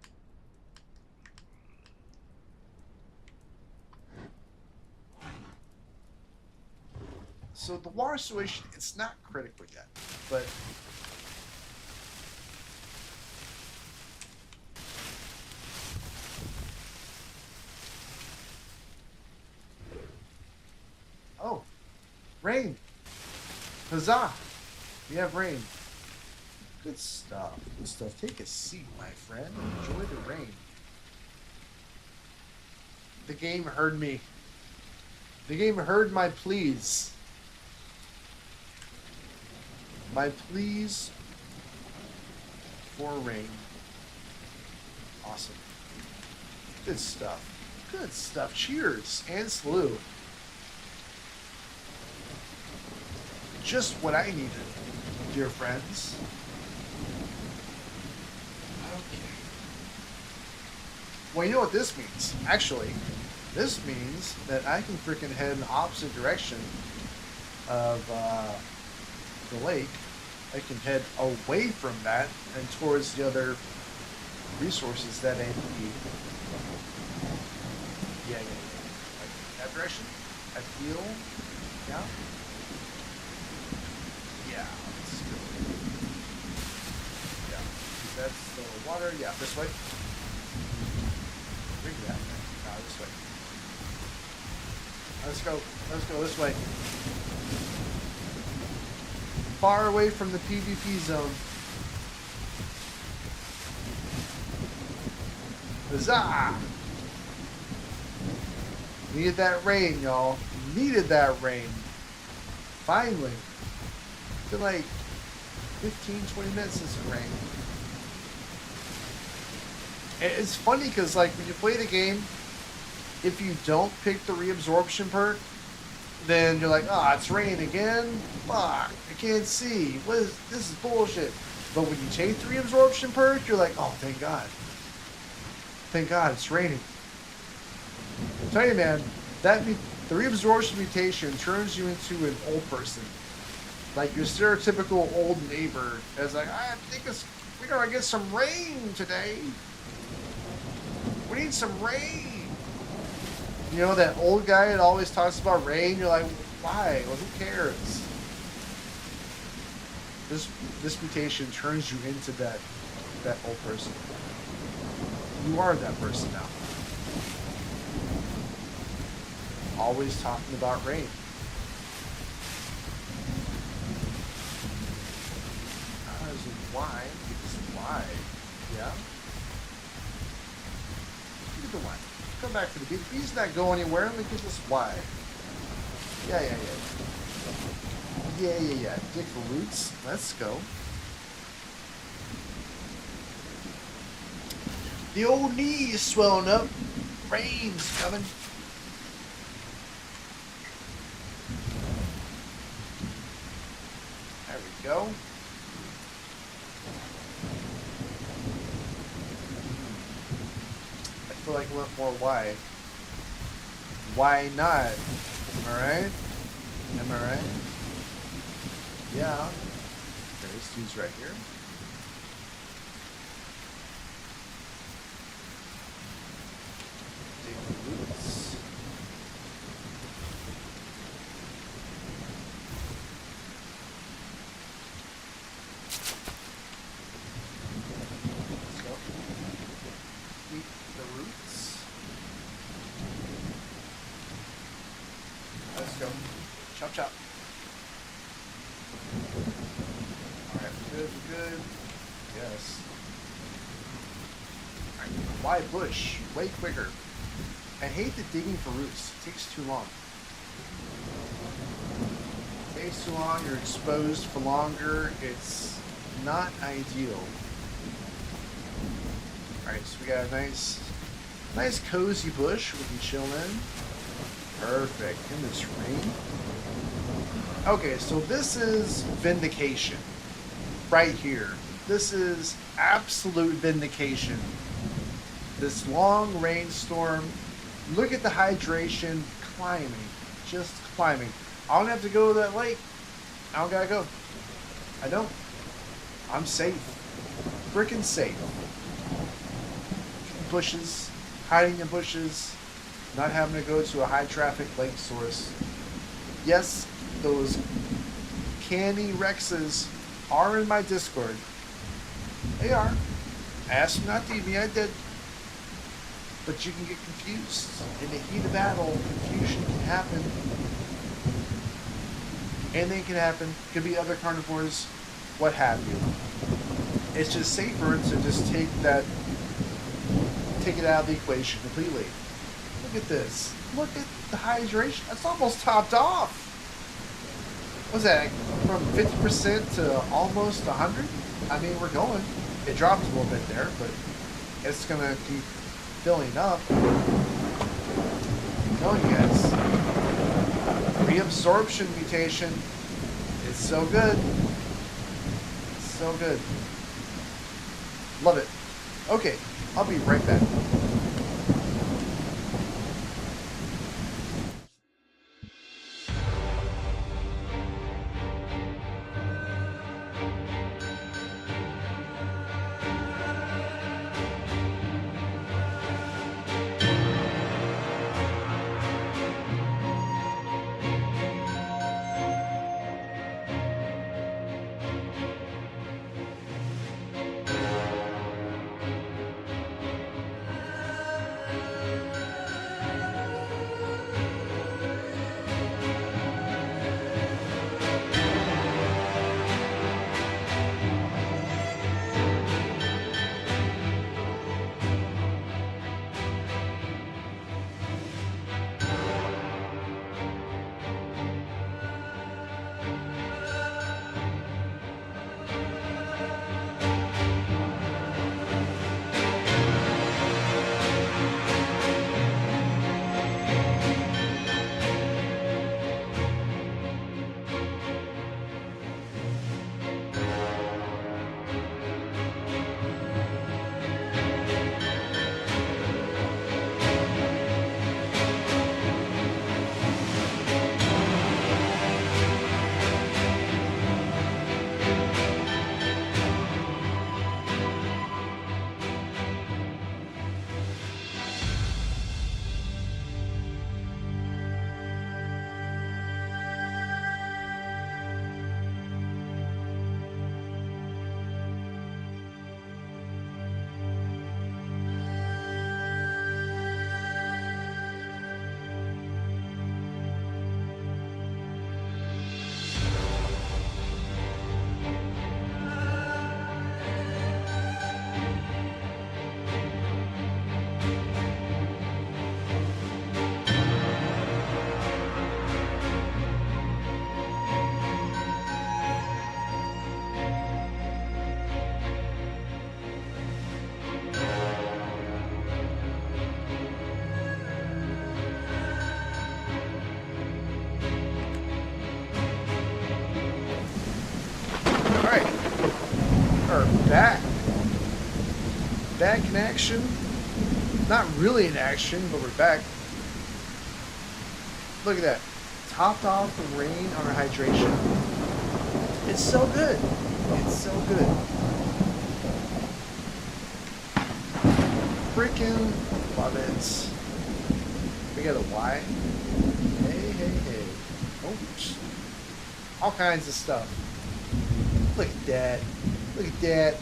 So the water situation, it's not critical yet, but Rain. Huzzah. We have rain. Good stuff. Good stuff. Take a seat, my friend. Enjoy the rain. The game heard me. The game heard my pleas. My pleas for rain. Awesome. Good stuff. Good stuff. Cheers and salute. Just what I needed, dear friends. Okay. Well, you know what this means? Actually, this means that I can freaking head in the opposite direction of the lake. I can head away from that and towards the other resources that I need. Yeah. Like that direction? I feel. Yeah. Yeah. Let's go. Yeah. That's the water. Yeah. This way. Bring that. No, this way. Let's go. Let's go this way. Far away from the PvP zone. Huzzah! Needed that rain, y'all. Needed that rain. Finally. I feel like 15, 20 minutes since it rained. It's funny because, like, when you play the game, if you don't pick the reabsorption perk, then you're like, oh, it's raining again? Fuck, I can't see. This is bullshit. But when you take the reabsorption perk, you're like, oh, thank God. Thank God, it's raining. I'm telling you, man, the reabsorption mutation turns you into an old person. Like your stereotypical old neighbor is like, I think we're gonna get some rain today. We need some rain. You know, that old guy that always talks about rain, you're like, why? Well, who cares? This mutation turns you into that old person. You are that person now. Always talking about rain. Why? Because why? Yeah? Look at the why. Come back for the bee. The bee's not going anywhere. Let me get this why. Yeah. Dig for roots. Let's go. The old knee is swelling up. Rain's coming. There we go. I feel like I want more why. Why not? Am I right? Am I right? Yeah. Okay, this dude's right here. Dig the roots. Let's go. Eat the roots. Let's go. Chop chop. Alright, we're good. Yes. Alright, why bush? Way quicker. I hate the digging for roots. It takes too long. It takes too long, you're exposed for longer. It's not ideal. Alright, so we got a nice cozy bush we can chill in. Perfect. In this rain. Okay, so this is vindication. Right here. This is absolute vindication. This long rainstorm. Look at the hydration climbing. Just climbing. I don't have to go to that lake. I don't gotta go. I don't. I'm safe. Frickin' safe. Bushes. Hiding in bushes. Not having to go to a high traffic lake source. Yes, those candy Rexes are in my Discord. They are. I asked them not to eat me, I did. But you can get confused. In the heat of battle, confusion can happen. Anything can happen. Could be other carnivores, what have you. It's just safer to just take it out of the equation completely. Look at this. Look at the hydration. That's almost topped off. What's that? From 50% to almost 100? I mean, we're going. It dropped a little bit there, but it's gonna keep filling up. Keep going, guys. Reabsorption mutation. It's so good. It's so good. Love it. Okay, I'll be right back. Back. Back in action. Not really in action, but we're back. Look at that. Topped off the rain on our hydration. It's so good. It's so good. Freaking love it. We got a Y. Hey, hey, hey. Oops. All kinds of stuff. Look at that. Look at that.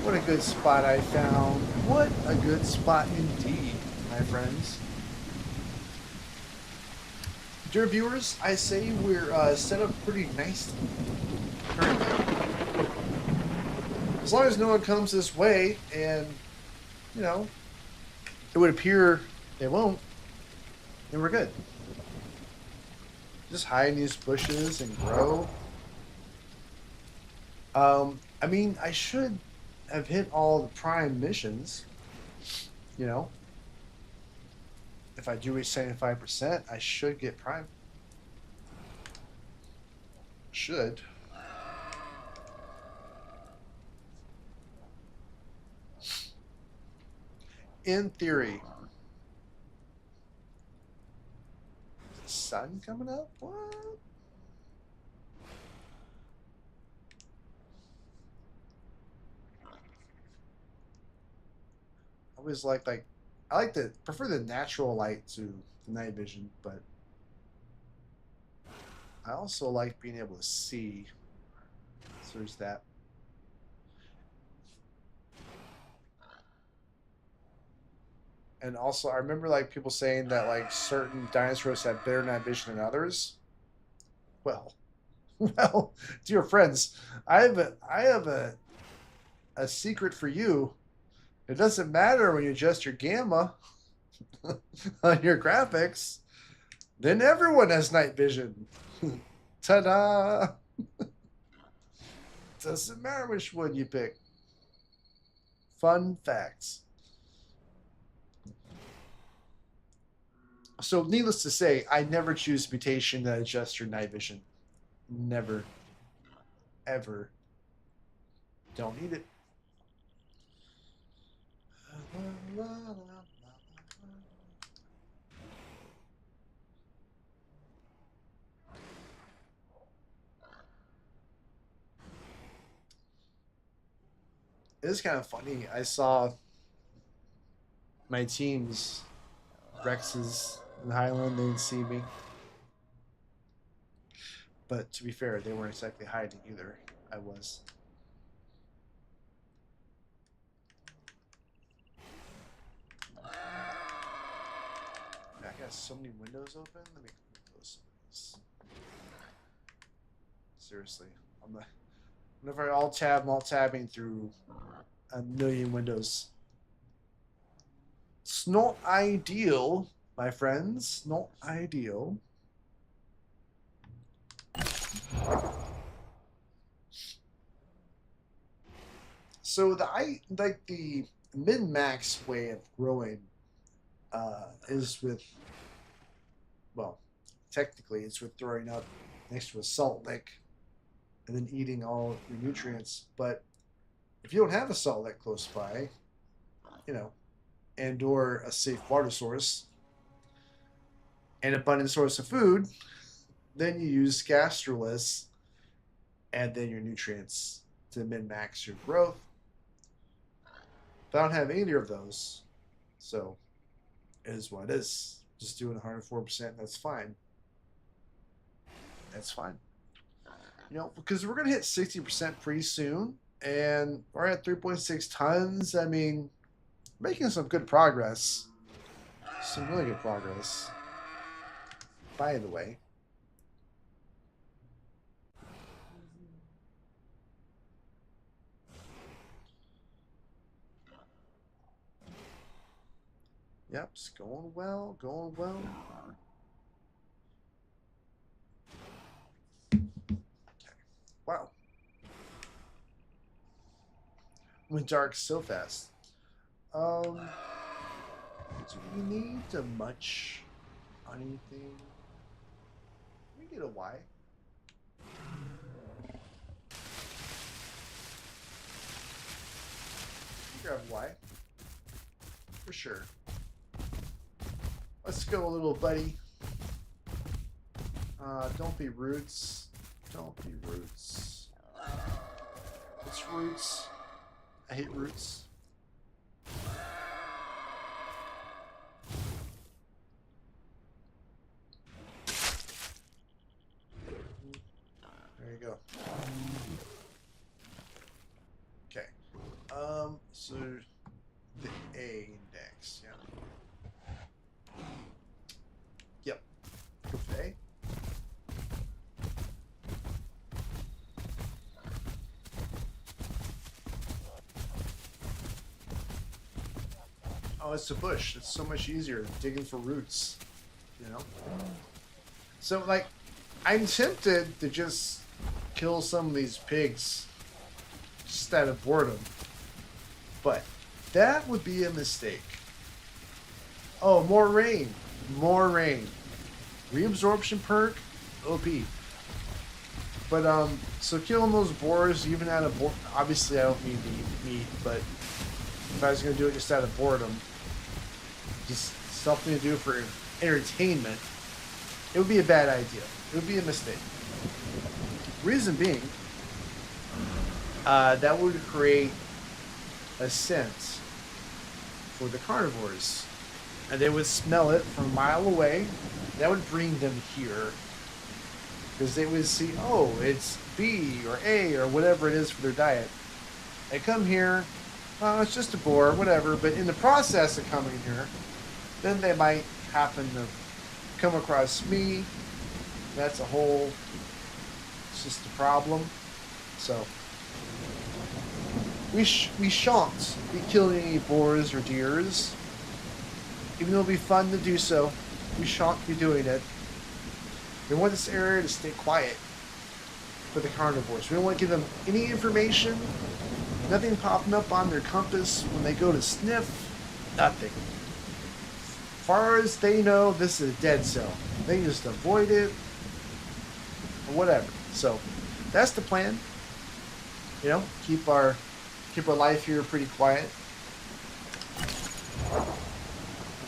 What a good spot I found. What a good spot indeed, my friends. Dear viewers, I say we're set up pretty nicely currently. As long as no one comes this way, and, you know, it would appear they won't, then we're good. Just hide in these bushes and grow. I mean, I should have hit all the prime missions, you know. If I do reach 75%, I should get prime. Should. In theory. Is the sun coming up? What? I always I prefer the natural light to the night vision, but I also like being able to see. So there's that. And also, I remember like people saying that like certain dinosaurs have better night vision than others. Well, well, dear friends, I have a secret for you. It doesn't matter when you adjust your gamma on your graphics. Then everyone has night vision. Ta-da! Doesn't matter which one you pick. Fun facts. So, needless to say, I never choose mutation that adjusts your night vision. Never. Ever. Don't need it. It is kind of funny. I saw my team's Rexes in Highland. They didn't see me. But to be fair, they weren't exactly hiding either. I was. I got so many windows open. Let me close some of these. Seriously, whenever I I'm alt tabbing through a million windows. It's not ideal, my friends. Not ideal. So the min-max way of growing is with, well, technically it's with throwing up next to a salt lick and then eating all your nutrients. But if you don't have a salt lick close by, you know, and or a safe water source, an abundant source of food, then you use gastroliths and then your nutrients to min-max your growth. If I don't have either of those, so it is what it is. Just doing 104%, that's fine. That's fine. You know, because we're going to hit 60% pretty soon, and we're at 3.6 tons. I mean, making some good progress. Some really good progress. By the way. Yep, it's going well, going well. Okay. Wow. Went dark so fast. Do we need to munch on anything? Can we get a Y? Grab Y. For sure. Let's go, little buddy. Don't be roots. Don't be roots. It's roots. I hate roots. There you go. Okay. So the A index, yeah. Yep. A. Oh, it's a bush. It's so much easier digging for roots, you know? So, like, I'm tempted to just kill some of these pigs just out of boredom. But that would be a mistake. Oh, more rain. More rain. Reabsorption perk, OP. But, so killing those boars, even out of boredom, obviously I don't need to eat meat, but if I was going to do it just out of boredom, just something to do for entertainment, it would be a bad idea. It would be a mistake. Reason being, that would create a scent for the carnivores. And they would smell it from a mile away. That would bring them here. Because they would see, oh, it's B or A or whatever it is for their diet. They come here, oh, it's just a boar, whatever. But in the process of coming here, then they might happen to come across me. That's a whole It's just a problem. So we shan't be killing any boars or deers. Even though it'll be fun to do so, we shan't be doing it. We want this area to stay quiet for the carnivores. We don't want to give them any information, nothing popping up on their compass when they go to sniff, nothing. As far as they know, this is a dead zone. They can just avoid it or whatever. So that's the plan. You know, keep our life here pretty quiet.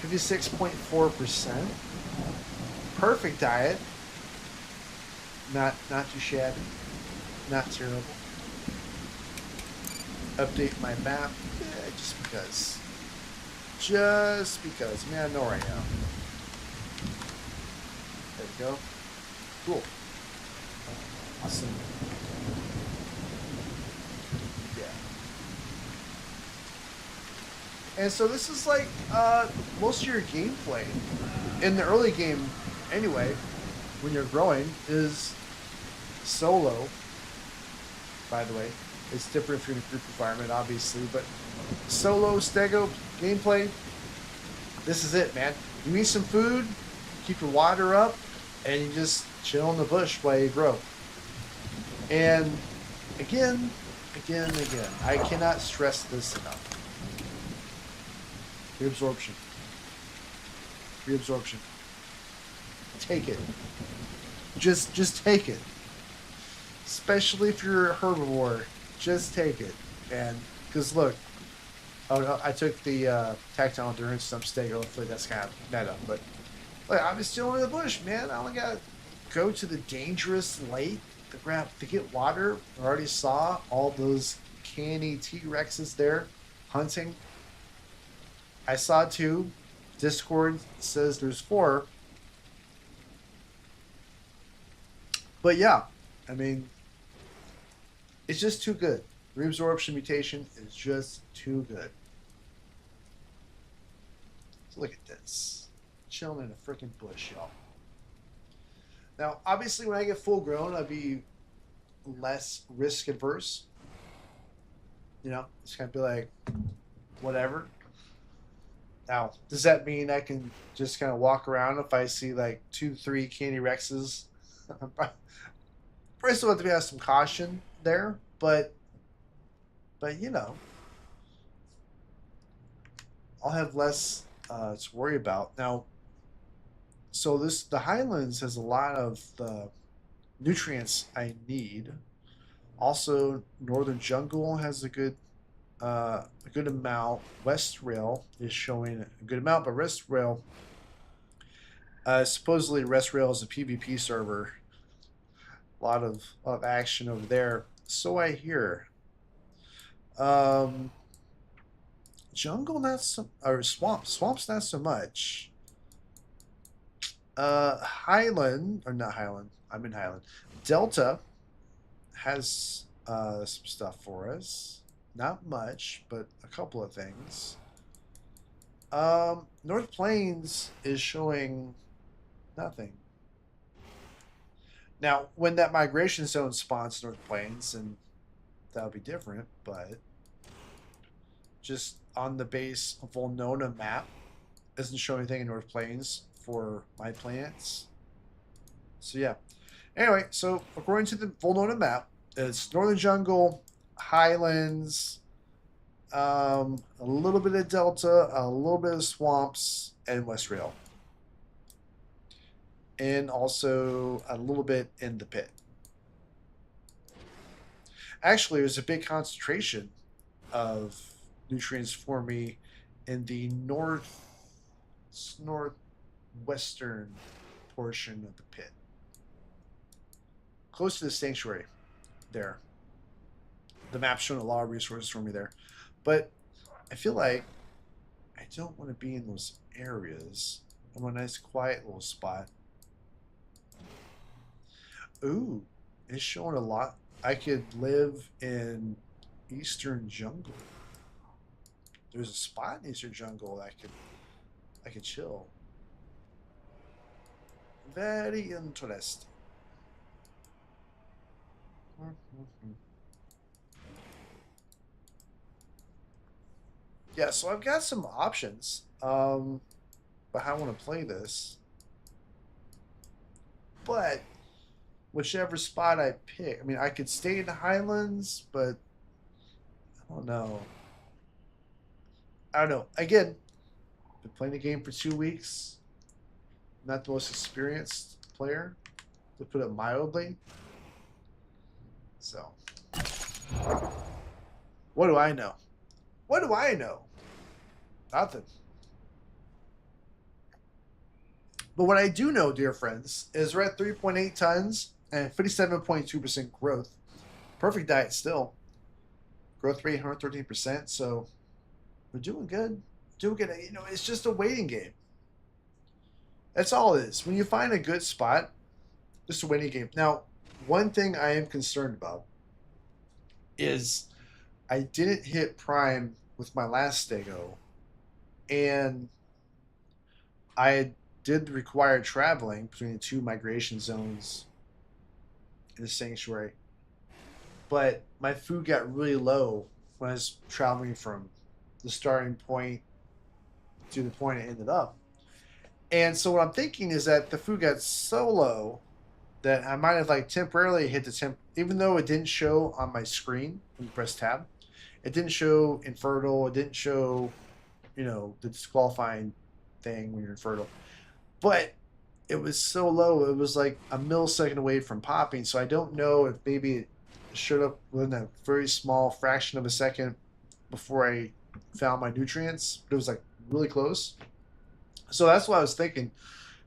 56.4%. Perfect diet. Not too shabby. Not terrible. Update my map. Yeah, just because. Just because. I mean, I know right now. There we go. Cool. Awesome. Yeah. And so this is like most of your gameplay in the early game anyway, when you're growing, is solo. By the way, it's different if you're in a group environment, obviously, but solo Steggo gameplay, this is it, man. You eat some food, keep your water up, and you just chill in the bush while you grow. And again, I cannot stress this enough. Reabsorption. Reabsorption. Take it. Just take it. Especially if you're a herbivore, just take it. And because look, oh no, I took the tactile endurance some Steggo. Hopefully that's kind of meta. But look, I'm still in the bush, man. I only gotta go to the dangerous lake to get water. I already saw all those canny T-Rexes there hunting. I saw 2. Discord says there's 4. But yeah, I mean, it's just too good. Reabsorption mutation is just too good. So look at this. Chilling in a freaking bush, y'all. Now, obviously, when I get full grown, I'll be less risk adverse. You know, it's kind of be like, whatever. Now, does that mean I can just kind of walk around if I see like 2, 3 candy Rexes? Probably still have to have some caution there, but you know, I'll have less to worry about now. So the Highlands has a lot of the nutrients I need. Also, Northern Jungle has a good amount. West Rail is showing a good amount, but Rest Rail, supposedly Rest Rail is a PvP server. A lot of action over there. So I hear. Jungle not so, or swamps not so much. Highland, or not Highland. I'm in Highland. Delta has some stuff for us. Not much, but a couple of things. North Plains is showing nothing. Now, when that migration zone spawns North Plains, and that'll be different, but just on the base Volnona map isn't showing anything in North Plains for my plants. So yeah. Anyway, so according to the Volnona map, it's Northern Jungle, Highlands, a little bit of Delta, a little bit of swamps, and West Rail. And also a little bit in the pit. Actually, there's a big concentration of nutrients for me in the northwestern portion of the pit. Close to the sanctuary there. The map's showing a lot of resources for me there. But I feel like I don't want to be in those areas. I want a nice quiet little spot. Ooh, it's showing a lot. I could live in Eastern Jungle. There's a spot in Eastern Jungle that I could chill. Very interesting. Yeah, so I've got some options. But how I want to play this. But whichever spot I pick, I mean, I could stay in the Highlands, but I don't know. I don't know. Again, been playing the game for 2 weeks. Not the most experienced player, to put it mildly. So, what do I know? What do I know? Nothing. But what I do know, dear friends, is we're at 3.8 tons and 57.2% growth. Perfect diet still. Growth rate 113%. So we're doing good. Doing good. You know, it's just a waiting game. That's all it is. When you find a good spot, just a waiting game. Now, one thing I am concerned about is I didn't hit prime with my last Steggo, and I did require traveling between the two migration zones in the sanctuary. But my food got really low when I was traveling from the starting point to the point it ended up. And so what I'm thinking is that the food got so low that I might have like temporarily hit the temp, even though it didn't show on my screen when you press tab. It didn't show infertile. It didn't show, you know, the disqualifying thing when you're infertile. But it was so low, it was like a millisecond away from popping. So I don't know if maybe it showed up within a very small fraction of a second before I found my nutrients. But it was like really close. So that's what I was thinking,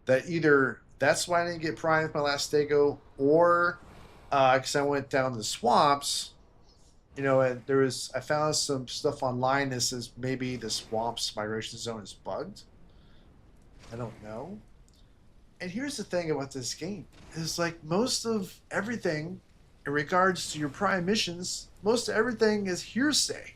that either that's why I didn't get prime with my last Steggo, or because I went down the swamps, you know, and I found some stuff online that says maybe the swamps migration zone is bugged. I don't know. And here's the thing about this game is like most of everything in regards to your prime missions, most of everything is hearsay.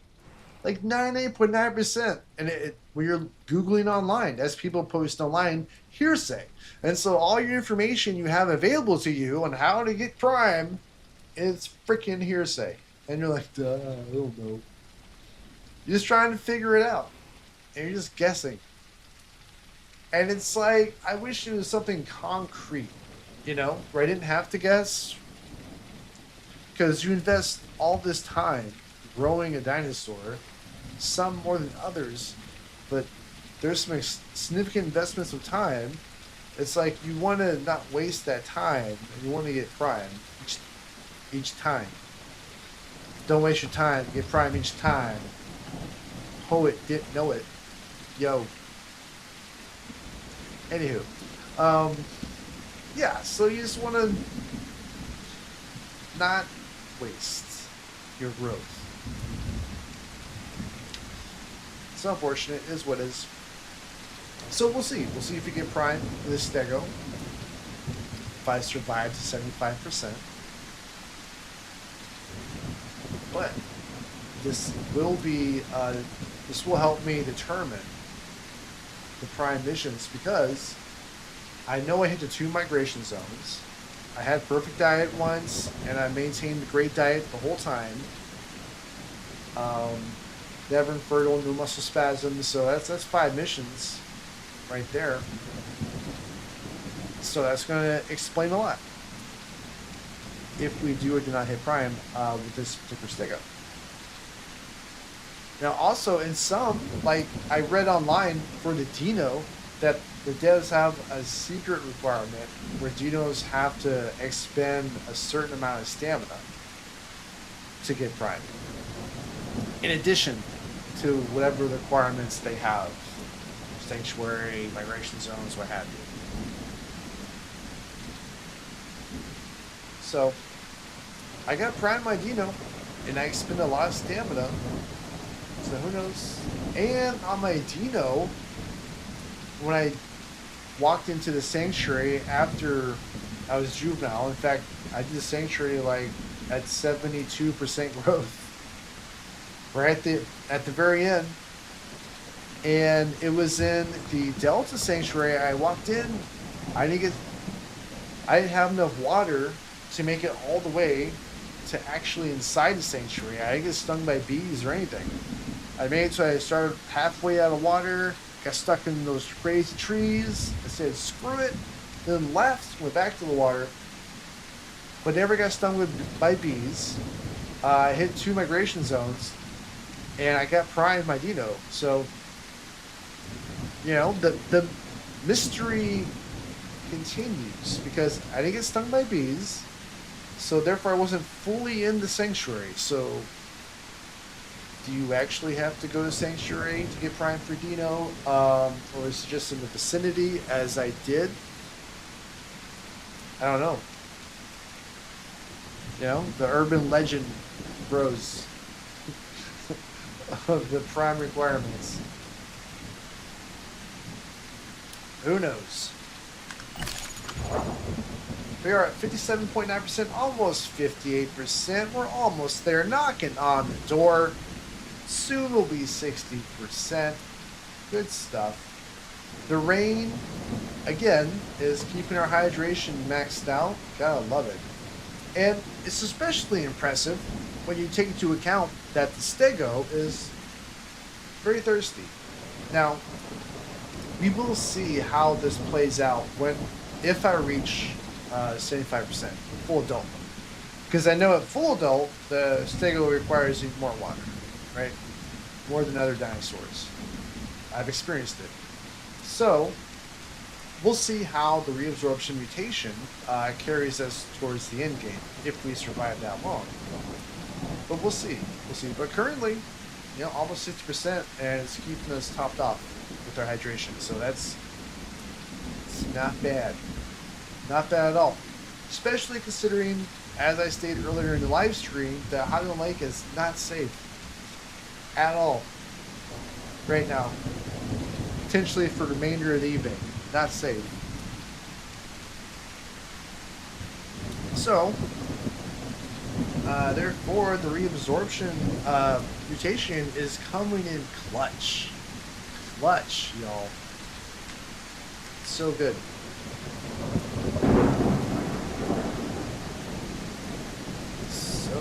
Like 98.9%. And when you're Googling online, as people post online, hearsay. And so all your information you have available to you on how to get prime is freaking hearsay. And you're like, duh, I don't know. You're just trying to figure it out. And you're just guessing. And it's like, I wish it was something concrete, you know, where I didn't have to guess. Because you invest all this time growing a dinosaur, some more than others, but there's some significant investments of time. It's like you want to not waste that time, and you want to get prime each time. Don't waste your time, get prime each time. Poet didn't know it. Yo. Anywho, yeah, so you just want to not waste your growth. It's unfortunate, it is what it is. So we'll see. We'll see if we get prime with this Steggo. If I survive to 75%. But this will help me determine the prime missions, because I know I hit the 2 migration zones. I had perfect diet once, and I maintained a great diet the whole time. Never infertile, no muscle spasms, so that's 5 missions right there. So that's going to explain a lot if we do or do not hit prime with this particular Steggo. Now, also in some, like I read online for the Dino, that the devs have a secret requirement where Dinos have to expend a certain amount of stamina to get prime, in addition to whatever requirements they have, sanctuary, migration zones, what have you. So, I got prime my Dino, and I expend a lot of stamina. So who knows? And on my Dino, when I walked into the sanctuary after I was juvenile, in fact, I did the sanctuary like at 72% growth, right at the very end. And it was in the Delta sanctuary. I walked in, I didn't have enough water to make it all the way to actually inside the sanctuary. I didn't get stung by bees or anything. I made it so I started halfway out of water, got stuck in those crazy trees. I said, screw it, then left, went back to the water, but never got stung by bees. I hit 2 migration zones, and I got primed my dino. So, you know, the mystery continues because I didn't get stung by bees, so therefore I wasn't fully in the sanctuary. So, do you actually have to go to sanctuary to get primed for dino, or is it just in the vicinity as I did? I don't know. You know, the urban legend grows of the prime requirements. Who knows? We are at 57.9%, almost 58%. We're almost there, knocking on the door. Soon will be 60%. Good stuff. The rain, again, is keeping our hydration maxed out. Gotta love it. And it's especially impressive when you take into account that the Steggo is very thirsty. Now, we will see how this plays out if I reach 75% full adult. Because I know at full adult, the Steggo requires even more water, right? More than other dinosaurs. I've experienced it. So, we'll see how the reabsorption mutation carries us towards the end game, if we survive that long. But we'll see. We'll see. But currently, you know, almost 60%, and it's keeping us topped off with our hydration. So it's not bad. Not bad at all. Especially considering, as I stated earlier in the live stream, that Highland Lake is not safe at all right now. Potentially for the remainder of the evening. Not safe. So, therefore, the reabsorption mutation is coming in clutch. Clutch, y'all. So good. So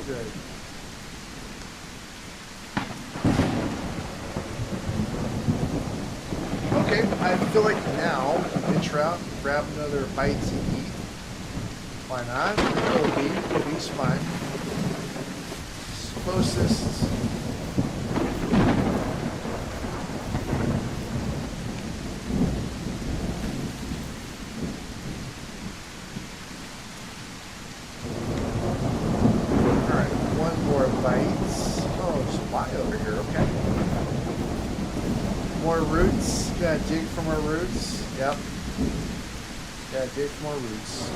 good. Okay, I feel like now we can trout, grab another bite to eat. Why not? Kobe's fine. Closest. Alright, one more bite. Oh, there's a fly over here, okay. More roots. Gotta dig from our roots. Yep. Gotta dig from our roots.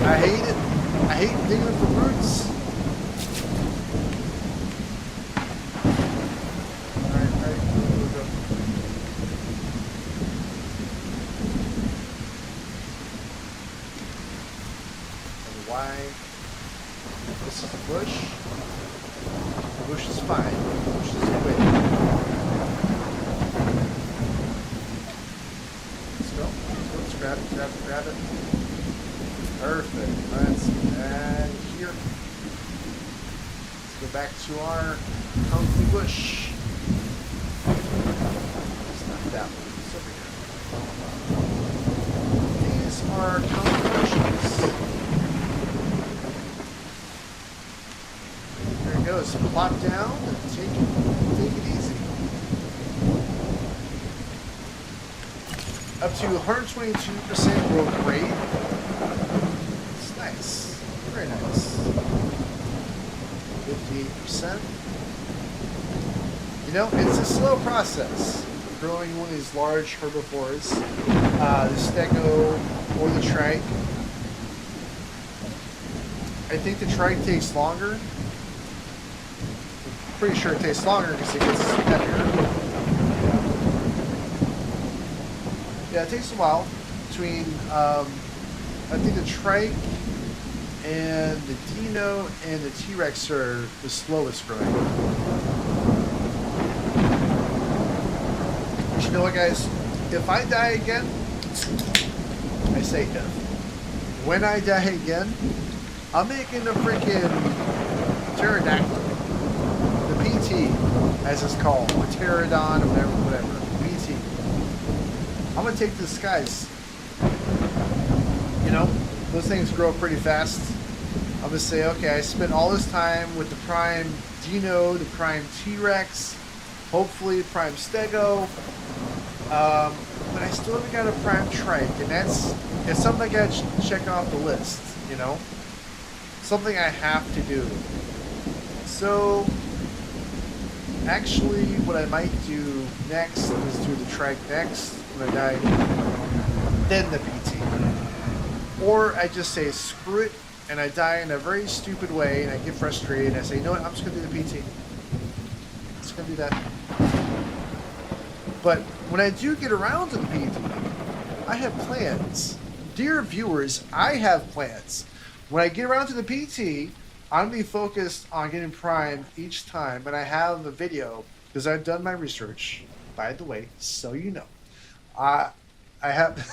I hate it. I hate digging for roots. Alright, here we go. And why? This is the bush. The bush is fine. The bush is quick. Let's go. Let's grab it, grab it. Perfect. Let's add here. Let's go back to our comfy bush. It's not that one. It's over here. These are comfy bushes. There it goes. Plop down and take it easy. Up to 122% growth rate. Nice. Very nice. 58%. You know, it's a slow process growing one of these large herbivores. The Steggo or the trike. I think the trike takes longer. I'm pretty sure it takes longer because it gets heavier. Yeah, it takes a while between, I think the trike and the Dino and the T-Rex are the slowest growing. But you know what, guys? If I die again, I say if. when I die again, I'm making a freaking pterodactyl. The PT, as it's called. Or pterodon, or whatever. PT. I'm going to take to the skies. You know, those things grow pretty fast. I'm going to say, okay, I spent all this time with the Prime Dino, the Prime T-Rex, hopefully Prime Steggo, but I still haven't got a Prime Trike, and it's something I got to check off the list, you know? Something I have to do. So, actually, what I might do next is do the Trike next when I die, then the PT. Or I just say, screw it, and I die in a very stupid way, and I get frustrated, and I say, you know what, I'm just going to do the PT. I'm just going to do that. But when I do get around to the PT, I have plans. Dear viewers, I have plans. When I get around to the PT, I'm going to be focused on getting Prime each time, and I have a video, because I've done my research, by the way, so you know. I have,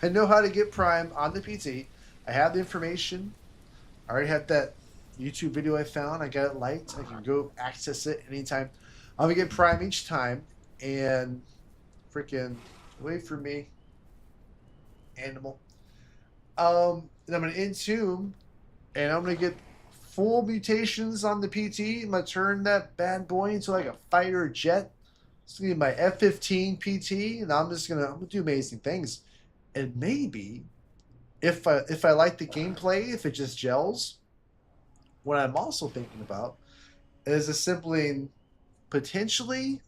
I know how to get Prime on the PT. I have the information. I already have that YouTube video I found. I got it liked. I can go access it anytime. I'm going to get Prime each time. And freaking wait for me. Animal. And I'm going to entomb. And I'm going to get full mutations on the PT. I'm going to turn that bad boy into like a fighter jet. It's going to be my F-15 PT. And I'm going to do amazing things. And maybe if I like the gameplay, if it just gels, what I'm also thinking about is assembling potentially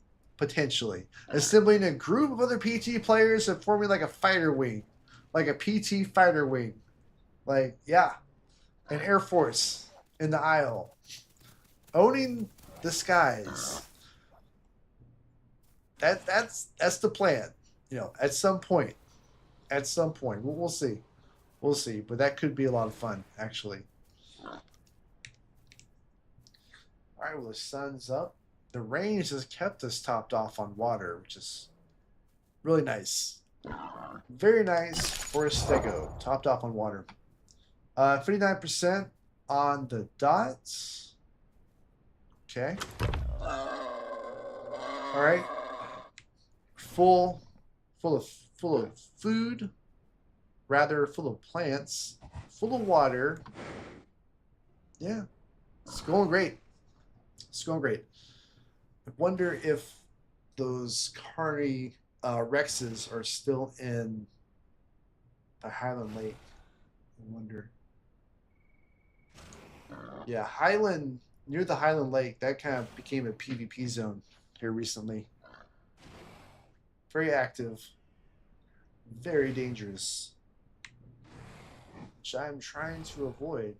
assembling a group of other PT players and forming like a fighter wing, like a PT fighter wing, like yeah, an Air Force in the aisle, owning the skies. That's the plan, you know. At some point, we'll see. We'll see, but that could be a lot of fun, actually. All right, well, the sun's up. The rain has kept us topped off on water, which is really nice. Very nice for a Steggo, topped off on water. 59% on the dots. Okay. All right. Full of food. Rather full of plants, full of water. Yeah, it's going great. It's going great. I wonder if those Rexes are still in the Highland Lake. I wonder. Yeah, Highland, near the Highland Lake, that kind of became a PvP zone here recently. Very active. Very dangerous. Which I'm trying to avoid.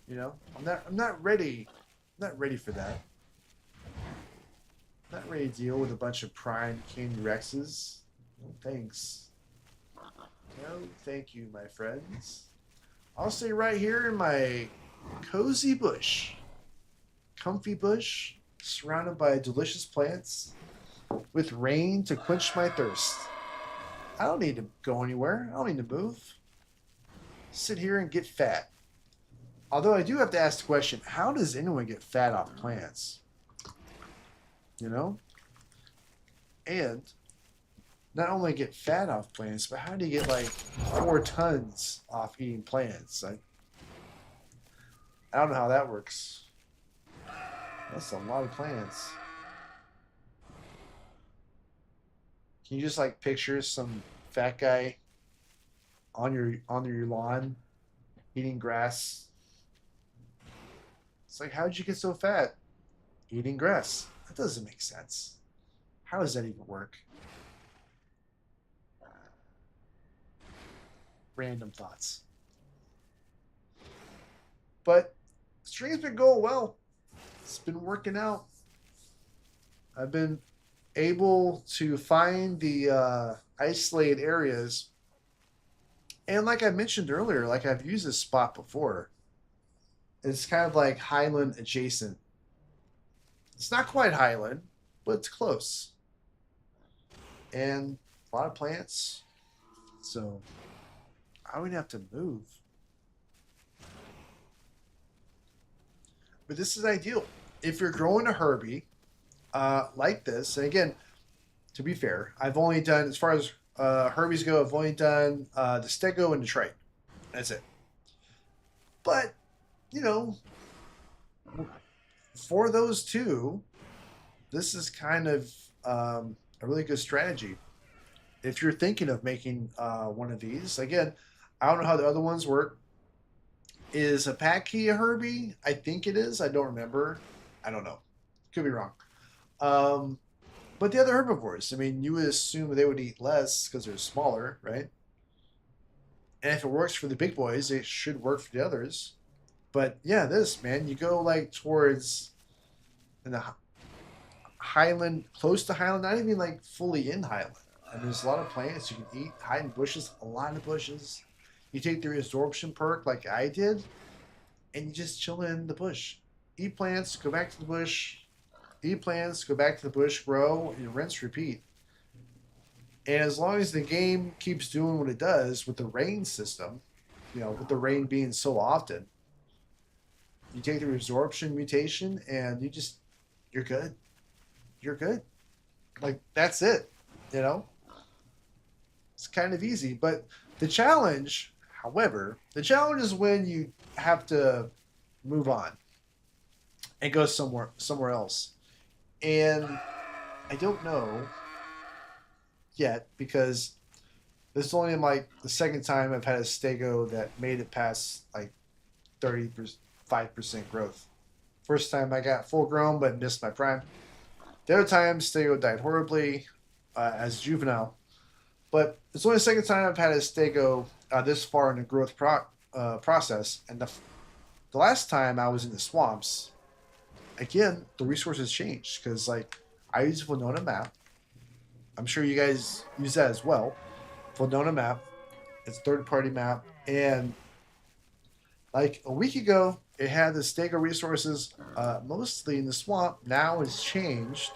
You know, I'm not ready. I'm not ready for that. I'm not ready to deal with a bunch of Prime King Rexes. No thanks. No, thank you, my friends. I'll stay right here in my cozy bush. Comfy bush, surrounded by delicious plants, with rain to quench my thirst. I don't need to go anywhere. I don't need to move. Sit here and get fat. Although I do have to ask the question, how does anyone get fat off plants? You know? And not only get fat off plants, but how do you get like 4 tons off eating plants? I don't know how that works. That's a lot of plants. Can you just like picture some fat guy on your lawn eating grass? It's like, how'd you get so fat? Eating grass. That doesn't make sense. How does that even work? Random thoughts. But stream's been going well. It's been working out. I've been able to find the isolated areas. And like I mentioned earlier, like I've used this spot before. It's kind of like Highland adjacent. It's not quite Highland, but it's close. And a lot of plants. So I wouldn't have to move. But this is ideal. If you're growing a Herbie like this, and again, to be fair, I've only done, as far as Herbies go, I've only done the Steggo and the Trite. That's it. But, you know, for those two, this is kind of a really good strategy. If you're thinking of making one of these, again, I don't know how the other ones work. Is a Packy a Herbie? I think it is. I don't remember. I don't know. Could be wrong. Um, but the other herbivores, I mean, you would assume they would eat less because they're smaller, right? And if it works for the big boys, it should work for the others. But yeah, this man, you go like towards in the highland, close to highland, not even like fully in highland. And there's a lot of plants you can eat, hide in bushes, a lot of bushes. You take the resorption perk like I did, and you just chill in the bush. Eat plants, go back to the bush, eat plants, go back to the bush, grow, and rinse, repeat. And as long as the game keeps doing what it does with the rain system, you know, with the rain being so often, you take the resorption mutation and you're good. You're good. Like, that's it. You know? It's kind of easy. But the challenge, however, the challenge is when you have to move on and go somewhere else. And I don't know yet because this is only like the second time I've had a Stego that made it past like 35% growth. First time I got full grown but missed my prime. The other time Stego died horribly as juvenile. But it's only the second time I've had a Stego this far in the growth process. And the last time I was in the swamps, again, the resources changed because like I use Winona map. I'm sure you guys use that as well. Winona map. It's a third-party map, and like a week ago, it had the Stego resources mostly in the swamp. Now it's changed.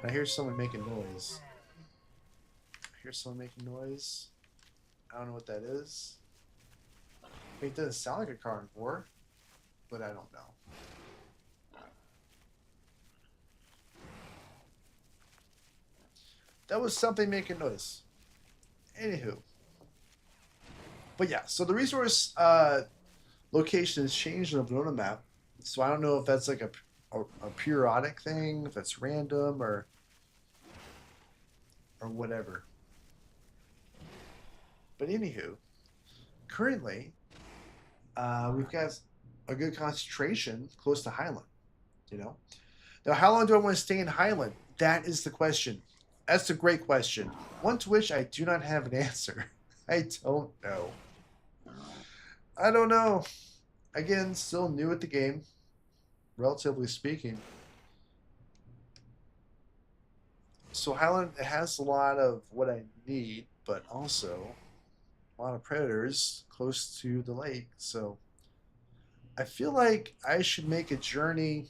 I hear someone making noise. I hear someone making noise. I don't know what that is. It doesn't sound like a carnivore, but I don't know. That was something making noise. Anywho. But yeah, so the resource location has changed on the Venona map. So I don't know if that's like a periodic thing, if it's random or whatever. But anywho, currently we've got a good concentration close to Highland. You know, now how long do I want to stay in Highland? That is the question. That's a great question. One to which I do not have an answer. I don't know. I don't know. Again, still new at the game, relatively speaking. So Highland has a lot of what I need, but also a lot of predators close to the lake. So I feel like I should make a journey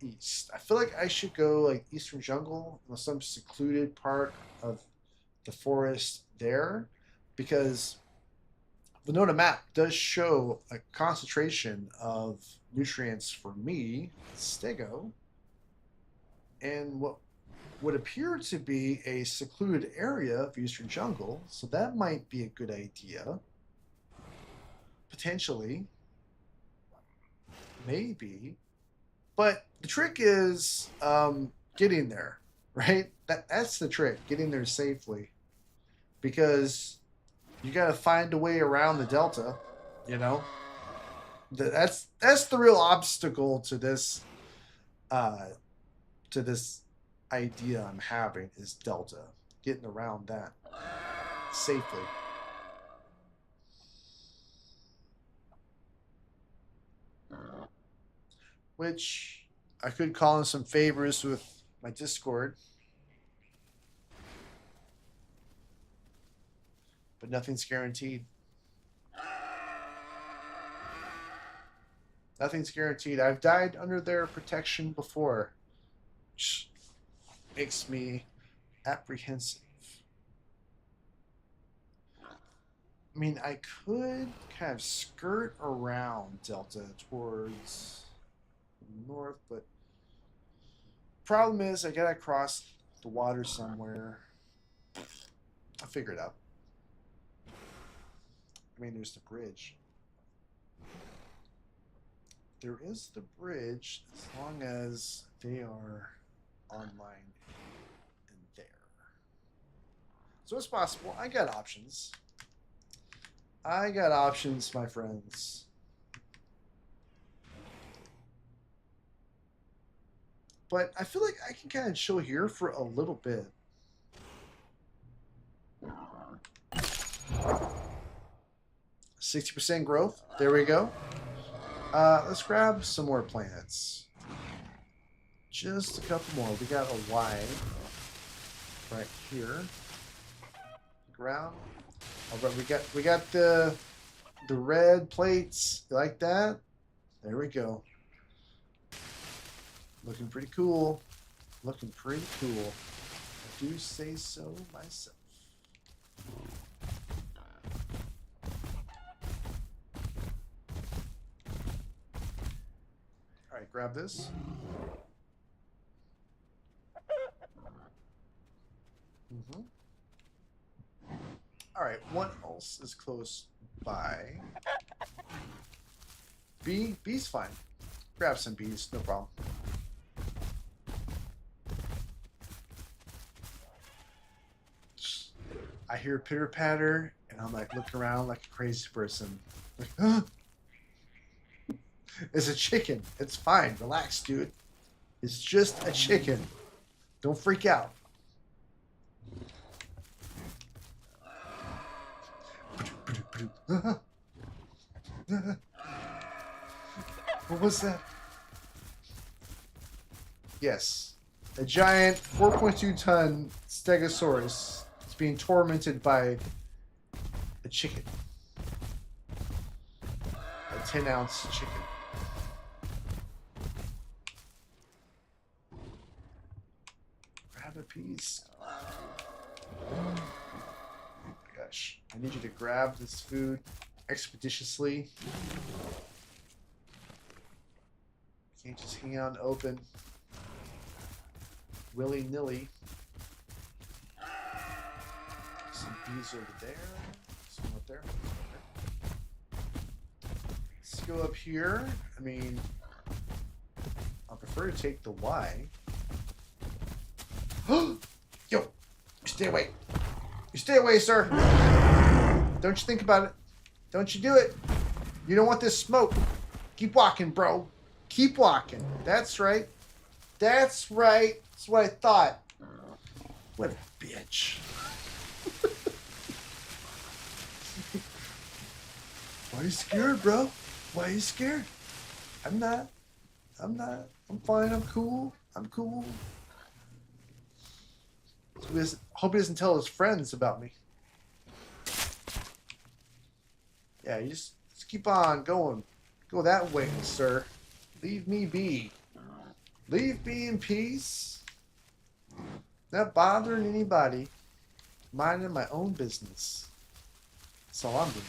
east. I feel like I should go like Eastern Jungle, some secluded part of the forest there, because the Nota map does show a concentration of nutrients for me, Stego, and what would appear to be a secluded area of Eastern Jungle. So that might be a good idea. Potentially. Maybe. But the trick is getting there, right? That's the trick, getting there safely. Because you got to find a way around the delta, you know? That's the real obstacle to this idea I'm having is delta, getting around that safely. Which I could call in some favors with my Discord, but nothing's guaranteed. Nothing's guaranteed. I've died under their protection before, which makes me apprehensive. I mean, I could kind of skirt around Delta towards north, but problem is I gotta cross the water somewhere. I'll figure it out. I mean, there's the bridge. There is the bridge as long as they are online in there. So it's possible. I got options. I got options, my friends. But I feel like I can kind of chill here for a little bit. 60% growth. There we go. Let's grab some more planets. Just a couple more. We got a Y right here. Ground. All right, we got the red plates. You like that? There we go. Looking pretty cool. Looking pretty cool. I do say so myself. All right, grab this. All right, what else is close by? B's fine. Grab some bees, no problem. I hear pitter patter, and I'm like looking around like a crazy person. Like, huh? It's a chicken. It's fine. Relax, dude. It's just a chicken. Don't freak out. What was that? Yes. A giant 4.2-ton Stegosaurus is being tormented by a chicken. A 10-ounce chicken. Grab a piece. Oh my gosh. I need you to grab this food expeditiously. Can't just hang out and open willy-nilly. Some bees over there. Some up there. Let's go up here. I mean, I prefer to take the Y. Yo! You stay away. You stay away, sir. Don't you think about it. Don't you do it. You don't want this smoke. Keep walking, bro. Keep walking. That's right. That's right. That's what I thought. What a bitch. Why are you scared, bro? Why are you scared? I'm not. I'm fine. I'm cool. I'm cool. Hope he doesn't tell his friends about me. Yeah, you just keep on going. Go that way, sir. Leave me be. Leave me in peace. Not bothering anybody. Minding my own business. That's all I'm doing.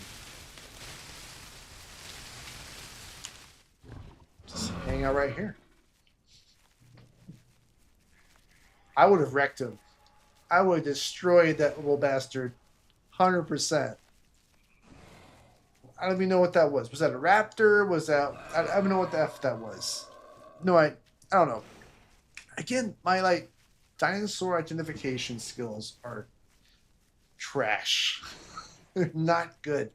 Just hang out right here. I would have wrecked him. I would have destroyed that little bastard. 100%. I don't even know what that was. Was that a raptor? Was that... I don't know what the F that was. No, I don't know. Again, my, dinosaur identification skills are trash. They're not good.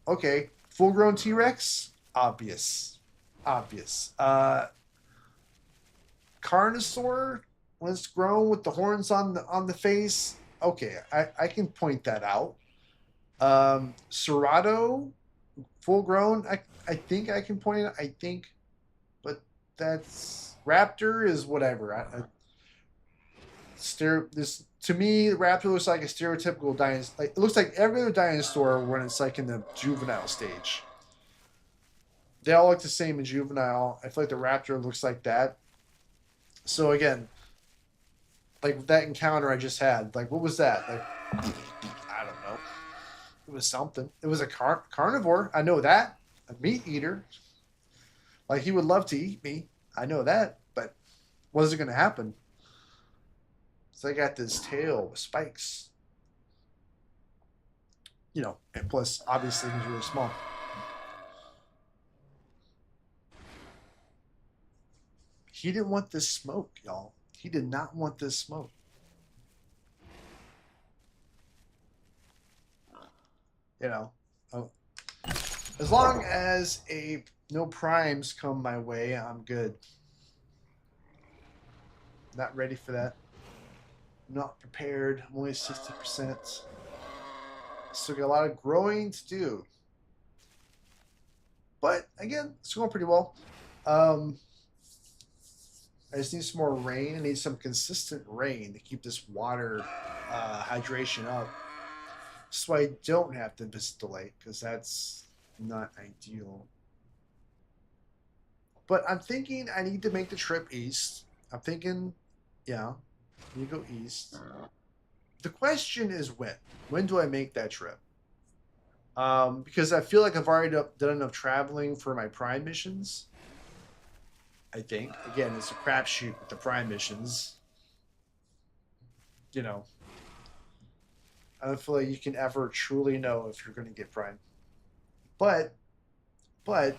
Okay, full-grown T-Rex? Obvious. Carnivore, when it's grown with the horns on the face, okay, I can point that out. Cerrado, full grown, I think I can point it. I think, but that's Raptor is whatever. This to me, Raptor looks like a stereotypical dinosaur. It looks like every other dinosaur when it's in the juvenile stage. They all look the same in juvenile. I feel like the Raptor looks like that. So again, that encounter I just had, what was that? I don't know. It was something. It was a carnivore. I know that. A meat eater. Like he would love to eat me. I know that. But was it going to happen? So I got this tail with spikes. You know, and plus, obviously, he's really small. He didn't want this smoke, y'all. He did not want this smoke. You know, oh, as long as no primes come my way, I'm good. Not ready for that. Not prepared. I'm only 60%. Still got a lot of growing to do. But again, it's going pretty well. I just need some more rain. I need some consistent rain to keep this water hydration up. So I don't have to visit the lake, because that's not ideal. But I'm thinking I need to make the trip east. I'm thinking, yeah, you go east. The question is when. When do I make that trip? Because I feel like I've already done enough traveling for my prime missions. I think. Again, it's a crapshoot with the prime missions. You know, I don't feel like you can ever truly know if you're going to get prime. But, but,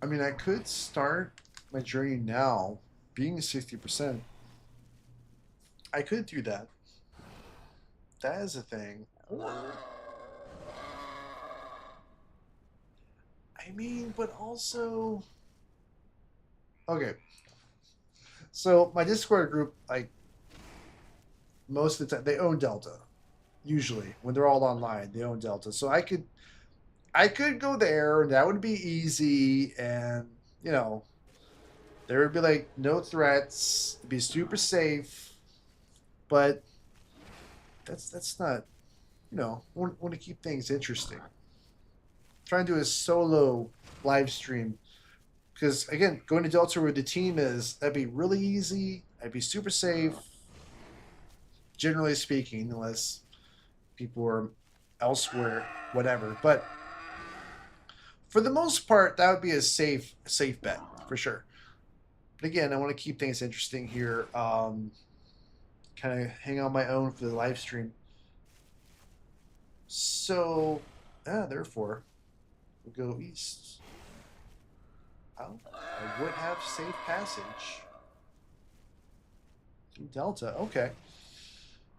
I mean, I could start my journey now, being 60%. I could do that. That is a thing. Or, I mean, but also, okay. So my Discord group, like most of the time, they own Delta. Usually, when they're all online, they own Delta. So I could go there, and that would be easy, and you know, there would be like no threats. It'd be super safe, but that's not, you know, want to keep things interesting. Try and do a solo live stream, because again, going to Delta where the team is, that'd be really easy. I'd be super safe, generally speaking, unless people are elsewhere, whatever. But for the most part, that would be a safe bet for sure. But again, I want to keep things interesting here. Kind of hang on my own for the live stream. So, therefore, we'll go east. Oh, I would have safe passage through Delta. Okay.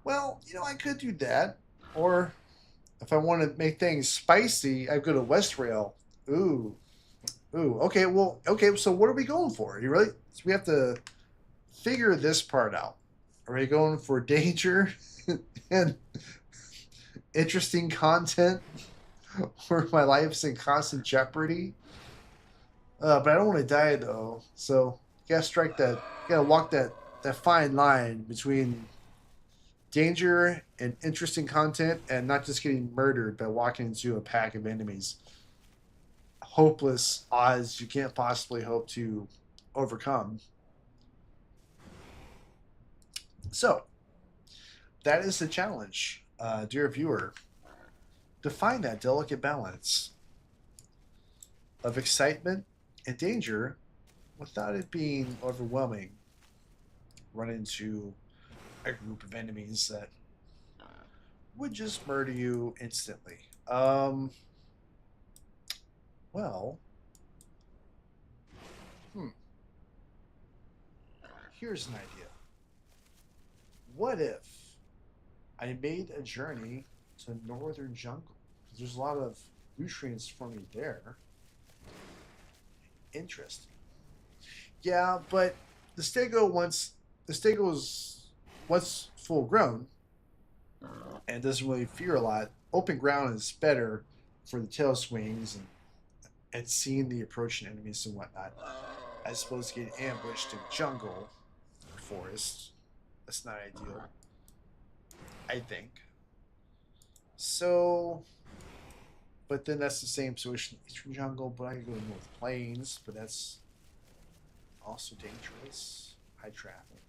Well, you know, I could do that. Or if I want to make things spicy, I go to West Rail. Ooh. Ooh. Okay, well, okay, so what are we going for? You really? So we have to figure this part out. Are we going for danger and interesting content where my life's in constant jeopardy? But I don't want to die though. So you gotta strike that. You gotta walk that fine line between danger and interesting content, and not just getting murdered by walking into a pack of enemies. Hopeless odds you can't possibly hope to overcome. So that is the challenge, dear viewer. To find that delicate balance of excitement and danger without it being overwhelming. Run into a group of enemies that would just murder you instantly. Well, here's an idea. What if I made a journey to northern jungle? Because there's a lot of nutrients for me there. Interesting. Yeah, but the Steggo's once full grown and doesn't really fear a lot. Open ground is better for the tail swings and seeing the approaching enemies and whatnot. As opposed to getting ambushed in jungle or forest. That's not ideal, I think. So, but then that's the same situation in eastern jungle, but I can go to North Plains, but that's also dangerous. High traffic.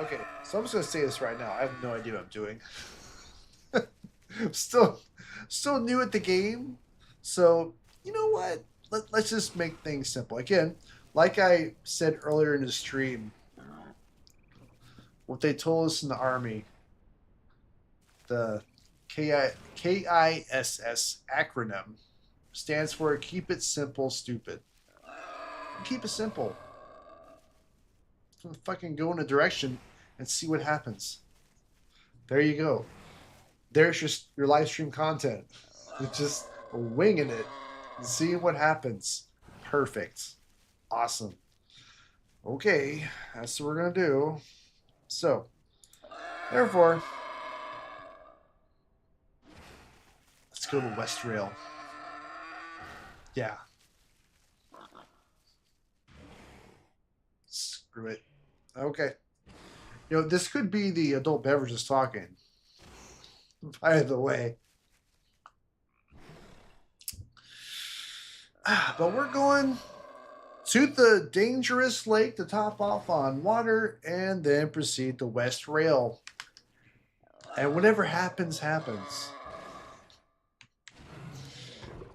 Okay, so I'm just gonna say this right now. I have no idea what I'm doing. still, still new at the game, so you know what? Let's just make things simple. Again, like I said earlier in the stream, what they told us in the army, the KISS acronym stands for Keep It Simple, Stupid. Keep it simple. Fucking go in a direction and see what happens. There you go. There's your live stream content. It's just winging it and seeing what happens. Perfect. Awesome. Okay, that's what we're gonna do. So, therefore, let's go to West Rail. Yeah. Screw it. Okay. You know, this could be the adult beverages talking. By the way. But we're going to the dangerous lake to top off on water and then proceed to West Rail. And whatever happens, happens.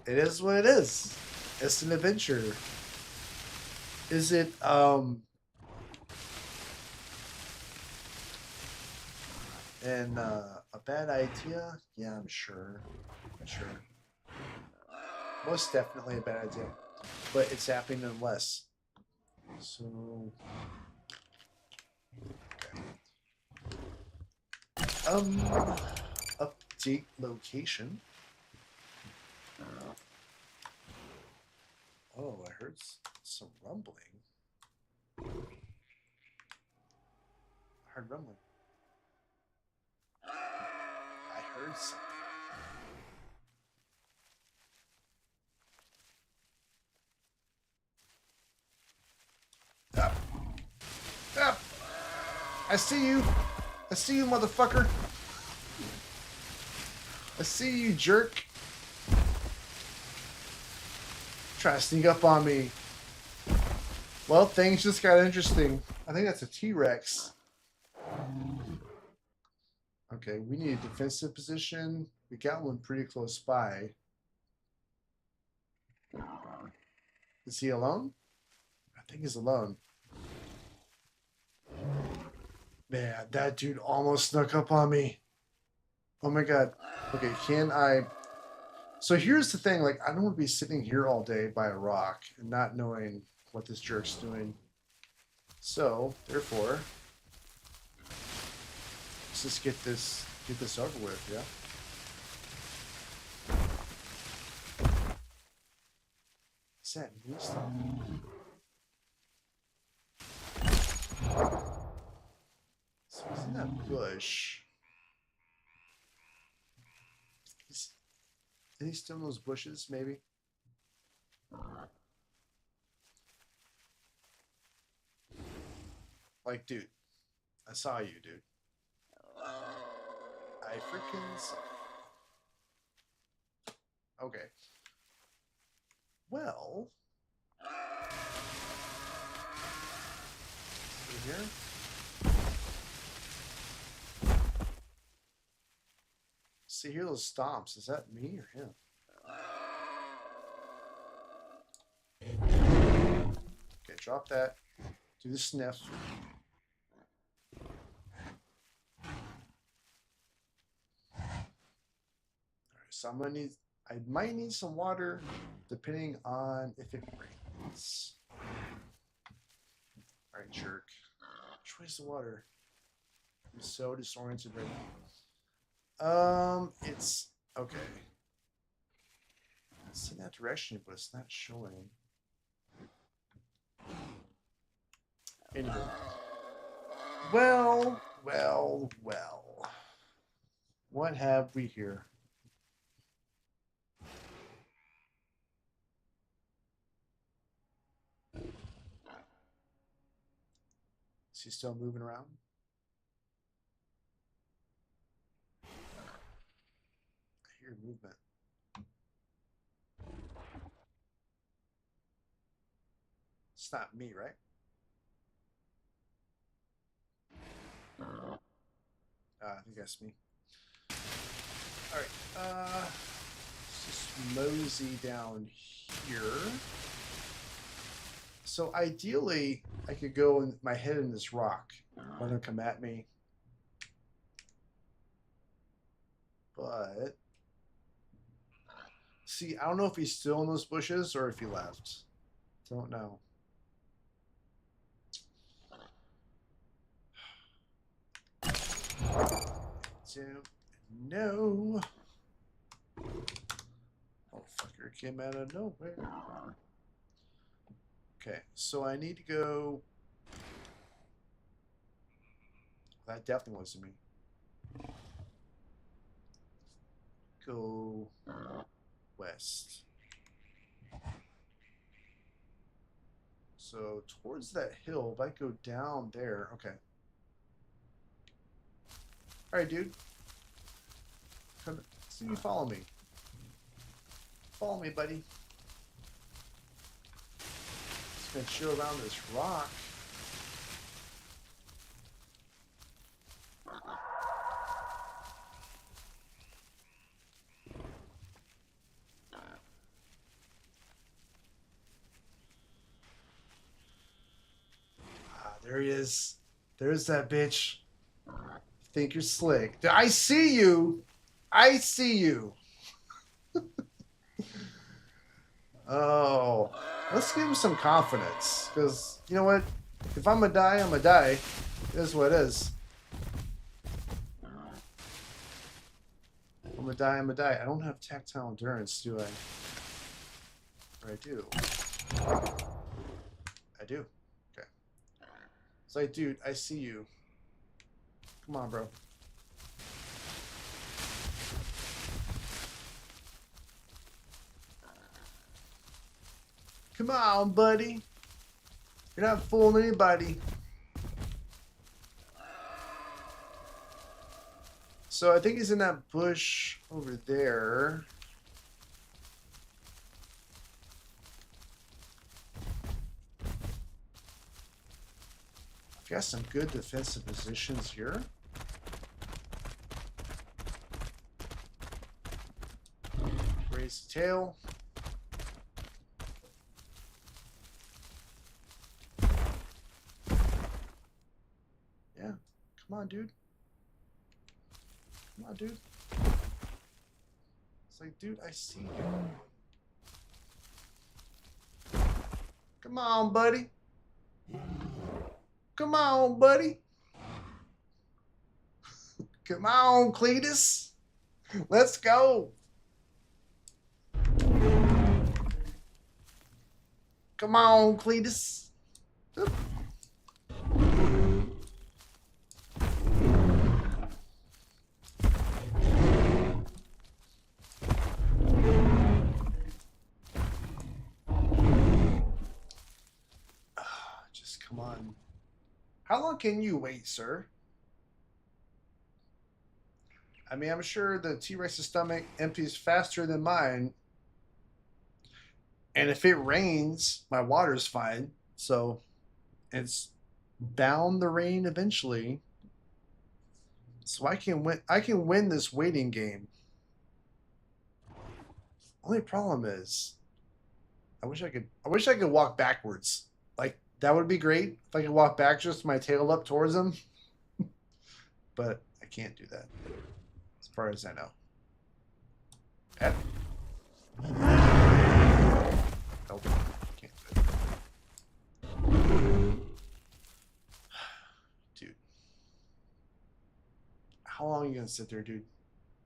It is what it is. It's an adventure. Is it and a bad idea? Yeah, I'm sure. I'm sure. Most definitely a bad idea. But it's happening unless. So update location. Oh, I heard some rumbling. I heard rumbling. I heard something. Up. Up. I see you. I see you, motherfucker. I see you, jerk. Trying to sneak up on me. Well, things just got interesting. I think that's a T-Rex. Okay, we need a defensive position. We got one pretty close by. Is he alone? I think he's alone. Man, that dude almost snuck up on me. Oh my god. Okay, can I... So here's the thing, like, I don't want to be sitting here all day by a rock and not knowing what this jerk's doing. So, therefore, let's just get this over with, yeah? Is that new stuff? So he's in that bush. Is he still in those bushes, maybe? Like, dude, I saw you, dude. I freaking saw you. Okay. Well, here. See, hear those stomps. Is that me or him? Okay, drop that. Do the sniff. Alright, so I might need some water depending on if it rains. Alright, jerk. Which way's the water? I'm so disoriented right now. It's okay. It's in that direction, but it's not showing. Anyway. Well. What have we here? Is he still moving around? I hear movement. It's not me, right? I think that's me. All right. Let's just mosey down here. So ideally, I could go in my head in this rock. Let him come at me. But see, I don't know if he's still in those bushes or if he left. Don't know. Don't know. Oh, fucker came out of nowhere. Okay, so I need to go. That definitely wasn't me. Go west. So towards that hill, if I go down there, okay. All right, dude. Come, see you follow me. Follow me, buddy. Just gonna chill around this rock. There he is. There's that bitch. Think you're slick. I see you. I see you. Oh, let's give him some confidence. Because, you know what? If I'm going to die, I'm going to die. It is what it is. I'm going to die, I'm going to die. I don't have tactile endurance, do I? Or I do. I do. Okay. It's like, dude, I see you. Come on, bro. Come on, buddy. You're not fooling anybody. So I think he's in that bush over there. I've got some good defensive positions here. Raise the tail. Yeah, come on, dude. Come on, dude. It's like, dude, I see you. Come on, buddy. Come on, buddy. Come on, Cletus. Let's go. Come on, Cletus. Oop. Just come on. How long can you wait, sir? I mean, I'm sure the T-Rex's stomach empties faster than mine. And if it rains, my water's fine. So it's bound to rain eventually. So I can win this waiting game. Only problem is I wish I could walk backwards. Like that would be great if I could walk back just my tail up towards him. But I can't do that. As far as I know. Yep. Nope. Can't do it. Dude. How long are you gonna sit there, dude?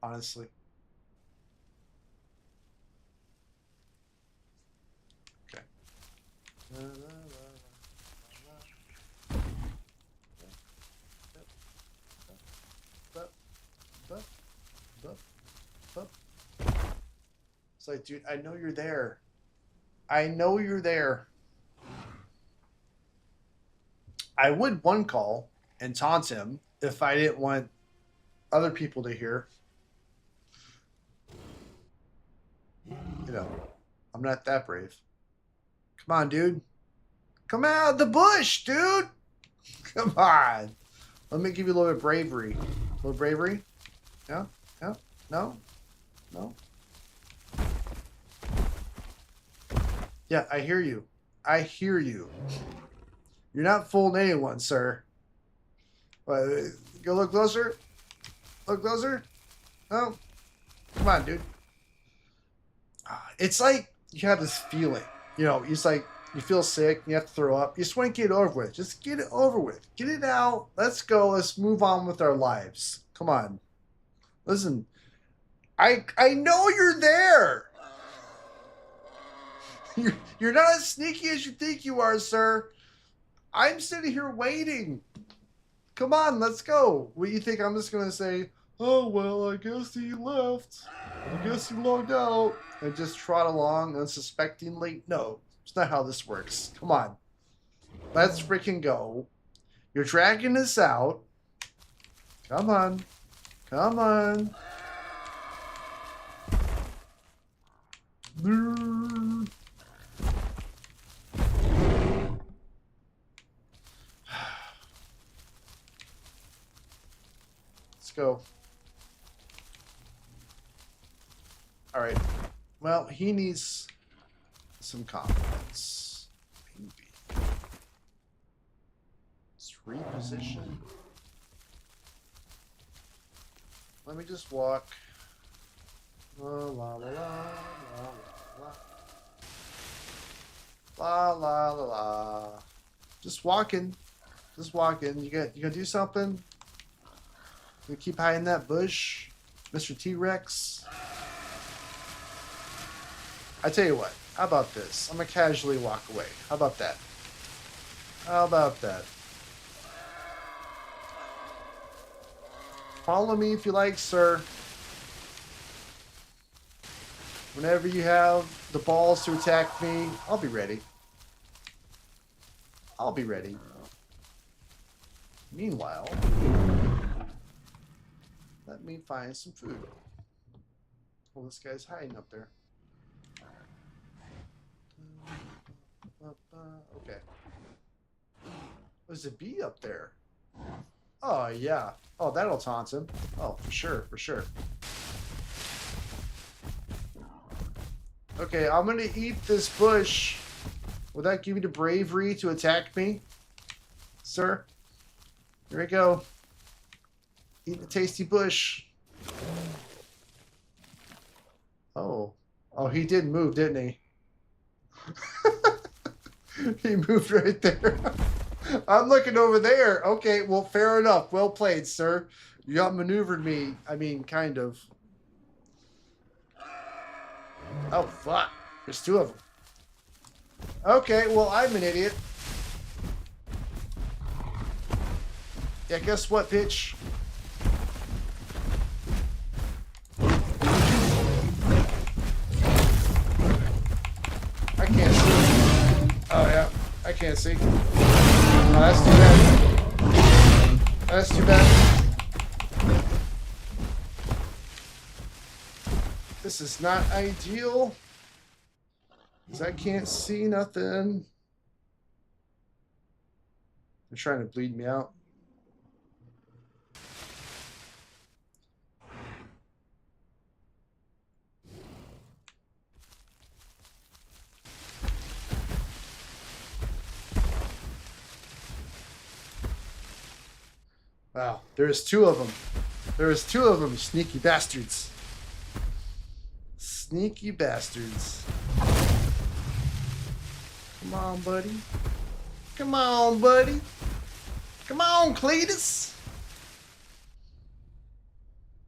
Honestly. Okay. It's like, dude, I know you're there. I know you're there. I would one call and taunt him if I didn't want other people to hear. You know, I'm not that brave. Come on, dude. Come out of the bush, dude. Come on. Let me give you a little bit of bravery. More bravery? No? No? No? No? Yeah, I hear you. I hear you. You're not fooling anyone, sir. Go look closer. Look closer. No? Come on, dude. It's like you have this feeling. You know, it's like you feel sick, you have to throw up. You just want to get it over with. Just get it over with. Get it out. Let's go. Let's move on with our lives. Come on. Listen, I know you're there. You're not as sneaky as you think you are, sir. I'm sitting here waiting. Come on, let's go. What do you think? I'm just going to say, oh, well, I guess he left. I guess he logged out. And just trot along unsuspectingly. No, it's not how this works. Come on. Let's freaking go. You're dragging us out. Come on. Come on. Let's go. All right. Well, he needs some confidence. Maybe. Let's reposition. Let me just walk. La la la la la la la la la. Just walking. Just walking. You gonna do something? You keep hiding in that bush, Mr. T-Rex? I tell you what, how about this? I'm gonna casually walk away. How about that? How about that? Follow me if you like, sir. Whenever you have the balls to attack me, I'll be ready. I'll be ready. Meanwhile, let me find some food. Oh, this guy's hiding up there. Okay. There's a bee up there. Oh, yeah. Oh, that'll taunt him. Oh, for sure, for sure. Okay, I'm gonna eat this bush. Will that give you the bravery to attack me, sir? Here we go. Eat the tasty bush. Oh. Oh, he did move, didn't he? He moved right there. I'm looking over there. Okay, well, fair enough. Well played, sir. You outmaneuvered me. I mean, kind of. Oh, fuck. There's two of them. Okay, well, I'm an idiot. Yeah, guess what, bitch? I can't see. Oh, yeah. I can't see. Oh, that's too bad. That's too bad. This is not ideal. Because I can't see nothing. They're trying to bleed me out. Wow, there's two of them. There's two of them, sneaky bastards. Sneaky bastards. Come on, buddy. Come on, buddy. Come on, Cletus.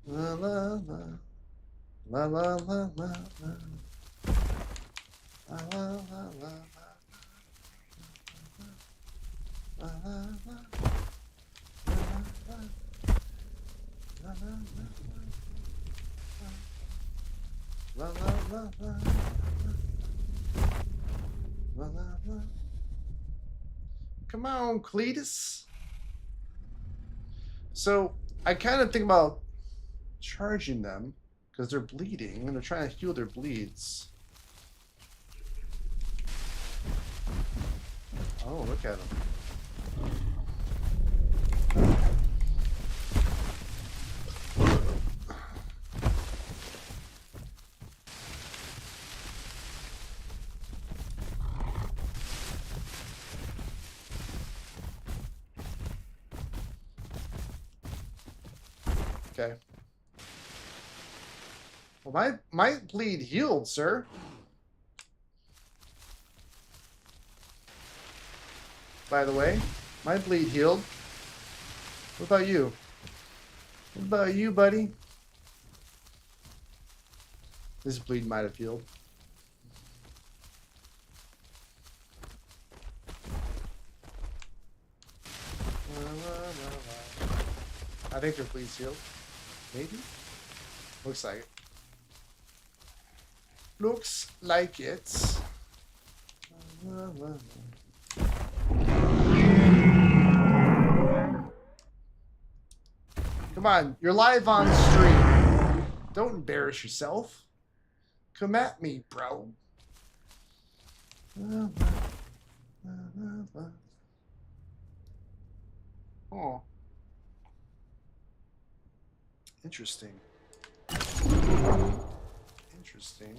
La la la. La la la la la. La la la la. La la la. La la la la. La la la. Come on, Cletus. So I kind of think about charging them because they're bleeding and they're trying to heal their bleeds. Oh, look at them. Okay. Well, my bleed healed, sir. By the way, my bleed healed. What about you? What about you, buddy? This bleed might have healed. I think their bleed's healed. Maybe? Looks like it. Looks like it. Come on, you're live on stream. Don't embarrass yourself. Come at me, bro. Oh. Interesting. Interesting.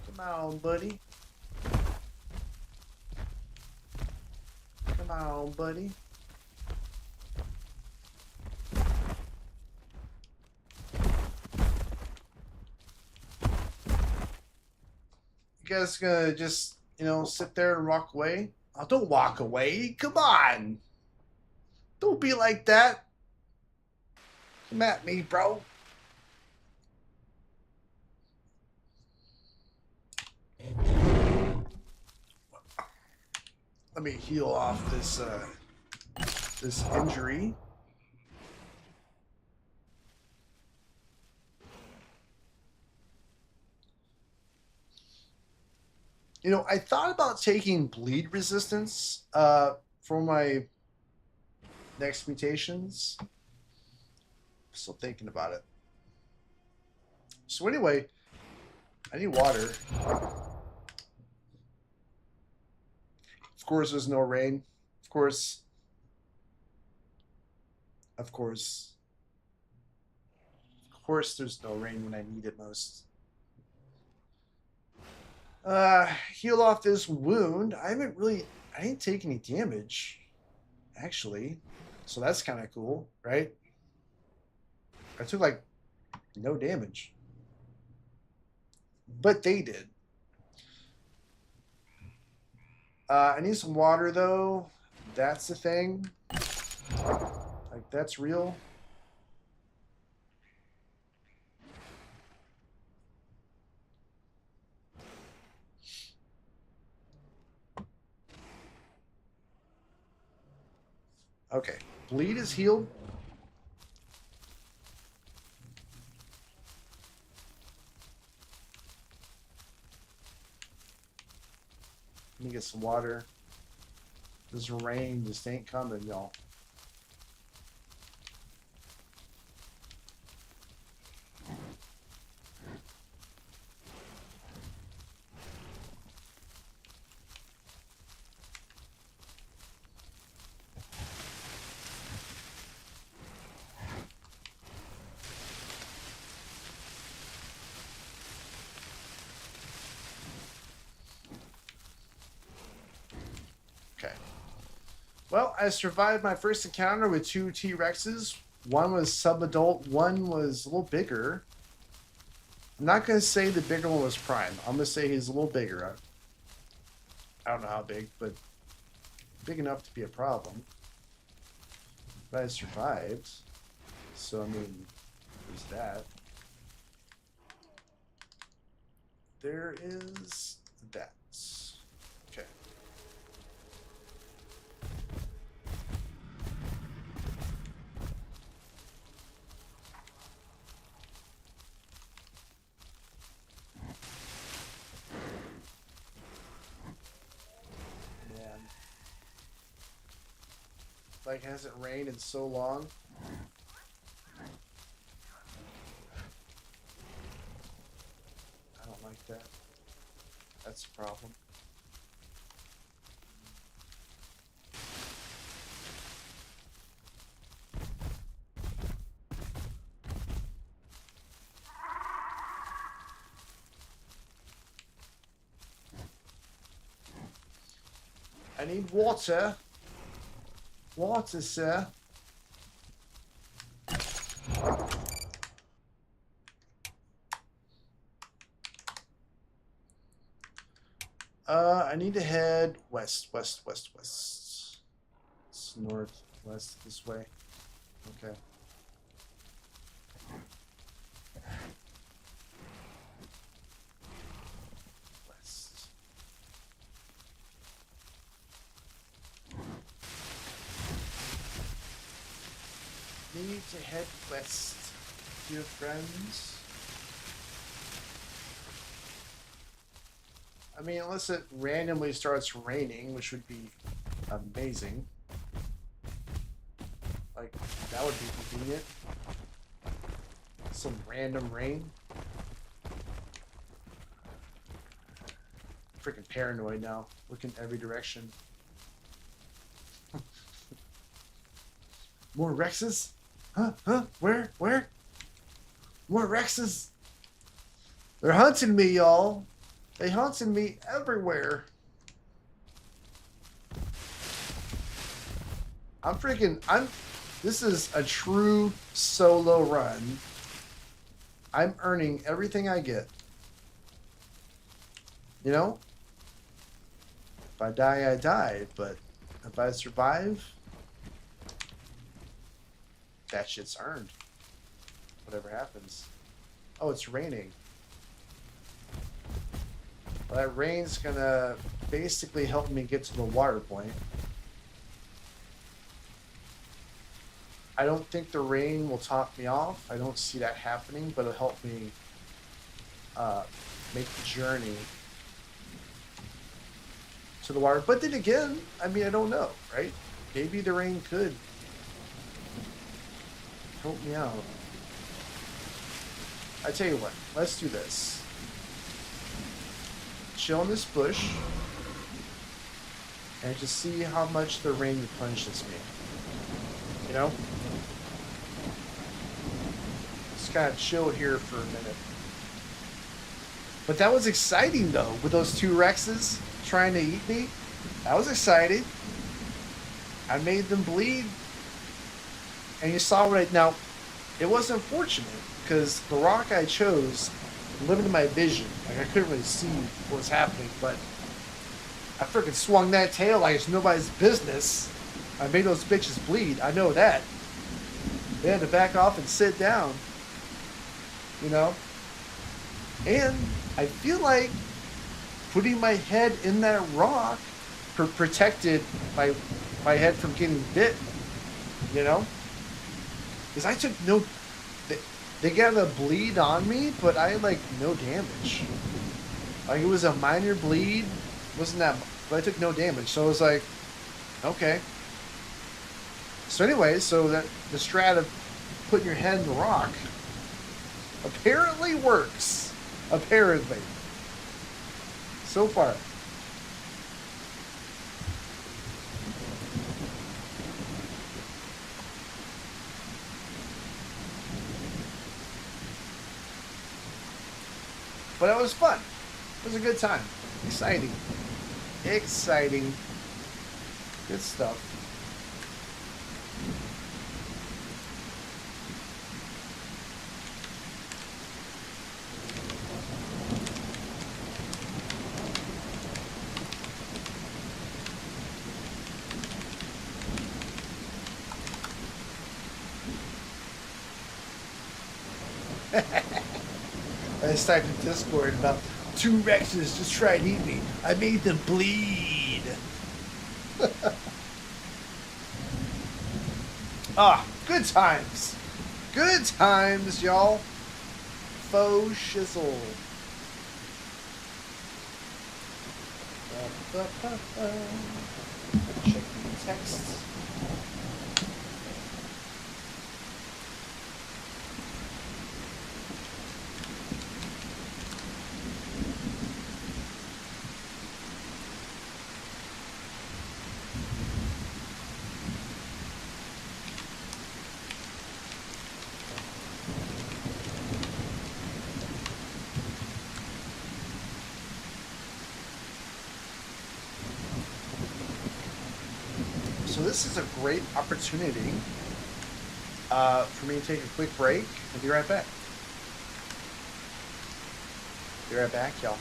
Come on, buddy. Come on, buddy. You guys gonna just, sit there and walk away? Oh, don't walk away. Come on. Don't be like that. Come at me, bro. Let me heal off this injury. I thought about taking bleed resistance for my next mutations. Still thinking about it. So anyway, I need water. Of course, there's no rain. Of course. Of course. Of course, there's no rain when I need it most. Heal off this wound. I didn't take any damage, actually. So that's kind of cool, right? I took like no damage. But they did. I need some water though. That's the thing. Like, that's real. Okay. Bleed is healed. Let me get some water. This rain just ain't coming, y'all. Well, I survived my first encounter with 2 T-Rexes. One was sub-adult, one was a little bigger. I'm not going to say the bigger one was prime. I'm going to say he's a little bigger. I don't know how big, but big enough to be a problem. But I survived. So, I mean, there's that. There is that. Okay. Like, hasn't rained in so long. I don't like that. That's a problem. I need water. Water, sir. I need to head west. It's northwest this way. Okay. West. Need to head west, dear friends. I mean, unless it randomly starts raining, which would be amazing. Like, that would be convenient. Some random rain. Freaking paranoid now. Looking every direction. More Rexes? Huh? Where? More Rexes? They're hunting me, y'all. They hunting me everywhere. This is a true solo run. I'm earning everything I get. You know? If I die, I die. But if I survive, that shit's earned. Whatever happens. Oh, it's raining. Well, that rain's gonna basically help me get to the water point. I don't think the rain will top me off. I don't see that happening, but it'll help me make the journey to the water. But then again, I mean, I don't know, right? Maybe the rain could help me out. I tell you what, let's do this. Chill in this bush and just see how much the rain replenishes me. You know? Just kind of chill here for a minute. But that was exciting though, with those two Rexes trying to eat me. That was exciting. I made them bleed. And you saw what now, it was unfortunate because the rock I chose limited my vision. Like I couldn't really see what was happening, but I freaking swung that tail like it's nobody's business. I made those bitches bleed. I know that. They had to back off and sit down. You know? And I feel like putting my head in that rock protected my head from getting bit. You know? Because I took no... They got a bleed on me, but I had, like, no damage. Like, it was a minor bleed. Wasn't that... But I took no damage. So I was like, okay. So anyway, so that the strat of putting your head in the rock apparently works. Apparently. So far. But it was fun. It was a good time. Exciting. Exciting. Good stuff. I just typed in Discord about 2 Rexes just tried to eat me. I made them bleed. Good times. Good times, y'all. Faux shizzle. Check the texts. this is a great opportunity for me to take a quick break and be right back. Be right back, y'all.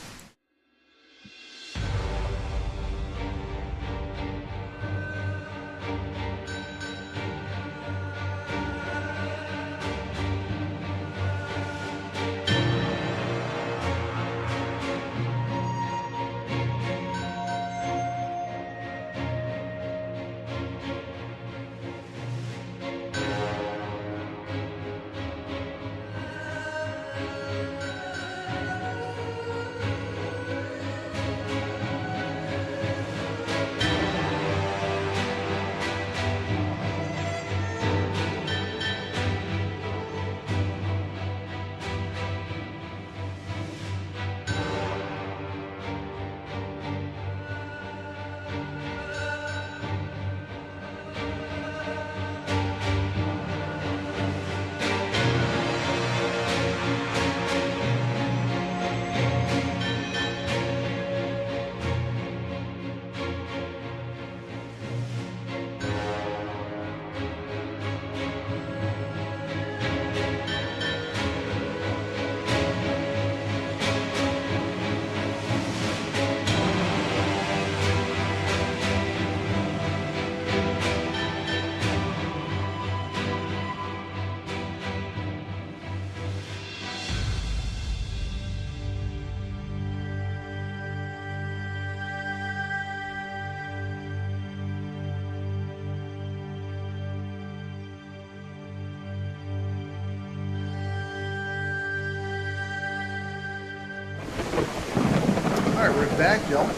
Alright, we're back, y'all.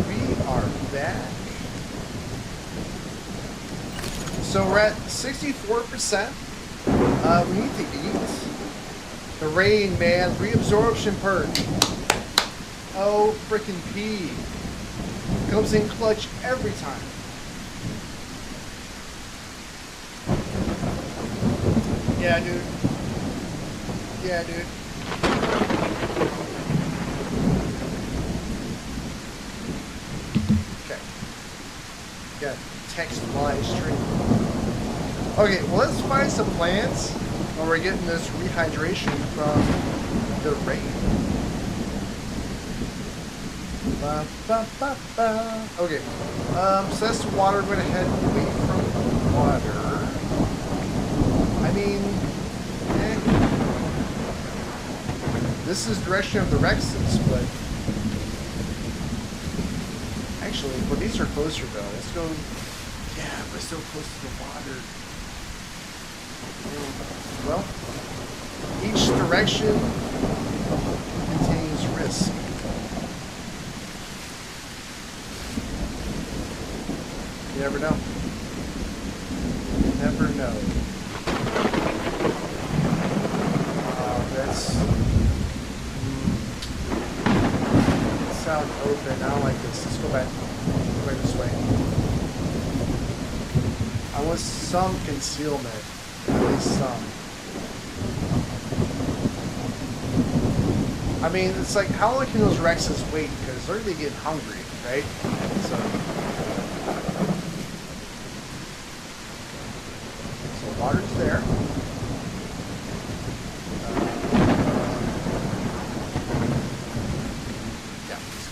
We are back. So we're at 64%. We need to eat. The rain, man. Reabsorption perk. Oh, frickin' P. Comes in clutch every time. Yeah, dude. Yeah, dude. Okay. Got text live stream. Okay, well, let's find some plants while we're getting this rehydration from the rain. Ba, ba, ba, ba. Okay. So that's the water. We're going to head away from water. I mean, this is the direction of the Rexes, but actually, well, these are closer though. Let's go. Yeah, we're so close to the water. Well, each direction contains risk. You never know. You never know. That's sound open. I don't like this. Let's go back. Go back this way. I want some concealment. At least some. I mean, it's like, how long can those Rexes wait? Because they're going to get hungry, right? So water's there.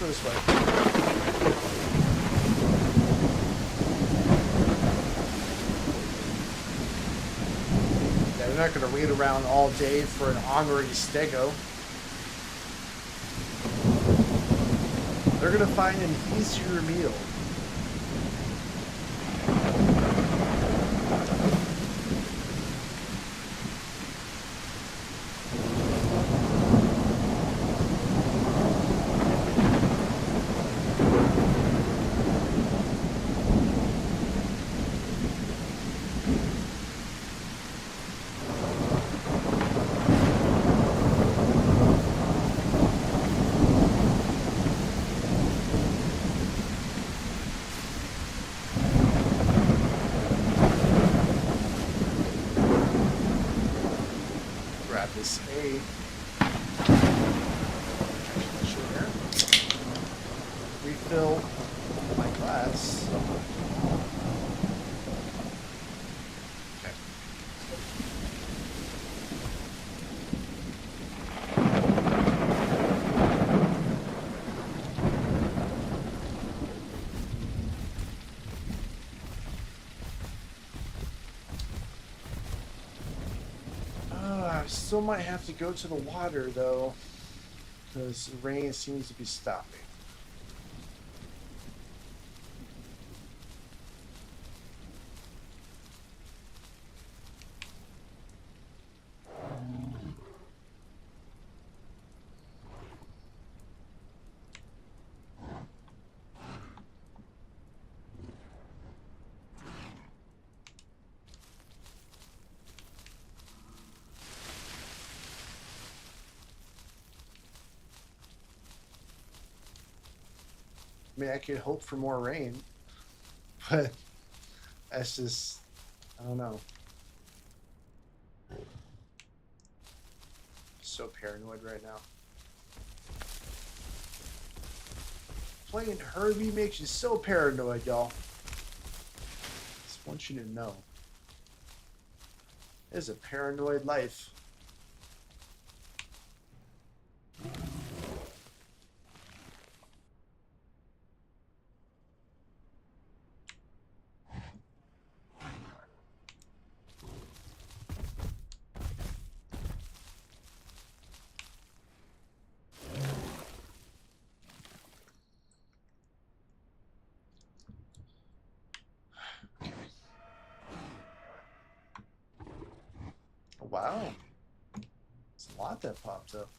This way. Yeah, they're not going to wait around all day for an honorary Steggo. They're going to find an easier meal. This A. fill my glass. Okay. I still might have to go to the water though, because the rain seems to be stopping. I mean, I could hope for more rain, but that's just, I don't know. So paranoid right now. Playing Herbie makes you so paranoid, y'all. Just want you to know. It is a paranoid life. Wow. It's a lot that popped up.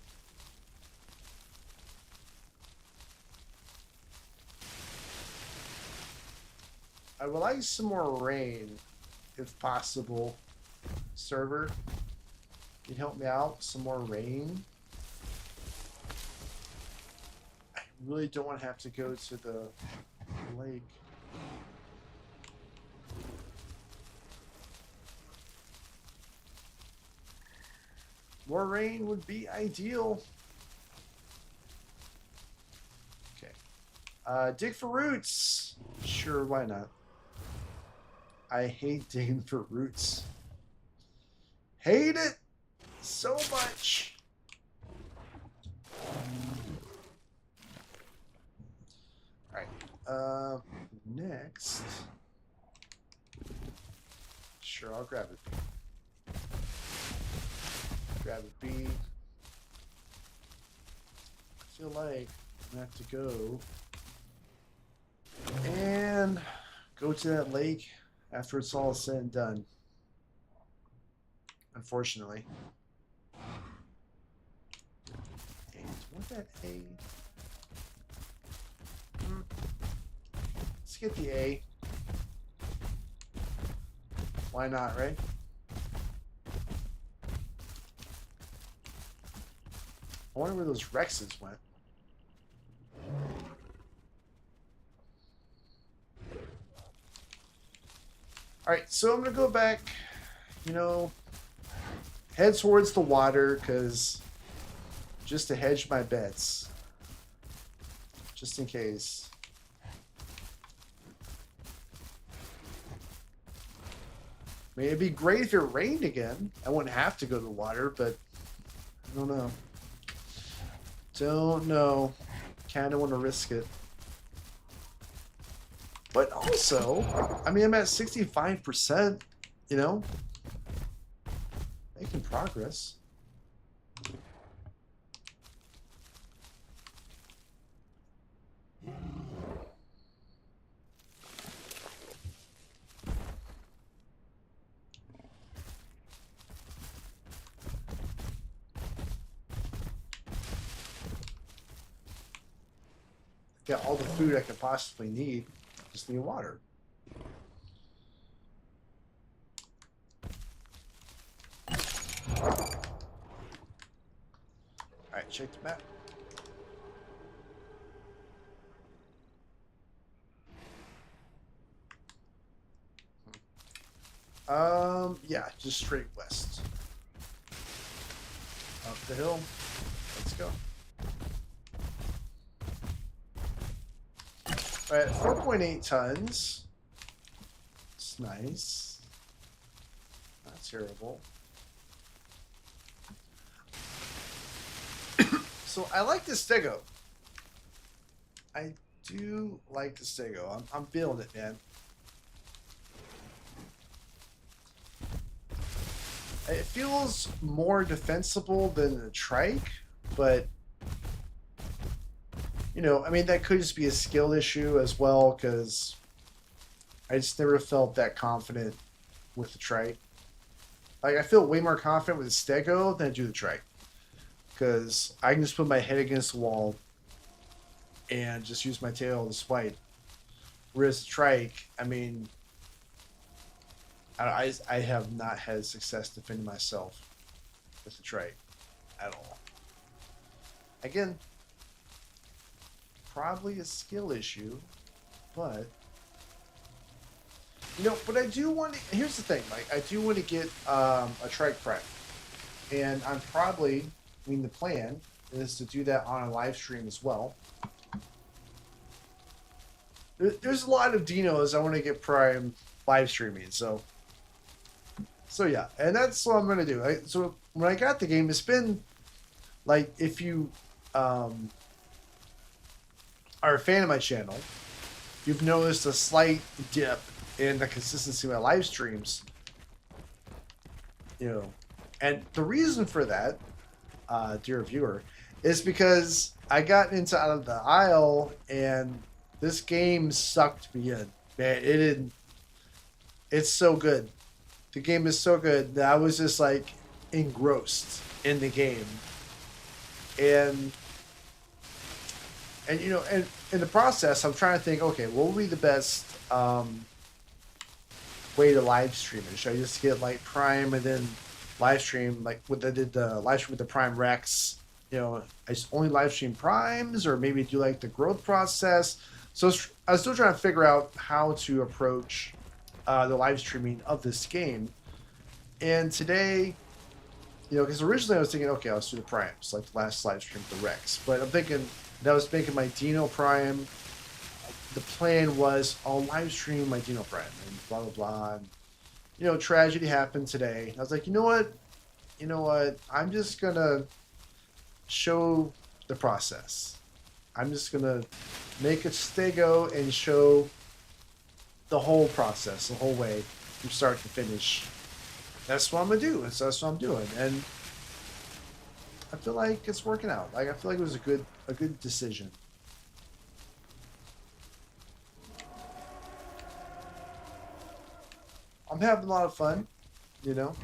I would like some more rain, if possible. Server, can you help me out? Some more rain? I really don't want to have to go to the lake. More rain would be ideal. Okay. Dig for roots. Sure, why not? I hate digging for roots. Hate it so much. Alright. Next. Sure, I'll grab it. Grab a bead. I feel like I have to go and go to that lake after it's all said and done. Unfortunately. And want that A? Let's get the A. Why not, right? I wonder where those Rexes went. Alright, so I'm going to go back, you know, head towards the water, because just to hedge my bets. Just in case. I mean, it'd be great if it rained again. I wouldn't have to go to the water, but I don't know. Don't know. Kind of want to risk it. But also, I mean, I'm at 65%, you know? Making progress. Got all the food I could possibly need. Just need water. Alright, check the map. Yeah, just straight west. Up the hill. Let's go. All right, 4.8 tons. It's nice. Not terrible. So I like the Steggo. I do like the Steggo. I'm feeling it, man. It feels more defensible than the trike, but you know, I mean, that could just be a skill issue as well, because I just never felt that confident with the trike. Like, I feel way more confident with the Steggo than I do the trike, because I can just put my head against the wall and just use my tail to swipe. Whereas the trike, I mean, I have not had success defending myself with the trike at all. Again, probably a skill issue, but you know, but I do want to. Here's the thing, Mike. I do want to get a trike prime, and I'm probably. I mean, the plan is to do that on a live stream as well. There's a lot of dinos I want to get prime live streaming, so yeah, and that's what I'm gonna do. So when I got the game, it's been like, if you are a fan of my channel, you've noticed a slight dip in the consistency of my live streams. You know, and the reason for that, dear viewer, is because I got into Out of the Isle, and this game sucked me in. Man, it didn't. It's so good. The game is so good that I was just like engrossed in the game, and you know, and in the process, I'm trying to think, okay, what would be the best way to live stream it? Should I just get like Prime and then live stream like what I did the live stream with the Prime Rex? You know, I just only live stream primes, or maybe do like the growth process. So I was still trying to figure out how to approach the live streaming of this game. And today, you know, because originally I was thinking, okay, I'll do the primes, like the last live stream with the Rex. But I'm thinking that I was making my Dino Prime. The plan was I'll live stream my Dino Prime and blah, blah, blah. And, you know, tragedy happened today. I was like, you know what? You know what? I'm just going to show the process. I'm just going to make a Steggo and show the whole process, the whole way from start to finish. That's what I'm going to do. So that's what I'm doing. And I feel like it's working out. Like, I feel like it was a good decision. I'm having a lot of fun, you know.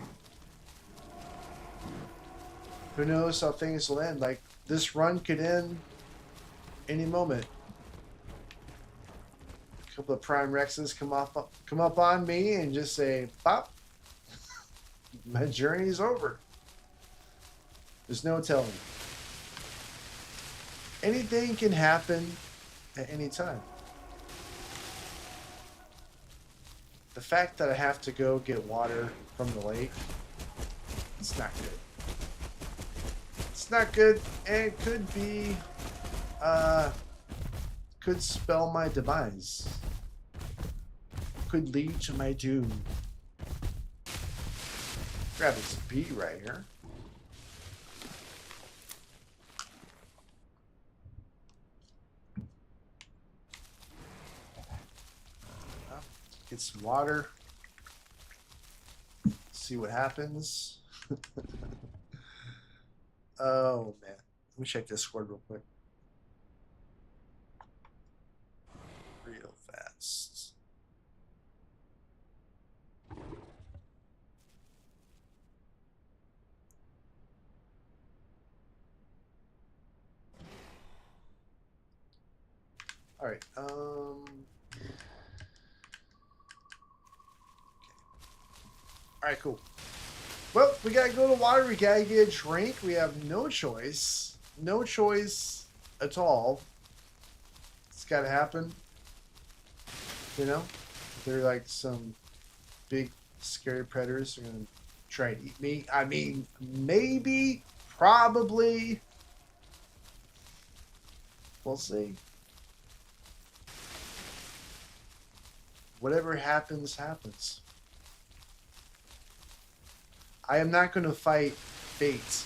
Who knows how things will end? Like, this run could end any moment. A couple of Prime Rexes come up on me and just say, "Pop, my journey's over." There's no telling. Anything can happen at any time. The fact that I have to go get water from the lake, it's not good. It's not good, and it could be, could spell my demise. Could lead to my doom. Grab this bee right here. Get some water. See what happens. Oh man. Let me check Discord real quick. Real fast. All right. Alright, cool. Well, we gotta go to water, we gotta get a drink, we have no choice. No choice at all. It's gotta happen. You know? They're like some big scary predators are gonna try and eat me. I mean, maybe, probably. We'll see. Whatever happens, happens. I am not going to fight fate.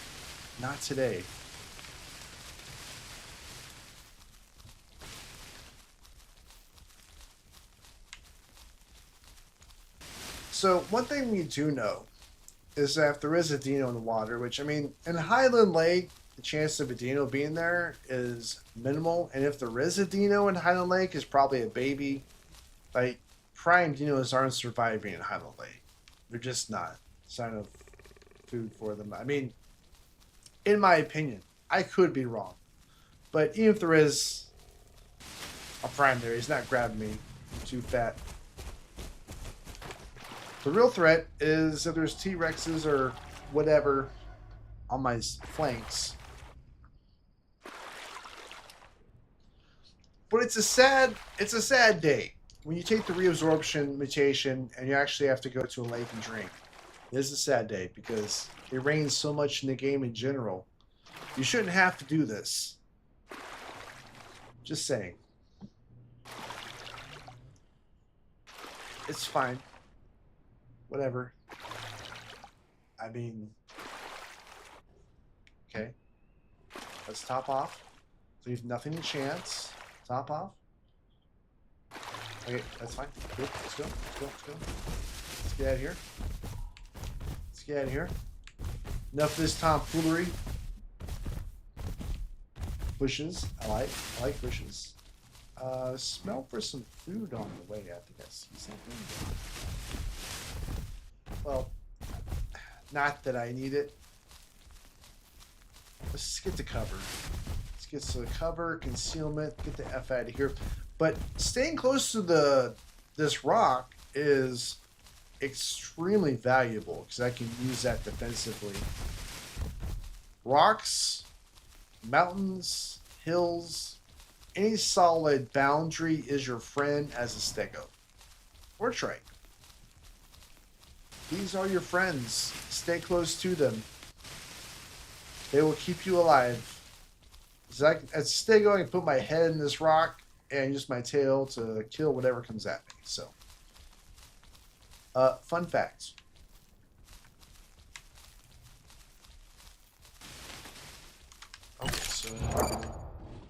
Not today. So one thing we do know is that if there is a dino in the water, which, I mean, in Highland Lake, the chance of a dino being there is minimal. And if there is a dino in Highland Lake, it's probably a baby. Like, prime dinos aren't surviving in Highland Lake. They're just not. It's not enough food for them. I mean, in my opinion, I could be wrong. But even if there is a prime there, he's not grabbing me. I'm too fat. The real threat is if there's T-Rexes or whatever on my flanks. But it's a sad day when you take the reabsorption mutation and you actually have to go to a lake and drink. It is a sad day because it rains so much in the game in general. You shouldn't have to do this. Just saying. It's fine. Whatever. I mean, okay. Let's top off. Leave nothing to chance. Top off. Okay, that's fine. Good. Let's go. Let's go. Let's go. Let's get out of here. Let's get out of here. Enough of this tomfoolery. Bushes. I like bushes. Smell for some food on the way. I think I see something. Well, not that I need it. Let's just get to cover. Let's get to the cover, concealment, get the F out of here. But staying close to this rock is extremely valuable because I can use that defensively. Rocks, mountains, hills, any solid boundary is your friend as a Steggo. Or trike. These are your friends. Stay close to them. They will keep you alive. As Steggo, I can put my head in this rock and use my tail to kill whatever comes at me. So, fun fact. Okay, so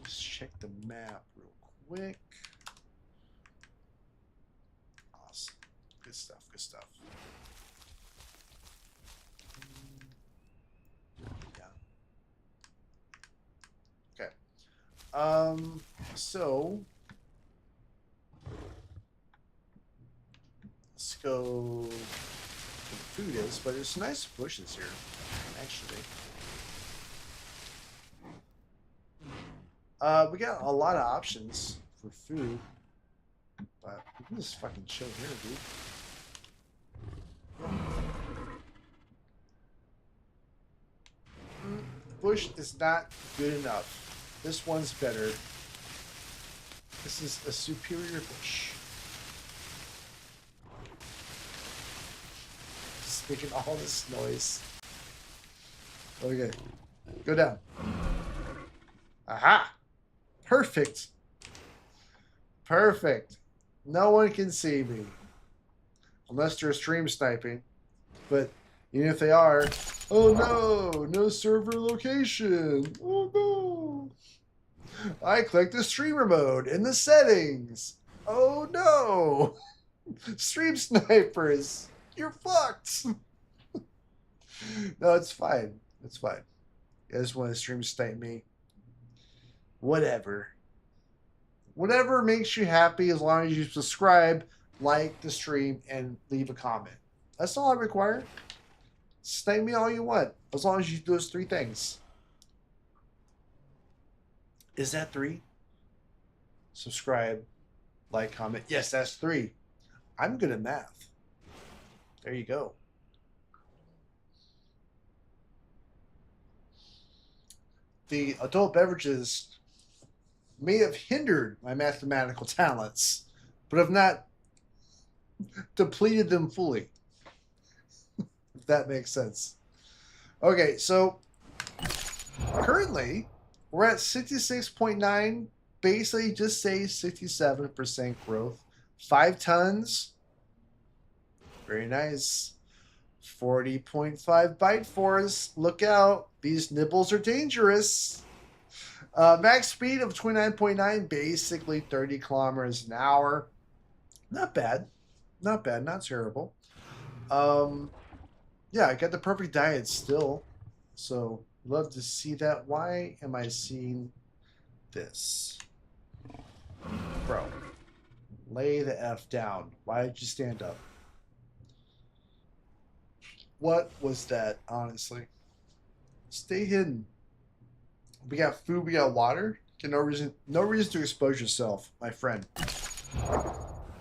let's check the map real quick. Awesome. Good stuff, good stuff. So let's go where the food is, but there's nice bushes here, actually. We got a lot of options for food, but we can just fucking chill here, dude. Bush is not good enough. This one's better. This is a superior bush. Just making all this noise. Okay. Go down. Aha! Perfect. Perfect. No one can see me. Unless they're stream sniping. But even if they are, oh no! No server location! Oh no! I clicked the streamer mode in the settings. Oh no! Stream snipers, you're fucked. No, it's fine. It's fine. You guys want to stream snipe me? Whatever. Whatever makes you happy, as long as you subscribe, like the stream, and leave a comment. That's all I require. Snipe me all you want, as long as you do those three things. Is that 3? Subscribe, like, comment. Yes, that's 3. I'm good at math. There you go. The adult beverages may have hindered my mathematical talents, but have not depleted them fully. If that makes sense. Okay, so currently we're at 66.9, basically just say 67% growth. 5 tons. Very nice. 40.5 bite force. Look out. These nibbles are dangerous. Max speed of 29.9, basically 30 kilometers an hour. Not bad. Not bad. Not terrible. Yeah, I got the perfect diet still. So, love to see that. Why am I seeing this? Bro, lay the F down. Why did you stand up? What was that, honestly? Stay hidden. We got food, we got water. No reason to expose yourself, my friend.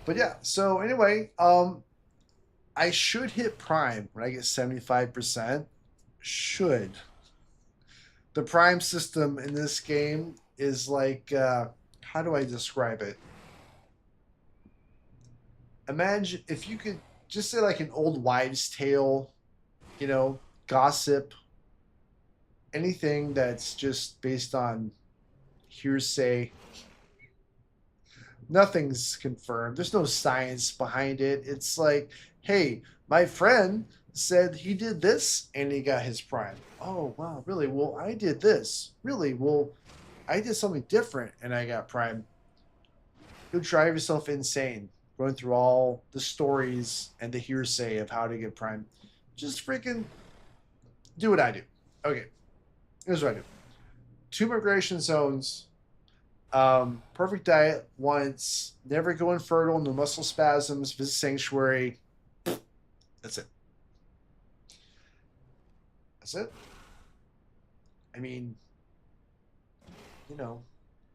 But yeah, so anyway, I should hit prime when I get 75%. Should. The prime system in this game is like, how do I describe it? Imagine if you could just say like an old wives' tale, gossip, anything that's just based on hearsay. Nothing's confirmed. There's no science behind it. It's like, hey, my friend said he did this and he got his prime. Oh, wow, really? Well, I did this. Really? Well, I did something different and I got prime. You'll drive yourself insane going through all the stories and the hearsay of how to get prime. Just freaking do what I do. Okay, here's what I do. 2 migration zones, perfect diet once, never go infertile, no muscle spasms, visit sanctuary. That's it. That's it. I mean,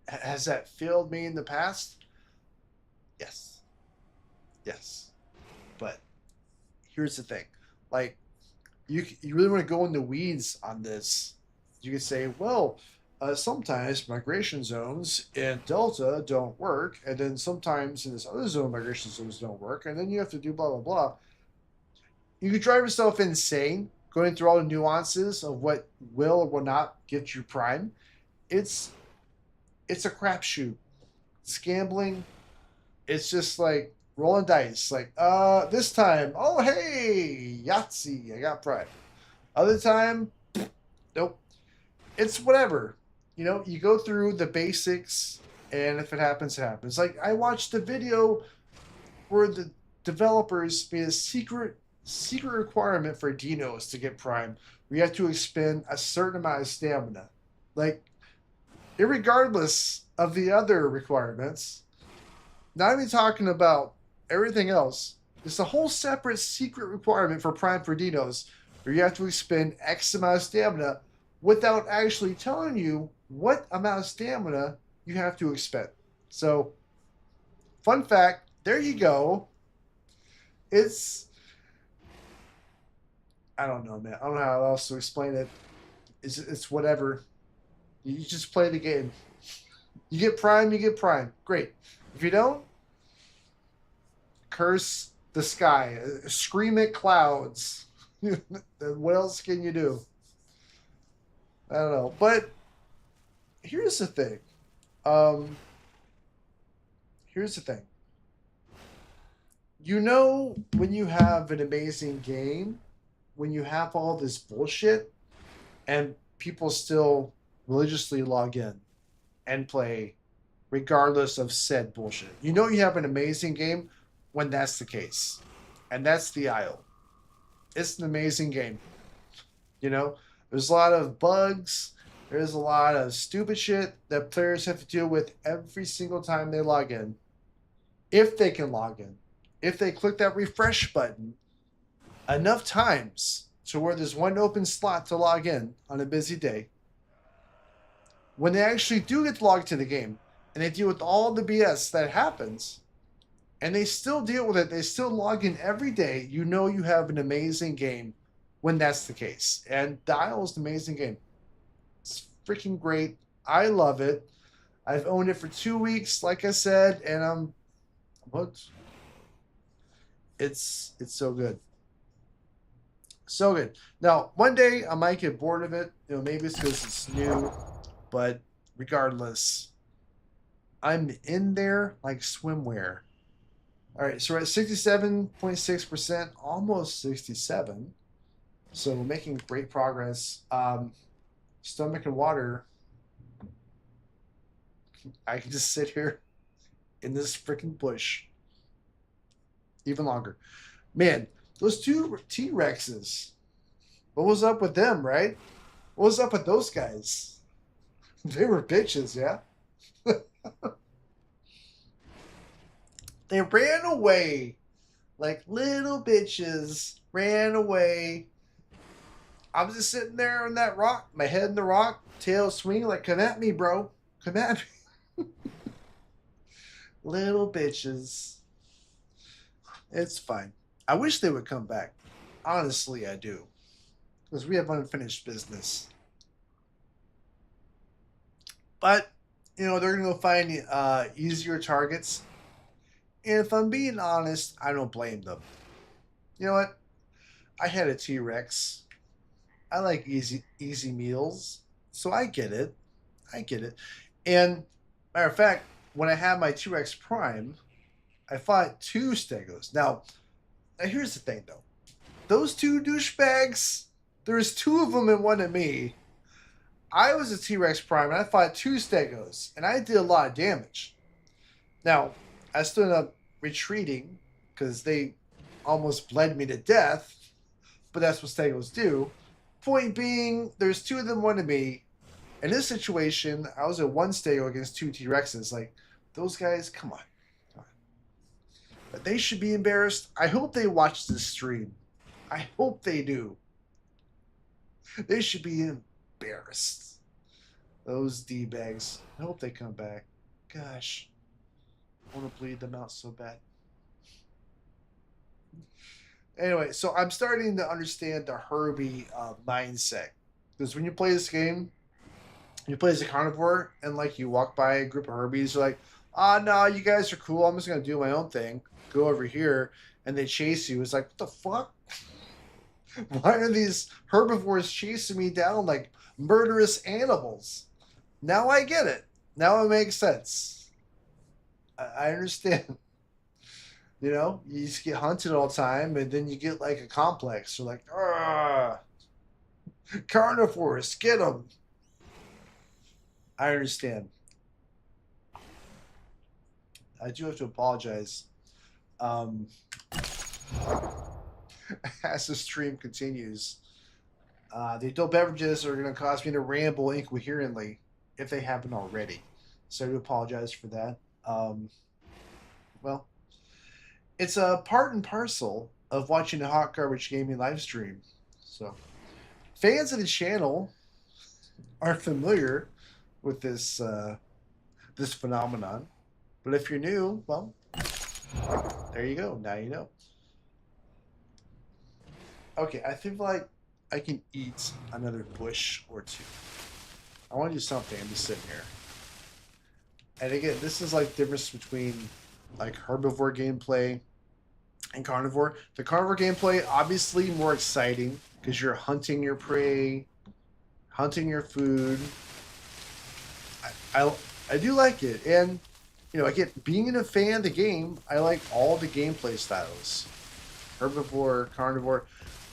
has that failed me in the past? Yes. Yes. But here's the thing. Like, you really want to go in the weeds on this. You could say, well, sometimes migration zones in Delta don't work, and then sometimes in this other zone, migration zones don't work, and then you have to do blah, blah, blah. You could drive yourself insane going through all the nuances of what will or will not get you prime. It's a crapshoot. It's gambling. It's just like rolling dice. Like, this time, oh, hey, Yahtzee, I got prime. Other time, nope. It's whatever. You go through the basics, and if it happens, it happens. Like, I watched a video where the developers made a secret requirement for dinos to get prime, where you have to expend a certain amount of stamina. Like, irregardless of the other requirements, not even talking about everything else, it's a whole separate secret requirement for prime for dinos, where you have to expend X amount of stamina without actually telling you what amount of stamina you have to expend. So, fun fact, there you go. I don't know, man. I don't know how else to explain it. It's whatever. You just play the game. You get prime, you get prime. Great. If you don't, curse the sky. Scream at clouds. What else can you do? I don't know. But here's the thing. Here's the thing. When you have an amazing game, when you have all this bullshit, and people still religiously log in and play regardless of said bullshit. You have an amazing game when that's the case. And that's the Isle. It's an amazing game. There's a lot of bugs. There's a lot of stupid shit that players have to deal with every single time they log in. If they can log in. If they click that refresh button enough times to where there's one open slot to log in on a busy day. When they actually do get logged to the game and they deal with all the BS that happens, and they still deal with it, they still log in every day, you have an amazing game when that's the case. And Dial is an amazing game. It's freaking great. I love it. I've owned it for 2 weeks, like I said, and I'm hooked. It's so good. So good. Now, one day I might get bored of it. Maybe it's because it's new. But regardless, I'm in there like swimwear. All right, so we're at 67.6%, almost 67. So we're making great progress. Stomach and water. I can just sit here in this freaking bush even longer. Man, those two T-Rexes. What was up with them, right? What was up with those guys? They were bitches, yeah? They ran away like little bitches. Ran away. I was just sitting there on that rock, my head in the rock, tail swinging, like, come at me, bro. Come at me. Little bitches. It's fine. I wish they would come back. Honestly, I do. Because we have unfinished business. But, you know, they're going to go find easier targets. And if I'm being honest, I don't blame them. You know what? I had a T-Rex. I like easy meals. So I get it. I get it. And, matter of fact, when I had my T-Rex Prime, I fought 2 Steggos. Now, here's the thing, though. Those 2 douchebags, there's 2 of them and 1 of me. I was a T-Rex Prime, and I fought 2 Steggos, and I did a lot of damage. Now, I still ended up retreating, because they almost bled me to death, but that's what Stegos do. Point being, there's 2 of them, 1 of me. In this situation, I was at 1 Stego against 2 T-Rexes. Like, those guys, come on. But they should be embarrassed. I hope they watch this stream. I hope they do. They should be embarrassed. Those D-bags. I hope they come back. Gosh. I want to bleed them out so bad. Anyway, so I'm starting to understand the Herbie mindset. Because when you play this game, you play as a carnivore, and like you walk by a group of Herbies, you're like, no, you guys are cool. I'm just going to do my own thing. Go over here, and they chase you. It's like, what the fuck? Why are these herbivores chasing me down like murderous animals? Now I get it. Now it makes sense. I understand. You know, you just get hunted all the time, and then you get like a complex. You're like, carnivores, get them. I understand. I do have to apologize. As the stream continues, the adult beverages are going to cause me to ramble incoherently if they haven't already. So I do apologize for that. Well, it's a part and parcel of watching a Hot Garbage Gaming live stream. So, fans of the channel are familiar with this this phenomenon. But if you're new, well, there you go. Now you know. Okay, I feel like I can eat another bush or 2. I want to do something. I'm just sitting here. And again, this is like the difference between like herbivore gameplay and carnivore. The carnivore gameplay, obviously more exciting because you're hunting your prey, hunting your food. I do like it. And, you know, again, being a fan of the game, I like all the gameplay styles. Herbivore, carnivore.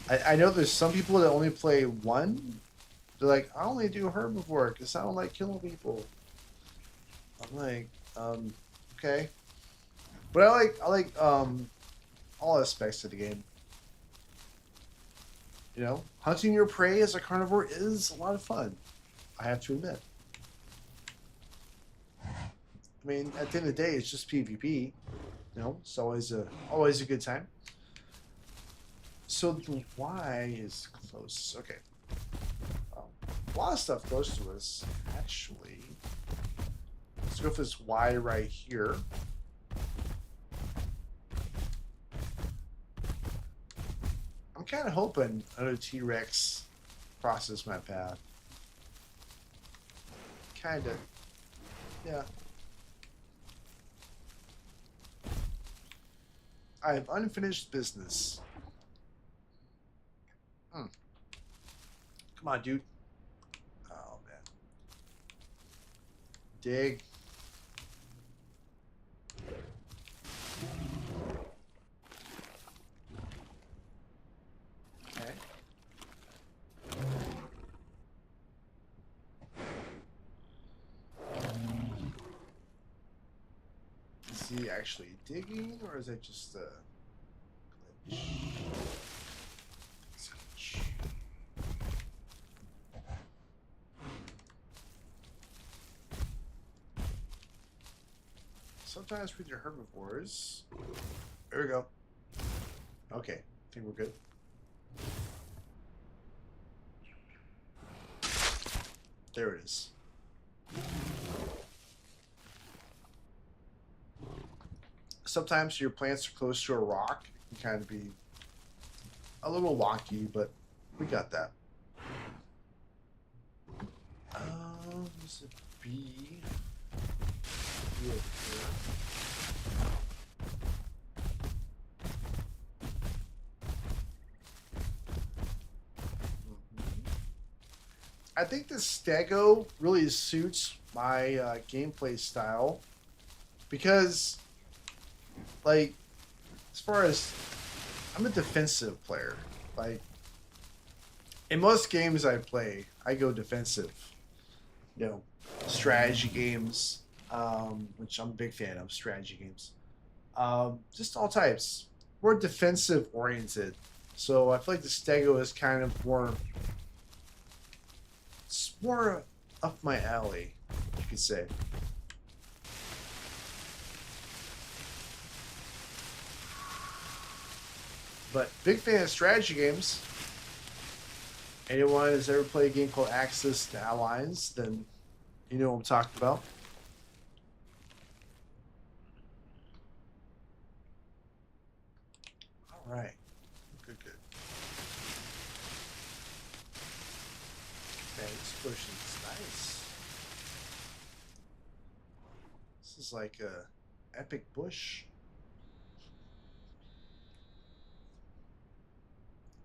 I know there's some people that only play one. They're like, I only do herbivore because I don't like killing people. I'm like, okay. But I like all aspects of the game. You know, hunting your prey as a carnivore is a lot of fun. I have to admit. I mean, at the end of the day, it's just PvP. You know, it's always a good time. So the Y is close. Okay. A lot of stuff close to us, actually. Let's go for this Y right here. I'm kind of hoping another T-Rex crosses my path. Kind of. Yeah. I have unfinished business. Come on, dude. Oh, man. Dig. he actually digging, or is that just a glitch? Glitch. Sometimes with your herbivores. There we go. Okay, I think we're good. There it is. Sometimes your plants are close to a rock. It can kind of be a little wonky, but we got that. There's a bee. Bee over here. I think the Steggo really suits my gameplay style because, like, as far as I'm a defensive player, like in most games I play, I go defensive. You know, strategy games, which I'm a big fan of strategy games. Just all types. More defensive oriented. So I feel like the Steggo is kind of more. It's more up my alley, you could say. But big fan of strategy games. Anyone has ever played a game called Axis to Allies, then you know what I'm talking about. All right. Good, good. Okay, this bush is nice. This is like a epic bush.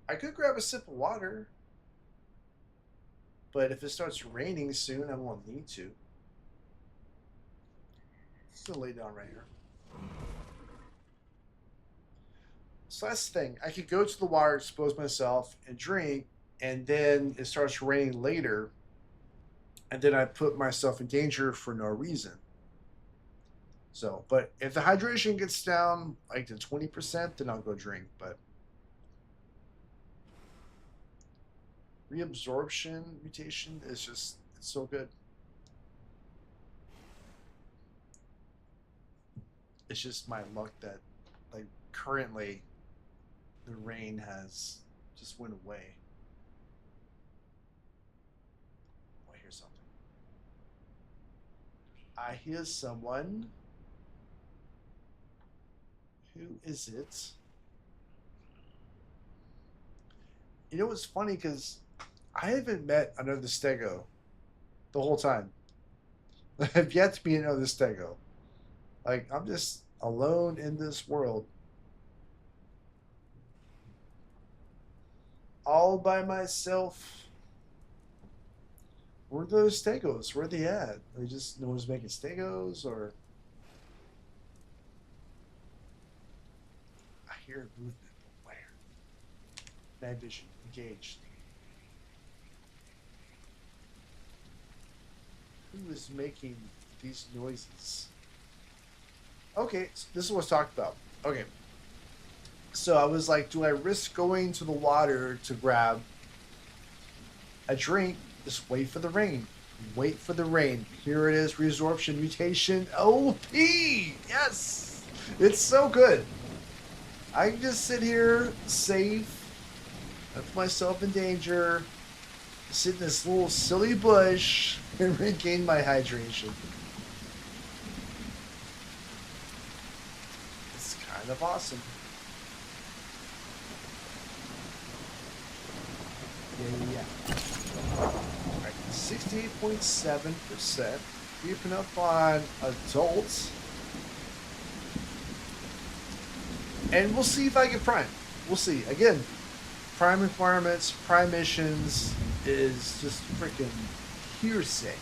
I could grab a sip of water, but if it starts raining soon, I won't need to. Just gonna lay down right here. So that's the thing. I could go to the water, expose myself, and drink, and then it starts raining later, and then I put myself in danger for no reason. So, but if the hydration gets down like to 20%, then I'll go drink. But reabsorption mutation is just, it's so good. It's just my luck that, like, currently the rain has just went away. Oh, I hear something. I hear someone. Who is it? You know what's funny? Because I haven't met another Steggo the whole time. I have yet to meet another Steggo. Like, I'm just alone in this world. All by myself. Where are those Steggos? Where are they at? Are they just no one's making Steggos, or I hear movement, but where? Night vision engaged. Who is making these noises? Okay, so this is what's talked about. Okay. So I was like, do I risk going to the water to grab a drink? Just wait for the rain. Wait for the rain. Here it is, resorption mutation. OP! Yes! It's so good. I can just sit here, safe, not put myself in danger, sit in this little silly bush, and regain my hydration. It's kind of awesome. Yeah. Alright, 68.7%. Creeping up on adults. And we'll see if I get prime. We'll see. Again, prime requirements, prime missions is just freaking hearsay.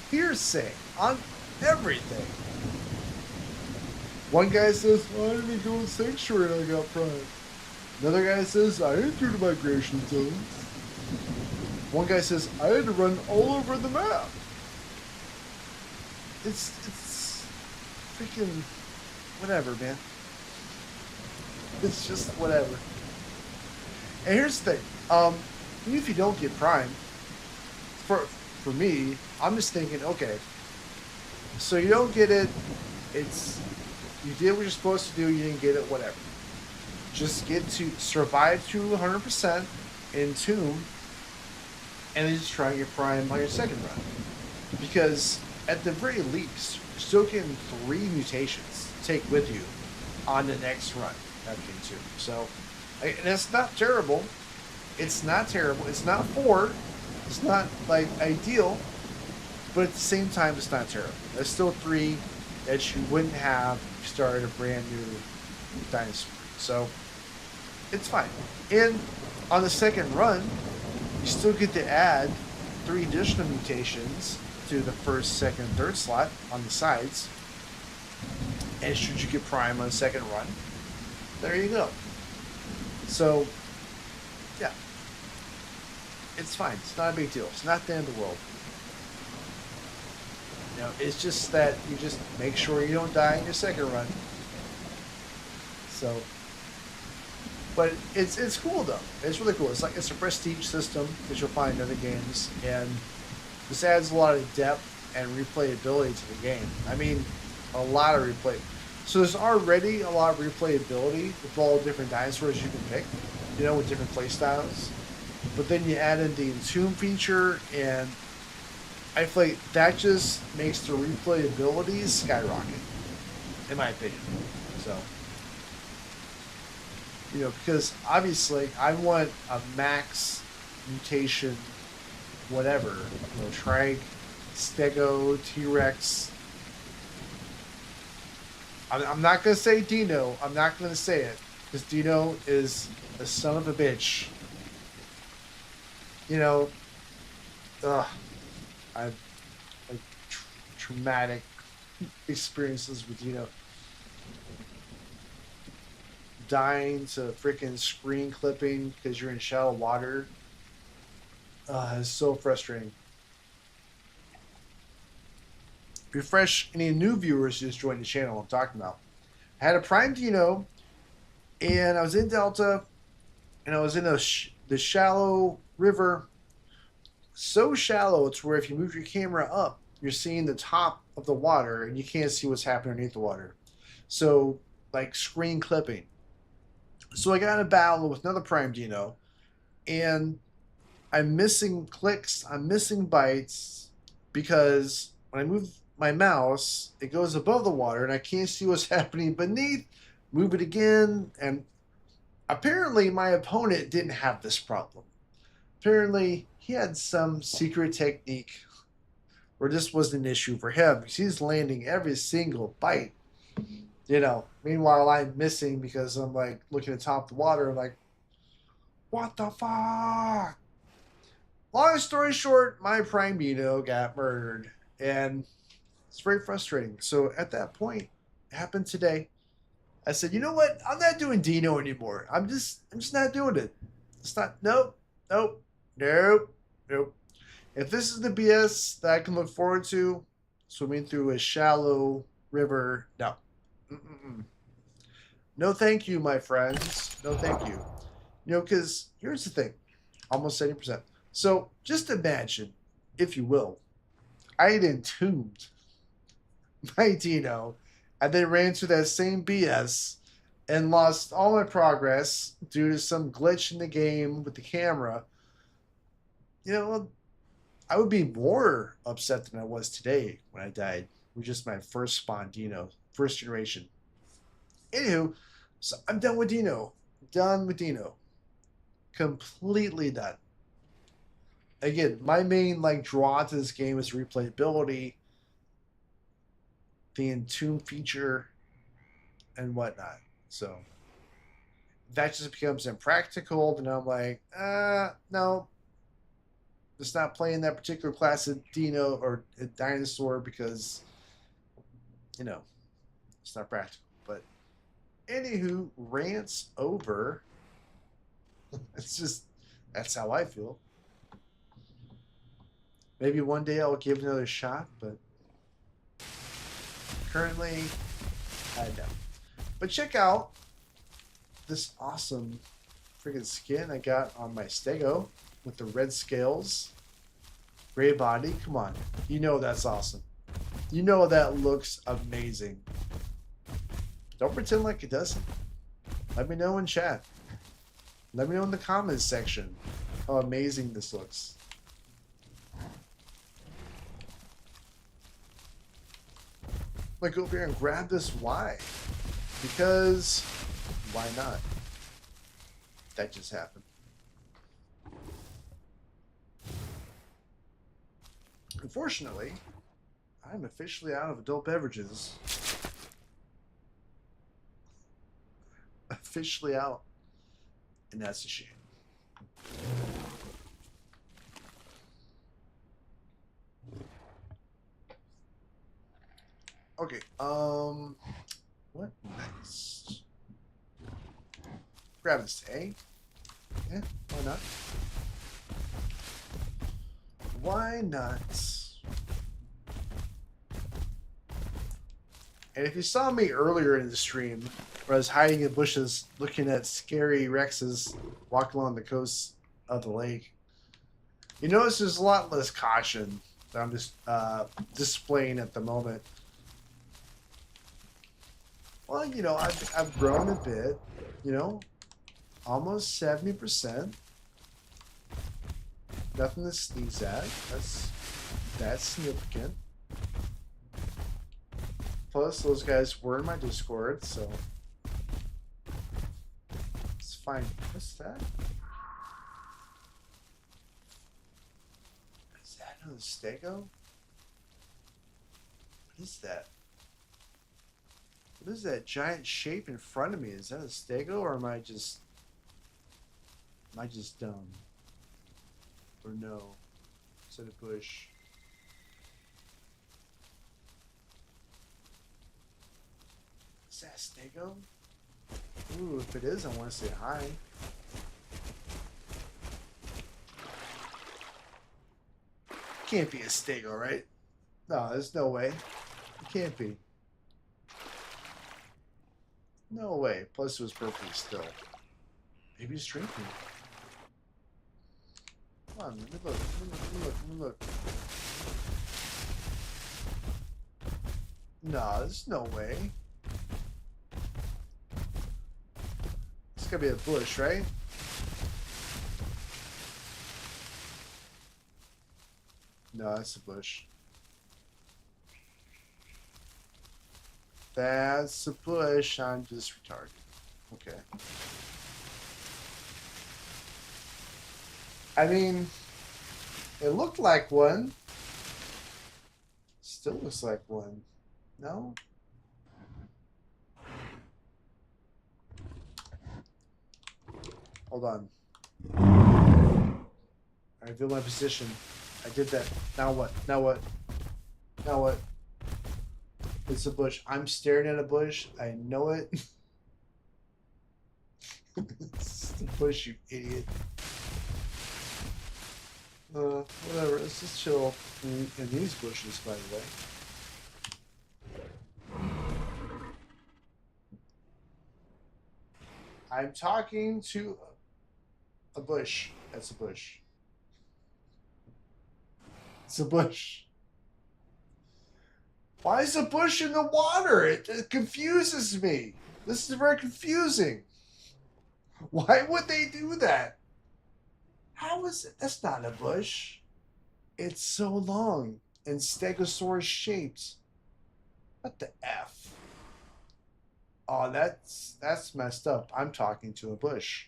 Hearsay on everything. One guy says, I didn't go in Sanctuary and I got prime. Another guy says, I didn't do the migration zones. One guy says, I had to run all over the map. It's freaking whatever, man. It's just whatever. And here's the thing. Even if you don't get Prime, for me, I'm just thinking, okay, so you don't get it. It's you did what you're supposed to do. You didn't get it. Whatever. Just get to survive to 100% in Tomb, and then just try and get Prime on your second run. Because at the very least, you're still getting 3 mutations to take with you on the next run after getting Tomb. So, and it's not terrible. It's not terrible. It's not 4. It's not like ideal, but at the same time, it's not terrible. There's still 3 that you wouldn't have if you started a brand new dinosaur. So it's fine. And on the second run, you still get to add 3 additional mutations to the first, second, and third slot on the sides. And should you get Prime on the second run, there you go. So, yeah. It's fine. It's not a big deal. It's not the end of the world. You know, it's just that you just make sure you don't die in your second run. So, but it's cool though. It's really cool. It's a prestige system that you'll find in other games, and this adds a lot of depth and replayability to the game. I mean, a lot of replay. So there's already a lot of replayability with all the different dinosaurs you can pick, you know, with different play styles. But then you add in the Entomb feature, and I feel like that just makes the replayability skyrocket, in my opinion. So, you know, because obviously I want a max mutation, whatever, you know, Trike, Steggo, T-Rex. I'm not going to say Dino. I'm not going to say it, because Dino is a son of a bitch. You know, I've like traumatic experiences with, you know, dying to freaking screen clipping because you're in shallow water. It's so frustrating. Refresh any new viewers just joined the channel I'm talking about. I had a Prime Dino, and I was in Delta, and I was in the shallow river. So shallow, it's where if you move your camera up, you're seeing the top of the water, and you can't see what's happening underneath the water. So, like screen clipping. So I got in a battle with another Prime Dino, and I'm missing clicks, I'm missing bites, because when I move my mouse, it goes above the water, and I can't see what's happening beneath. Move it again, and apparently my opponent didn't have this problem. Apparently he had some secret technique where this wasn't an issue for him, because he's landing every single bite. You know, meanwhile I'm missing because I'm like looking at the top of the water, like, what the fuck? Long story short, my Prime Dino got murdered, and it's very frustrating. So at that point, it happened today. I said, you know what? I'm not doing Dino anymore. I'm just not doing it. It's not. Nope. Nope. Nope. Nope. If this is the BS that I can look forward to, swimming through a shallow river, no. Mm-mm-mm. No, thank you, my friends. No, thank you. You know, because here's the thing, almost 70%. So just imagine, if you will, I had entombed my Dino, and then ran through that same BS and lost all my progress due to some glitch in the game with the camera. You know, I would be more upset than I was today when I died with just my first spawn Dino, first generation. Anywho, so I'm done with Dino. Done with Dino. Completely done. Again, my main like draw to this game is replayability, the Entomb feature, and whatnot. So that just becomes impractical, then I'm like, no, just not playing that particular class of Dino or a dinosaur because, you know, it's not practical. But anywho, rants over. It's just, that's how I feel. Maybe one day I'll give it another shot, but currently I know. But check out this awesome freaking skin I got on my Steggo with the red scales, gray body. Come on, you know that's awesome. You know that looks amazing. Don't pretend like it doesn't. Let me know in chat. Let me know in the comments section how amazing this looks. Like, go over here and grab this. Why? Because why not? That just happened. Unfortunately, I'm officially out of adult beverages. Officially out. And that's a shame. Okay, what next? Grab this A. Yeah, why not? Why not? And if you saw me earlier in the stream, where I was hiding in bushes looking at scary Rexes walking along the coast of the lake, you notice there's a lot less caution that I'm just displaying at the moment. Well, you know, I've grown a bit, you know, almost 70%. Nothing to sneeze at. That's significant. Plus, those guys were in my Discord, so it's fine. What's that? Is that another Steggo? What is that? What is that giant shape in front of me? Is that a Steggo, or am I just dumb? Or no? Is that a bush? Is that a Steggo? Ooh, if it is, I want to say hi. Can't be a Steggo, right? No, there's no way. It can't be. No way. Plus, it was perfectly still. Maybe it's drinking. Come on, let me look. Let me look. No, there's no way. It's gotta be a bush, right? No, that's a bush. That's a bush. I'm just retarded. Okay. I mean, it looked like one. Still looks like one. No? Hold on. I reveal my position. I did that. Now what? Now what? Now what? It's a bush. I'm staring at a bush. I know it. It's the bush, you idiot. Whatever. Let's just chill in these bushes, by the way. I'm talking to a bush. That's a bush. It's a bush. Why is a bush in the water? It confuses me. This is very confusing. Why would they do that? How is it? That's not a bush. It's so long and stegosaurus shaped. What the F? Oh, that's messed up. I'm talking to a bush.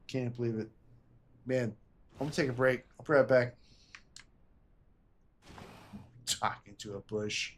Can't believe it. Man, I'm gonna take a break. I'll be right back. Talking to a bush.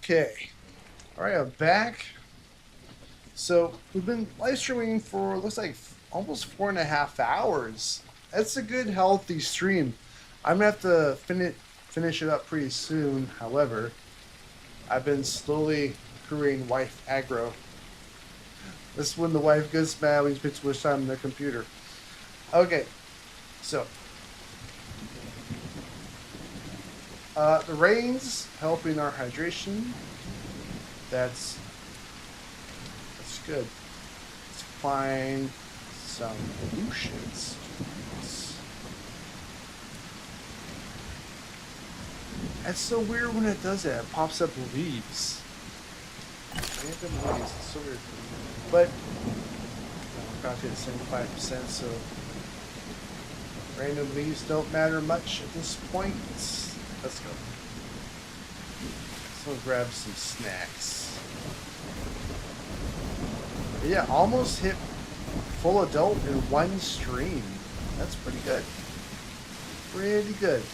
Okay. Alright, I'm back. So, we've been live streaming for, looks like, almost 4.5 hours. That's a good, healthy stream. I'm going to have to finish it up pretty soon. However, I've been slowly accruing wife aggro. This is when the wife gets mad when you spend too much time on their computer. Okay, so the rain's helping our hydration. That's good. Let's find some solutions. That's so weird when it does that. It pops up leaves. Random leaves. It's so weird. But we're probably at 75%, so random leaves don't matter much at this point. Let's go. So grab some snacks. But yeah, almost hit full adult in one stream. That's pretty good. Pretty good.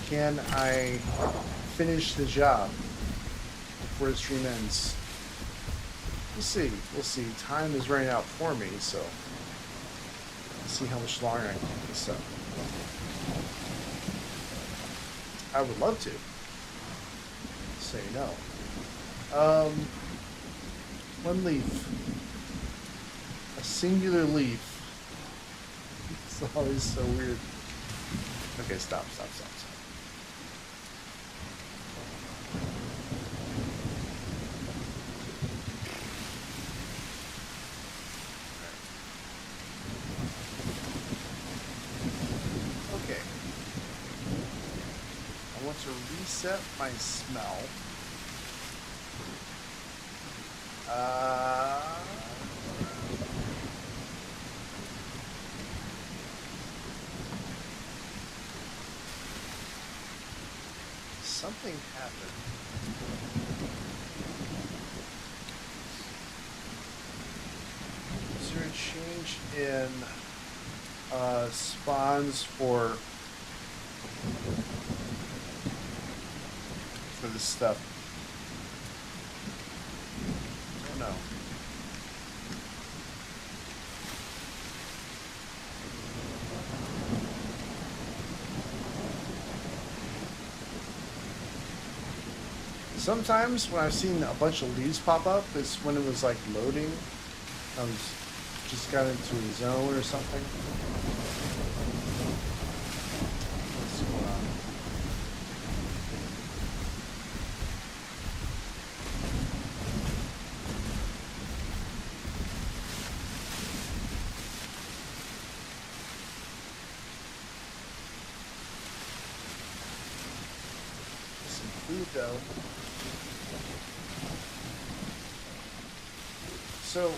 Can I finish the job before the stream ends? We'll see. We'll see. Time is running out for me, so let's see how much longer I can keep this up. I would love to. Say no. One leaf. A singular leaf. It's always so weird. Okay, stop. Okay. I want to reset my smell. Something happened. Is there a change in spawns for this stuff? I don't know. Sometimes when I've seen a bunch of leaves pop up, it's when it was like loading. I was just got into a zone or something. What's going on? Some food though. So,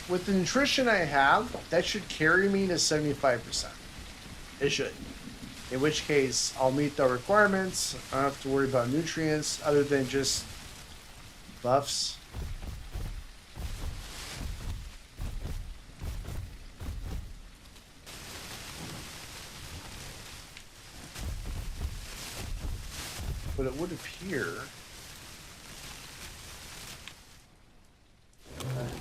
with the nutrition I have, that should carry me to 75%. It should. In which case, I'll meet the requirements. I don't have to worry about nutrients other than just buffs. But it would appear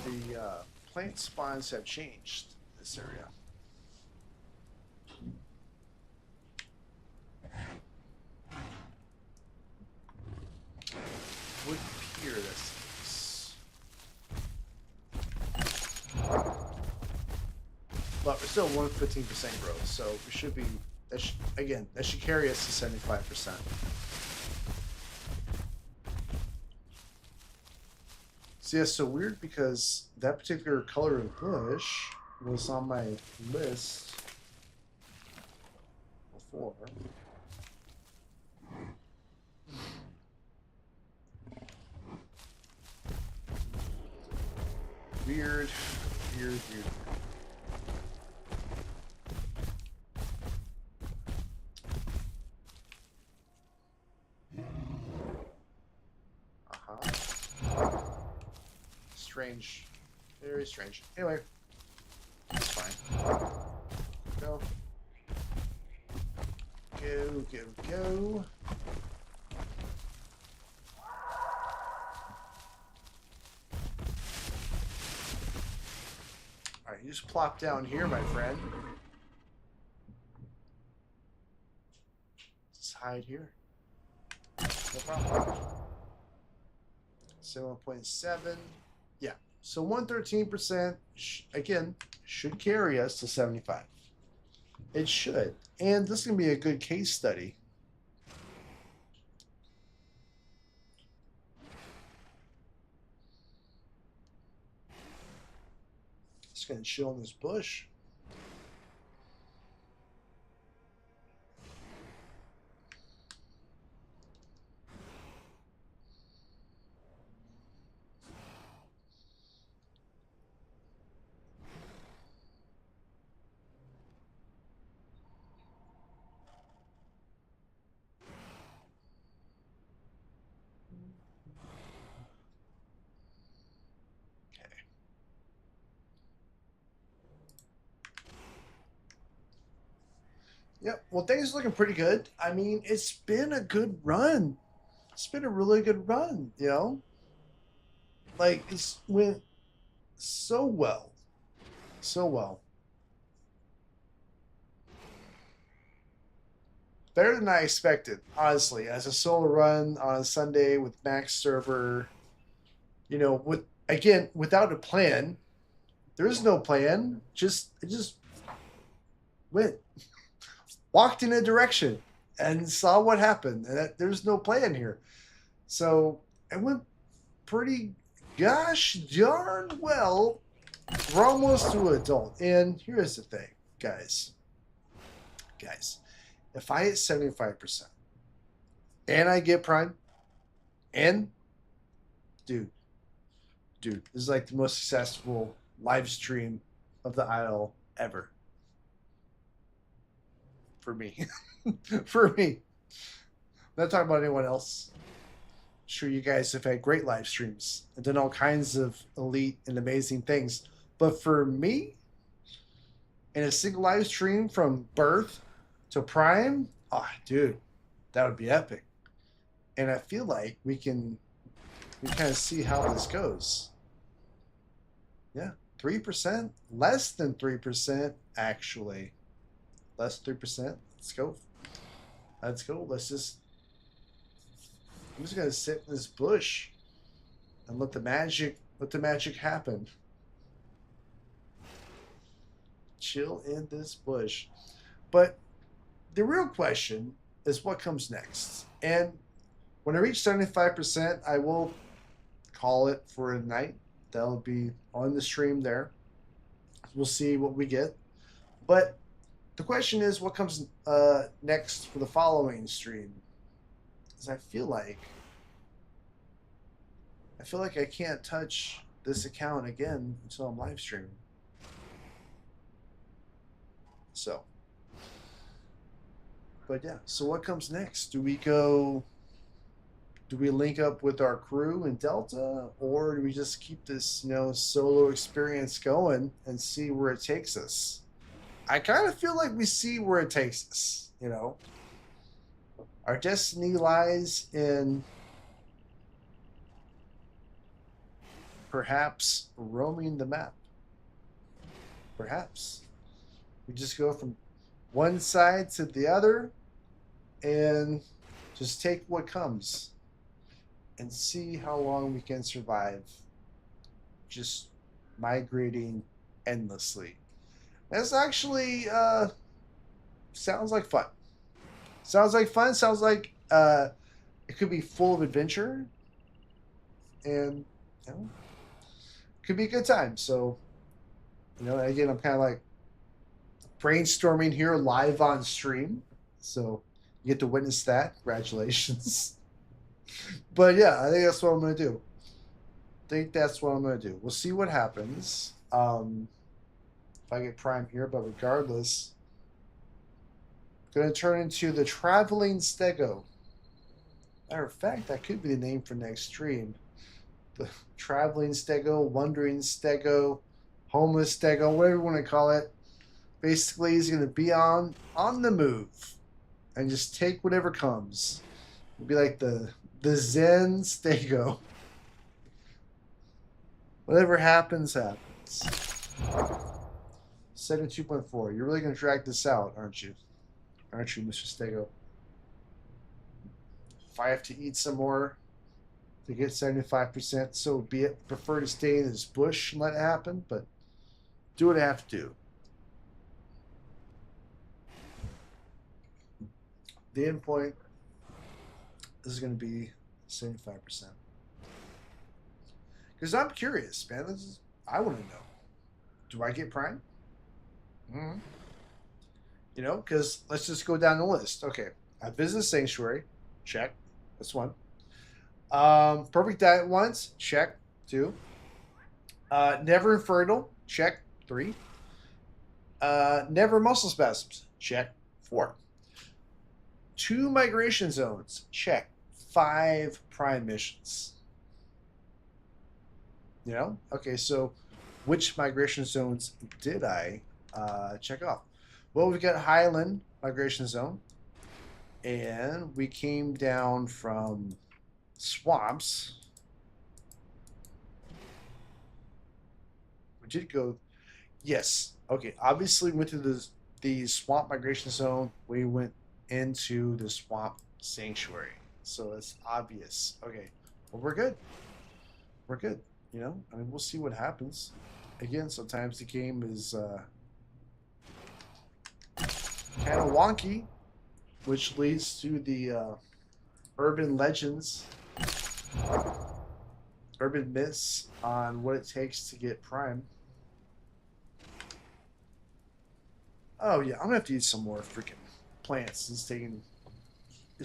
the plant spawns have changed in this area. Would appear that's the case. But we're still 115% growth, so we should be, that should carry us to 75%. See, that's so weird because that particular color of bush was on my list before. Weird. Strange. Very strange. Anyway. It's fine. Go. Go. You just plop down here, my friend. Just hide here. No problem. 7.7. Yeah. So 113%, again, should carry us to 75. It should. And this is going to be a good case study. Just going to chill in this bush. Yep. Well, things are looking pretty good. I mean, it's been a good run. It's been a really good run, you know? Like, it's went so well. So well. Better than I expected, honestly. As a solo run on a Sunday with max server, you know, with again, without a plan. There is no plan. It just went. Walked in a direction and saw what happened. And there's no plan here. So it went pretty gosh darn well. We're almost to adult. And here's the thing, guys. If I hit 75% and I get Prime, and dude, this is like the most successful live stream of the aisle ever. For me. For me. I'm not talking about anyone else. I'm sure you guys have had great live streams and done all kinds of elite and amazing things. But for me, in a single live stream from birth to Prime, oh, dude, that would be epic. And I feel like we kind of see how this goes. Yeah, 3%, less than 3%, actually. Less 3%. Let's go. I'm just gonna sit in this bush and let the magic happen. Chill in this bush. But the real question is what comes next. And when I reach 75%, I will call it for a night. That'll be on the stream there. We'll see what we get. But the question is what comes next for the following stream. Because I feel like I can't touch this account again until I'm live streaming. So, but yeah, so what comes next? Do we link up with our crew in Delta, or do we just keep this, you know, solo experience going and see where it takes us? I kind of feel like we see where it takes us, you know. Our destiny lies in perhaps roaming the map. Perhaps. We just go from one side to the other and just take what comes and see how long we can survive just migrating endlessly. That's actually sounds like fun. Sounds like fun. Sounds like it could be full of adventure, and you know, could be a good time. So, you know, again, I'm kind of like brainstorming here live on stream, so you get to witness that. Congratulations. But yeah, I think that's what I'm gonna do. We'll see what happens. If I get Prime here, but regardless, going to turn into the Traveling Steggo. Matter of fact, that could be the name for next stream. The Traveling Steggo, Wandering Steggo, Homeless Steggo, whatever you want to call it. Basically, he's going to be on the move and just take whatever comes. It'll be like the Zen Steggo. Whatever happens, happens. 72.4. You're really going to drag this out, aren't you? Aren't you, Mr. Steggo? If I have to eat some more to get 75%, so be it. Prefer to stay in this bush and let it happen, but do what I have to do. The end point, this is going to be 75%. Because I'm curious, man. I want to know. Do I get Prime? Mm-hmm. You know, because let's just go down the list. Okay, I visit Sanctuary. Check. That's one. Perfect Diet once. Check. 2. Never Infertile. Check. 3. Never Muscle Spasms. Check. 4. 2 Migration Zones. Check. 5 Prime Missions. You know? Okay, so which migration zones did I check off? Well, we've got Highland Migration Zone. And we came down from swamps. We did go... Yes. Okay, obviously we went through the swamp migration zone. We went into the swamp sanctuary. So it's obvious. Okay, well, we're good. We're good. You know, I mean, we'll see what happens. Again, sometimes the game is kind of wonky, which leads to the urban legends, urban myths on what it takes to get Prime. Oh yeah, I'm gonna have to eat some more freaking plants. It's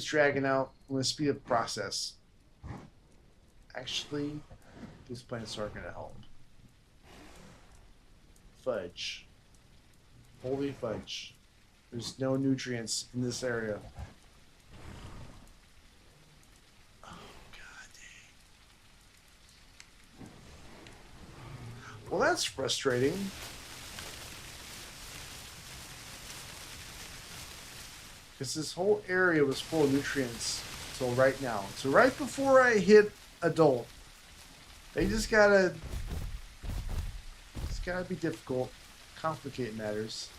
dragging out. I'm gonna speed up the process. Actually, these plants are gonna help. Fudge. Holy fudge. There's no nutrients in this area. Oh, god dang. Well, that's frustrating. Because this whole area was full of nutrients until right now. So right before I hit adult, they just gotta... It's gotta be difficult. Complicate matters.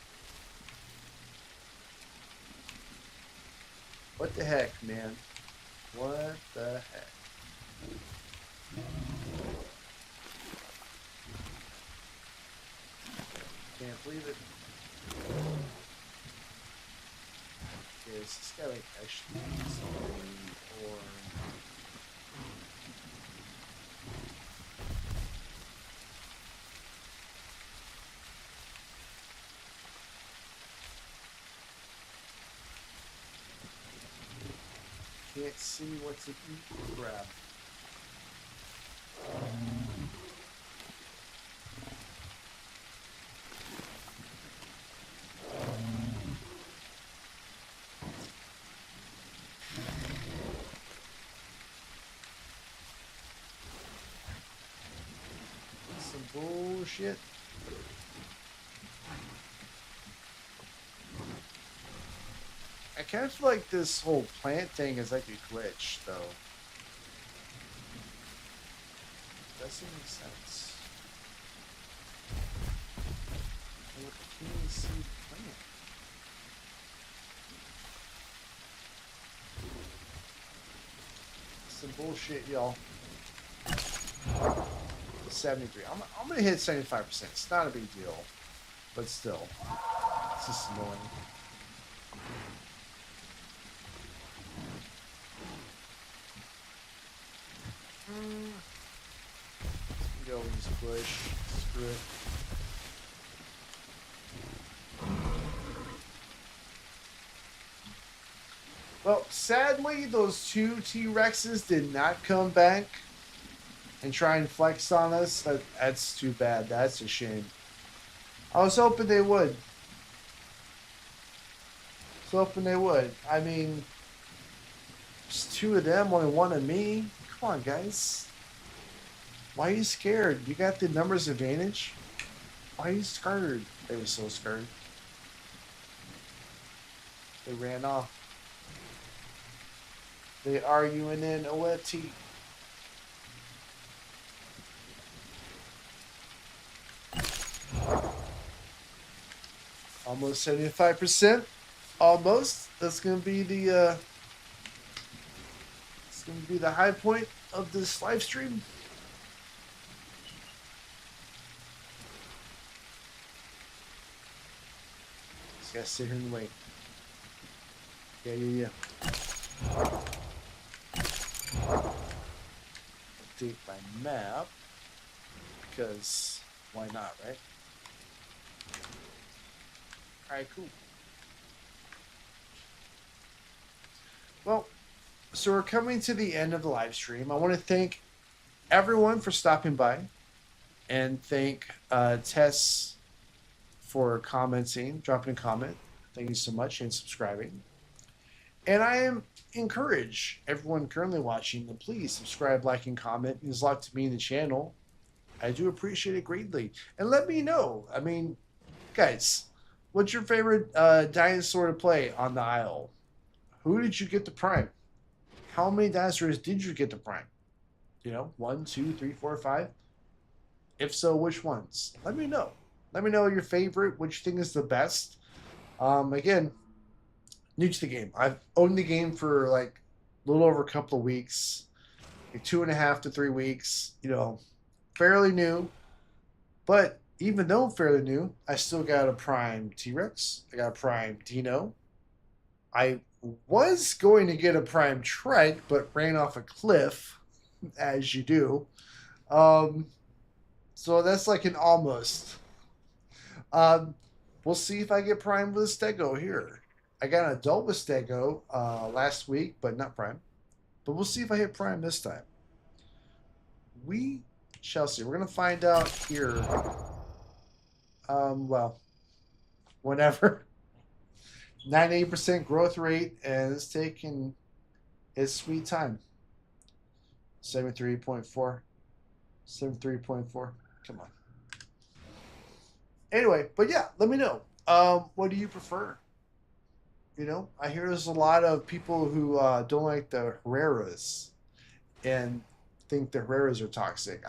What the heck, man? What the heck? Can't believe it. Okay, is this guy like actually something or... Can't see what to eat. Crap. Some bullshit. I kind of feel like this whole plant thing is like a glitch, though. Doesn't make sense. What can you see plant? Some bullshit, y'all. 73. I'm gonna hit 75%. It's not a big deal, but still, it's just annoying. Go use a bush. Screw it. Well, sadly, those 2 T-Rexes did not come back and try and flex on us. That's too bad. That's a shame. I was hoping they would. I mean, just 2 of them, only 1 of me. Come on, guys. Why are you scared? You got the numbers advantage? Why are you scared? They were so scared. They ran off. They are UNNOFT. Almost 75%. Almost. That's gonna be the it's gonna be the high point of this live stream. Just gotta sit here and wait. Yeah. Update my map because why not, right? Alright, cool. Well, so we're coming to the end of the live stream. I want to thank everyone for stopping by and thank Tess for commenting, dropping a comment. Thank you so much and subscribing. And I encourage everyone currently watching to please subscribe, like, and comment. It means a lot to me and the channel. I do appreciate it greatly. And let me know. I mean, guys, what's your favorite dinosaur to play on the Isle? Who did you get to prime? How many dinosaurs did you get to prime? You know, 1, 2, 3, 4, 5? If so, which ones? Let me know. Let me know your favorite, which thing is the best. Again, new to the game. I've owned the game for like a little over a couple of weeks, like 2.5 to 3 weeks. You know, fairly new. But even though fairly new, I still got a prime T-Rex. I got a prime Dino. I was going to get a prime trike, but ran off a cliff, as you do. So that's like an almost. We'll see if I get prime with a Steggo here. I got an adult with Steggo last week, but not prime. But we'll see if I hit prime this time. We shall see. We're going to find out here. Well, whenever. 98% growth rate, and it's taking its sweet time. 73.4. 73.4. Come on. Anyway, but yeah, let me know. What do you prefer? You know, I hear there's a lot of people who don't like the Herreras and think the Herreras are toxic.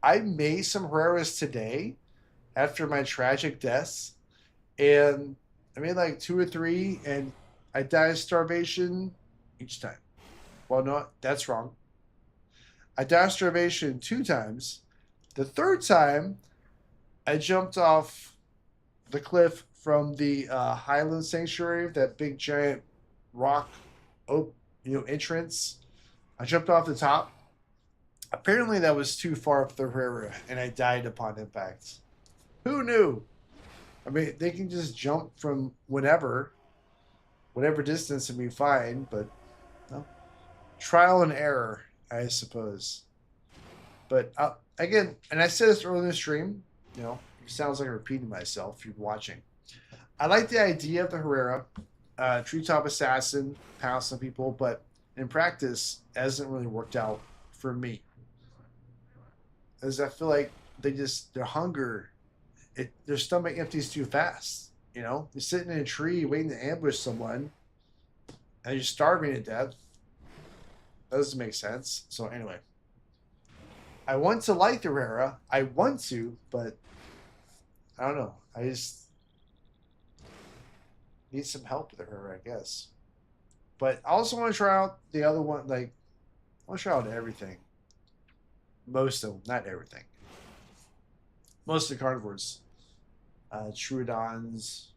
I made some Herreras today after my tragic deaths, and I made like 2 or 3, and I died of starvation each time. Well, no, that's wrong. I died of starvation 2 times. The 3rd time, I jumped off the cliff from the Highland Sanctuary, that big giant rock, entrance. I jumped off the top. Apparently, that was too far up the river, and I died upon impact. Who knew? I mean, they can just jump from whatever distance and be fine, but no. Trial and error, I suppose. But again, and I said this earlier in the stream, you know, it sounds like I'm repeating myself if you're watching. I like the idea of the Herrera, treetop assassin, pounce some people, but in practice, it hasn't really worked out for me. As I feel like their hunger, their stomach empties too fast. You know, you're sitting in a tree waiting to ambush someone, and you're starving to death. That doesn't make sense. So anyway, I want to like the Herrera. I want to, but I don't know. I just need some help with her, I guess. But I also want to try out the other one. Like, I want to try out everything. Most of them, not everything. Most of the carnivores. Troodons,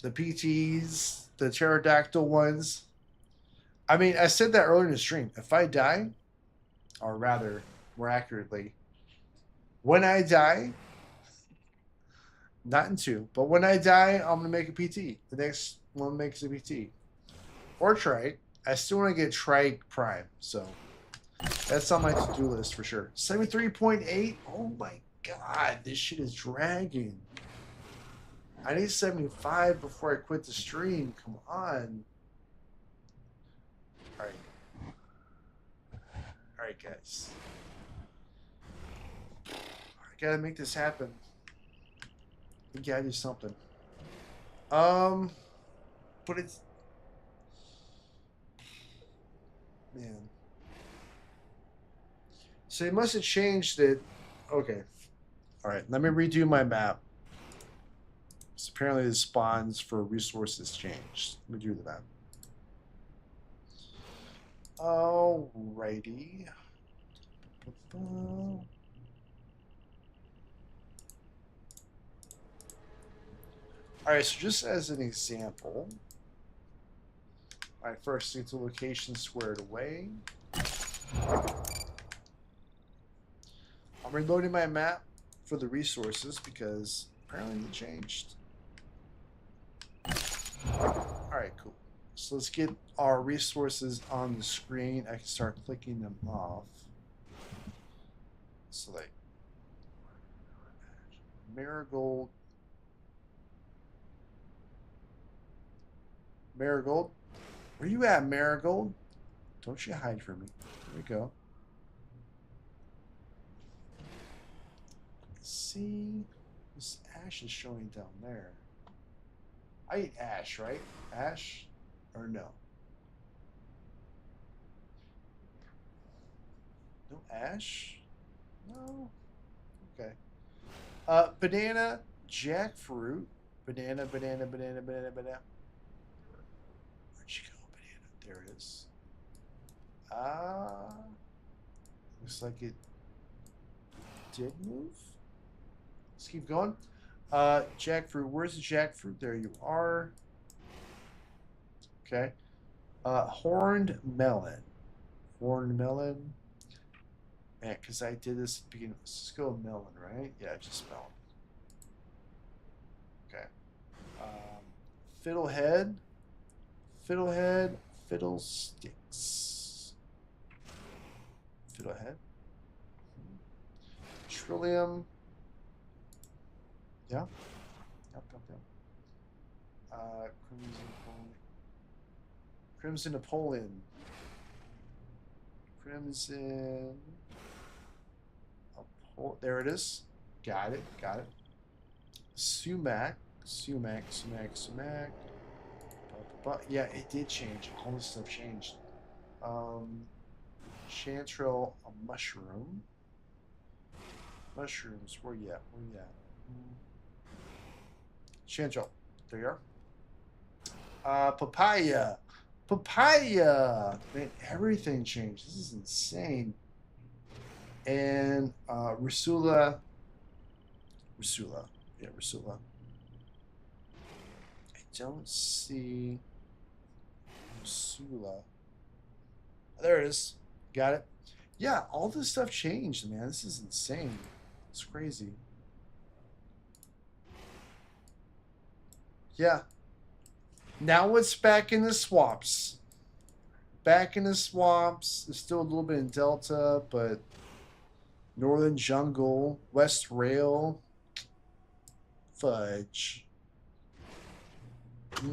the PTs, the pterodactyl ones. I mean, I said that earlier in the stream. If I die, or rather, more accurately, when I die, not in 2, but when I die, I'm going to make a PT. The next one makes a PT. Or trike. I still want to get trike prime, so that's on my to-do list for sure. 73.8? Oh my god, this shit is dragging. I need 75 before I quit the stream. Come on. Alright. Alright, guys. I gotta make this happen. We gotta do something. But it's... Man. So they must have changed it. Okay. Alright, let me redo my map. So apparently the spawns for resources changed. Let me do that. Alrighty. Alright, so just as an example, I first get the location squared away. I'm reloading my map for the resources because apparently it changed. Alright, cool. So let's get our resources on the screen. I can start clicking them off. So like Marigold. Marigold? Where you at, Marigold? Don't you hide from me. There we go. See, this ash is showing down there. I eat ash, right? Ash or no? No ash? No? Okay. Banana, jackfruit, banana. Where'd you go, banana? There it is. Looks like it did move. Let's keep going. Jackfruit. Where's the jackfruit? There you are. Okay. Horned melon. Horned melon. Man, because I did this at the beginning. Let's go melon, right? Yeah, just melon. Okay. Fiddlehead. Fiddlehead. Fiddlesticks. Fiddlehead. Trillium. Yeah. Yep. Crimson Napoleon. Crimson. There it is. Got it. Sumac. Yeah, it did change. All this stuff changed. Chanterelle, a mushroom. Mushrooms. Where you at? Chanterelle. There you are. Papaya. Man, everything changed. This is insane. And Rusula. Yeah, Rusula. I don't see Rusula. There it is. Got it. Yeah, all this stuff changed, man. This is insane. It's crazy. Yeah. Now it's back in the swamps. It's still a little bit in Delta, but Northern Jungle, West Rail, fudge.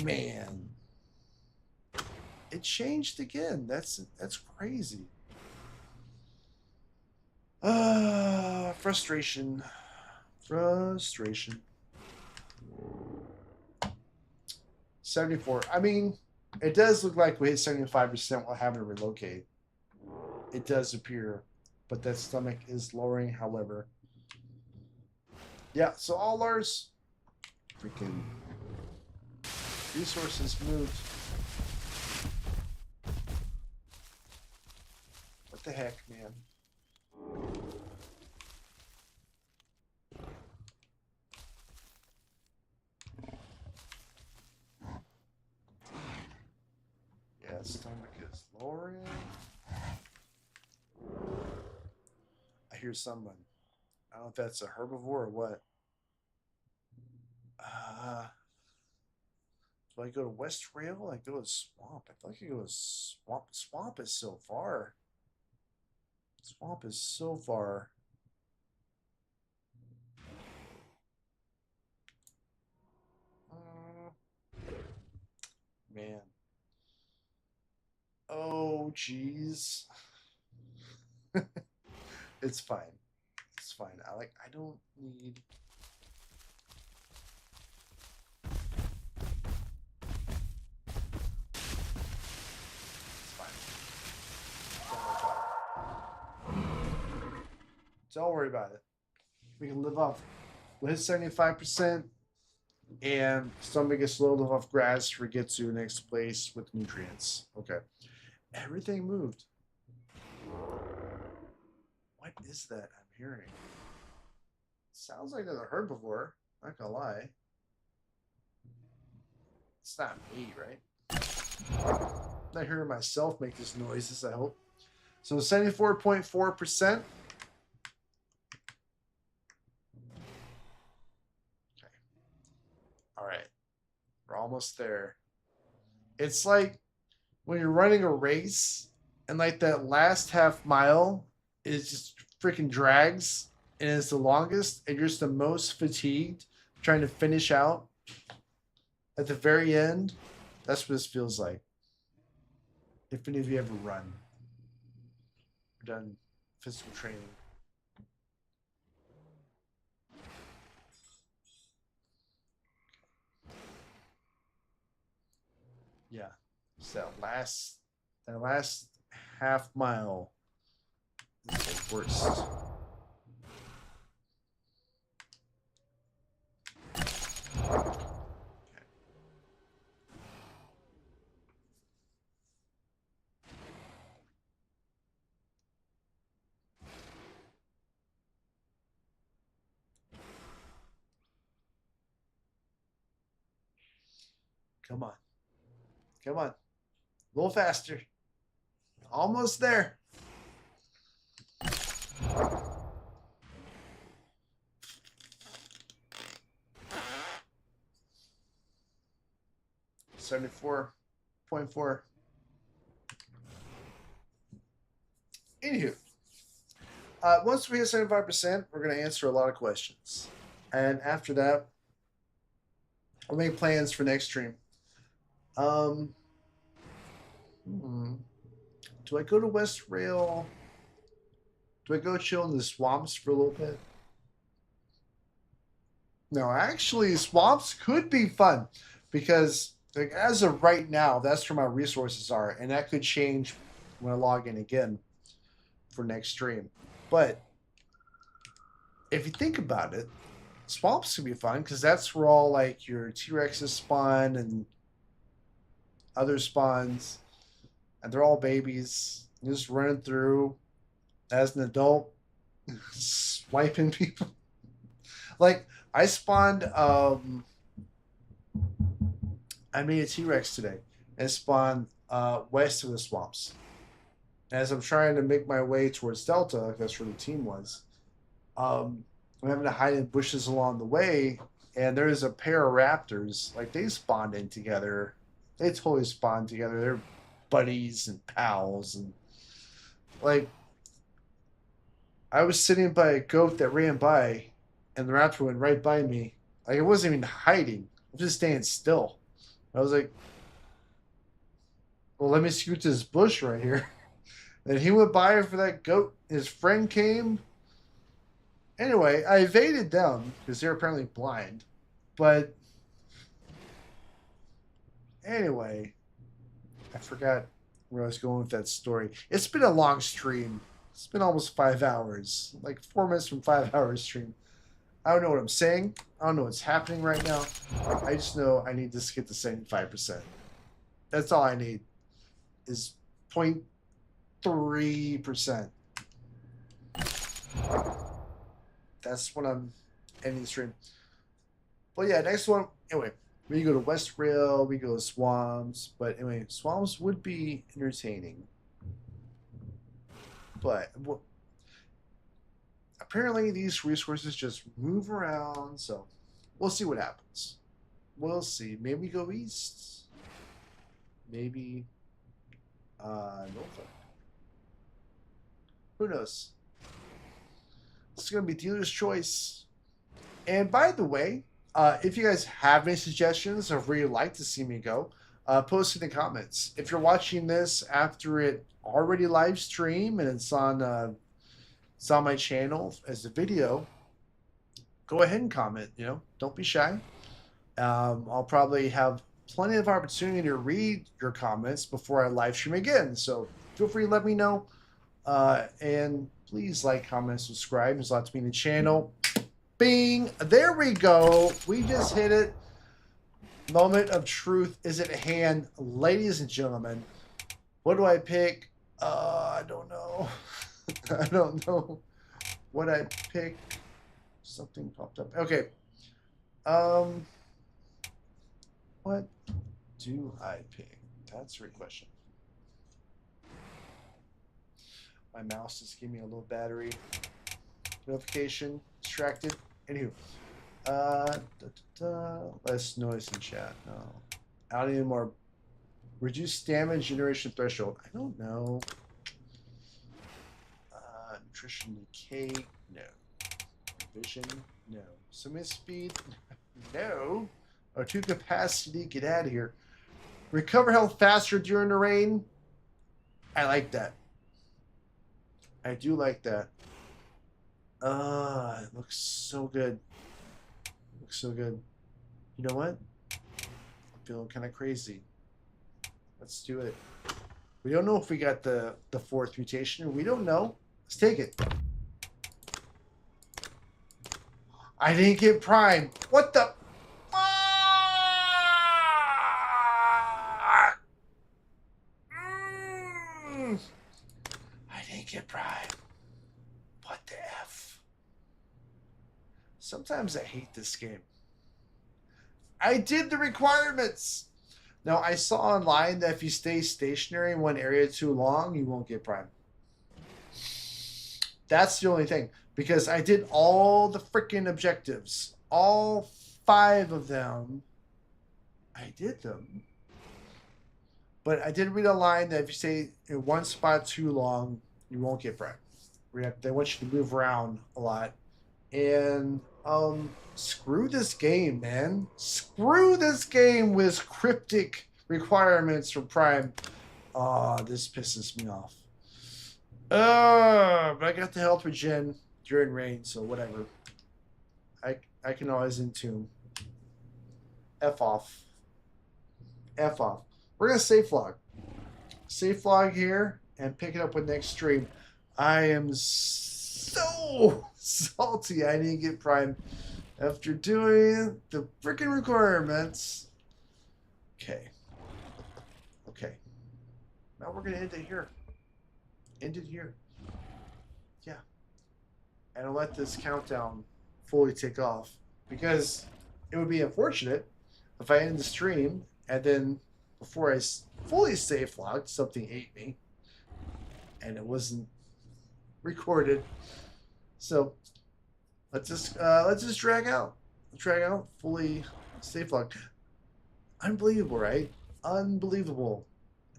Man. It changed again. That's crazy. Frustration. 74. I mean, it does look like we hit 75% while having to relocate. It does appear, but that stomach is lowering, however. Yeah, so all ours freaking resources moved. What the heck, man? Yeah, stomach is lowering. I hear someone. I don't know if that's a herbivore or what. Do I go to West Rail? I go to Swamp. I feel like I go to Swamp. Swamp is so far. Man. Oh, jeez. It's fine. I don't need. Don't worry about it. We can live off. We'll hit 75%. And stomach gets loaded off grass for get to next place with nutrients. Okay. Everything moved. What is that I'm hearing? Sounds like I've heard before. Not gonna lie. It's not me, right? I'm not hearing myself make this noise, I hope. So 74.4%. Okay. All right. We're almost there. It's like when you're running a race and like that last half mile is just freaking drags and it's the longest and you're just the most fatigued trying to finish out at the very end. That's what this feels like. If any of you ever run, done physical training. Yeah. It's that last half mile is the worst. Come on. Come on. A little faster. Almost there. $74.4. Anywho, once we hit 75%, we're going to answer a lot of questions. And after that, we'll make plans for next stream. Do I go to West Rail? Do I go chill in the swamps for a little bit? No, actually, swamps could be fun because, like, as of right now, that's where my resources are, and that could change when I log in again for next stream. But if you think about it, swamps could be fun because that's where all like your T-Rexes spawn and other spawns, and they're all babies. You're just running through as an adult, swiping people. Like I spawned, I made a T-Rex today and spawned west of the swamps. As I'm trying to make my way towards Delta, like that's where the team was, I'm having to hide in bushes along the way, and there's a pair of raptors. Like they spawned in together. They totally spawned together. They're buddies and pals, and like I was sitting by a goat that ran by, and the raptor went right by me. Like I wasn't even hiding. I was just staying still. I was like, "Well, let me scoot to this bush right here." And he went by for that goat. His friend came. Anyway, I evaded them because they're apparently blind. But anyway, I forgot where I was going with that story. It's been a long stream. It's been almost 5 hours, like 4 minutes from 5 hours stream. I don't know what I'm saying. I don't know what's happening right now. I just know I need to get to 75%. That's all I need is 0.3%. That's when I'm ending the stream. But yeah, next one. Anyway, we go to West Rail, we go to Swamps. But anyway, Swamps would be entertaining. But apparently these resources just move around, so we'll see what happens. We'll see. Maybe go east. Maybe Norfolk. Who knows? It's going to be dealer's choice. And by the way, if you guys have any suggestions of where you'd like to see me go, post in the comments. If you're watching this after it already live stream and it's on my channel as a video, go ahead and comment. You know, don't be shy. I'll probably have plenty of opportunity to read your comments before I live stream again. So feel free to let me know. And please like, comment, subscribe. There's lots to be in the channel. Bing! There we go. We just hit it. Moment of truth is at hand, ladies and gentlemen. What do I pick? I don't know. I don't know what I pick. Something popped up. Okay. What do I pick? That's your question. My mouse is giving me a little battery notification. Distracted. Anywho. Less noise in chat. No. I don't need more. Reduce damage generation threshold. I don't know. Nutrition decay. No. Vision. No. Submit speed. No. O2 capacity. Get out of here. Recover health faster during the rain. I like that. I do like that. It looks so good. Looks so good. You know what? I'm feeling kind of crazy. Let's do it. We don't know if we got the fourth mutation. We don't know. Let's take it. I didn't get Prime. What the? I didn't get Prime. What the F? Sometimes I hate this game. I did the requirements. Now, I saw online that if you stay stationary in one area too long, you won't get Prime. That's the only thing. Because I did all the freaking objectives. All 5 of them. I did them. But I did read a line that if you stay in one spot too long, you won't get Prime. They want you to move around a lot. And screw this game, man. Screw this game with cryptic requirements for Prime. This pisses me off. But I got the health regen during rain, so whatever. I can always entomb. F off. F off. We're gonna safe log. Safe log here and pick it up with next stream. I am so salty I didn't get Prime after doing the freaking requirements. Okay. Okay. Now we're gonna end it here. End it here. Yeah. And I'll let this countdown fully take off because it would be unfortunate if I ended the stream and then before I fully safe logged, something ate me and it wasn't recorded. So let's just drag out fully safe logged. Unbelievable, right? Unbelievable.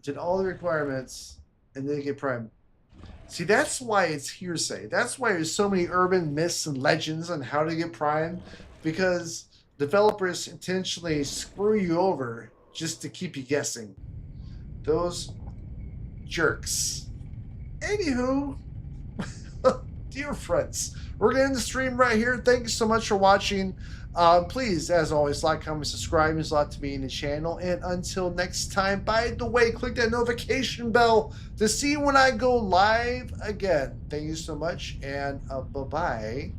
Did all the requirements and then get Prime. See, that's why it's hearsay. That's why there's so many urban myths and legends on how to get Prime, because developers intentionally screw you over just to keep you guessing. Those jerks. Anywho, dear friends, we're going to end the stream right here. Thank you so much for watching. Please, as always, like, comment, subscribe. It means a lot to me in the channel. And until next time, by the way, click that notification bell to see when I go live again. Thank you so much, and bye-bye.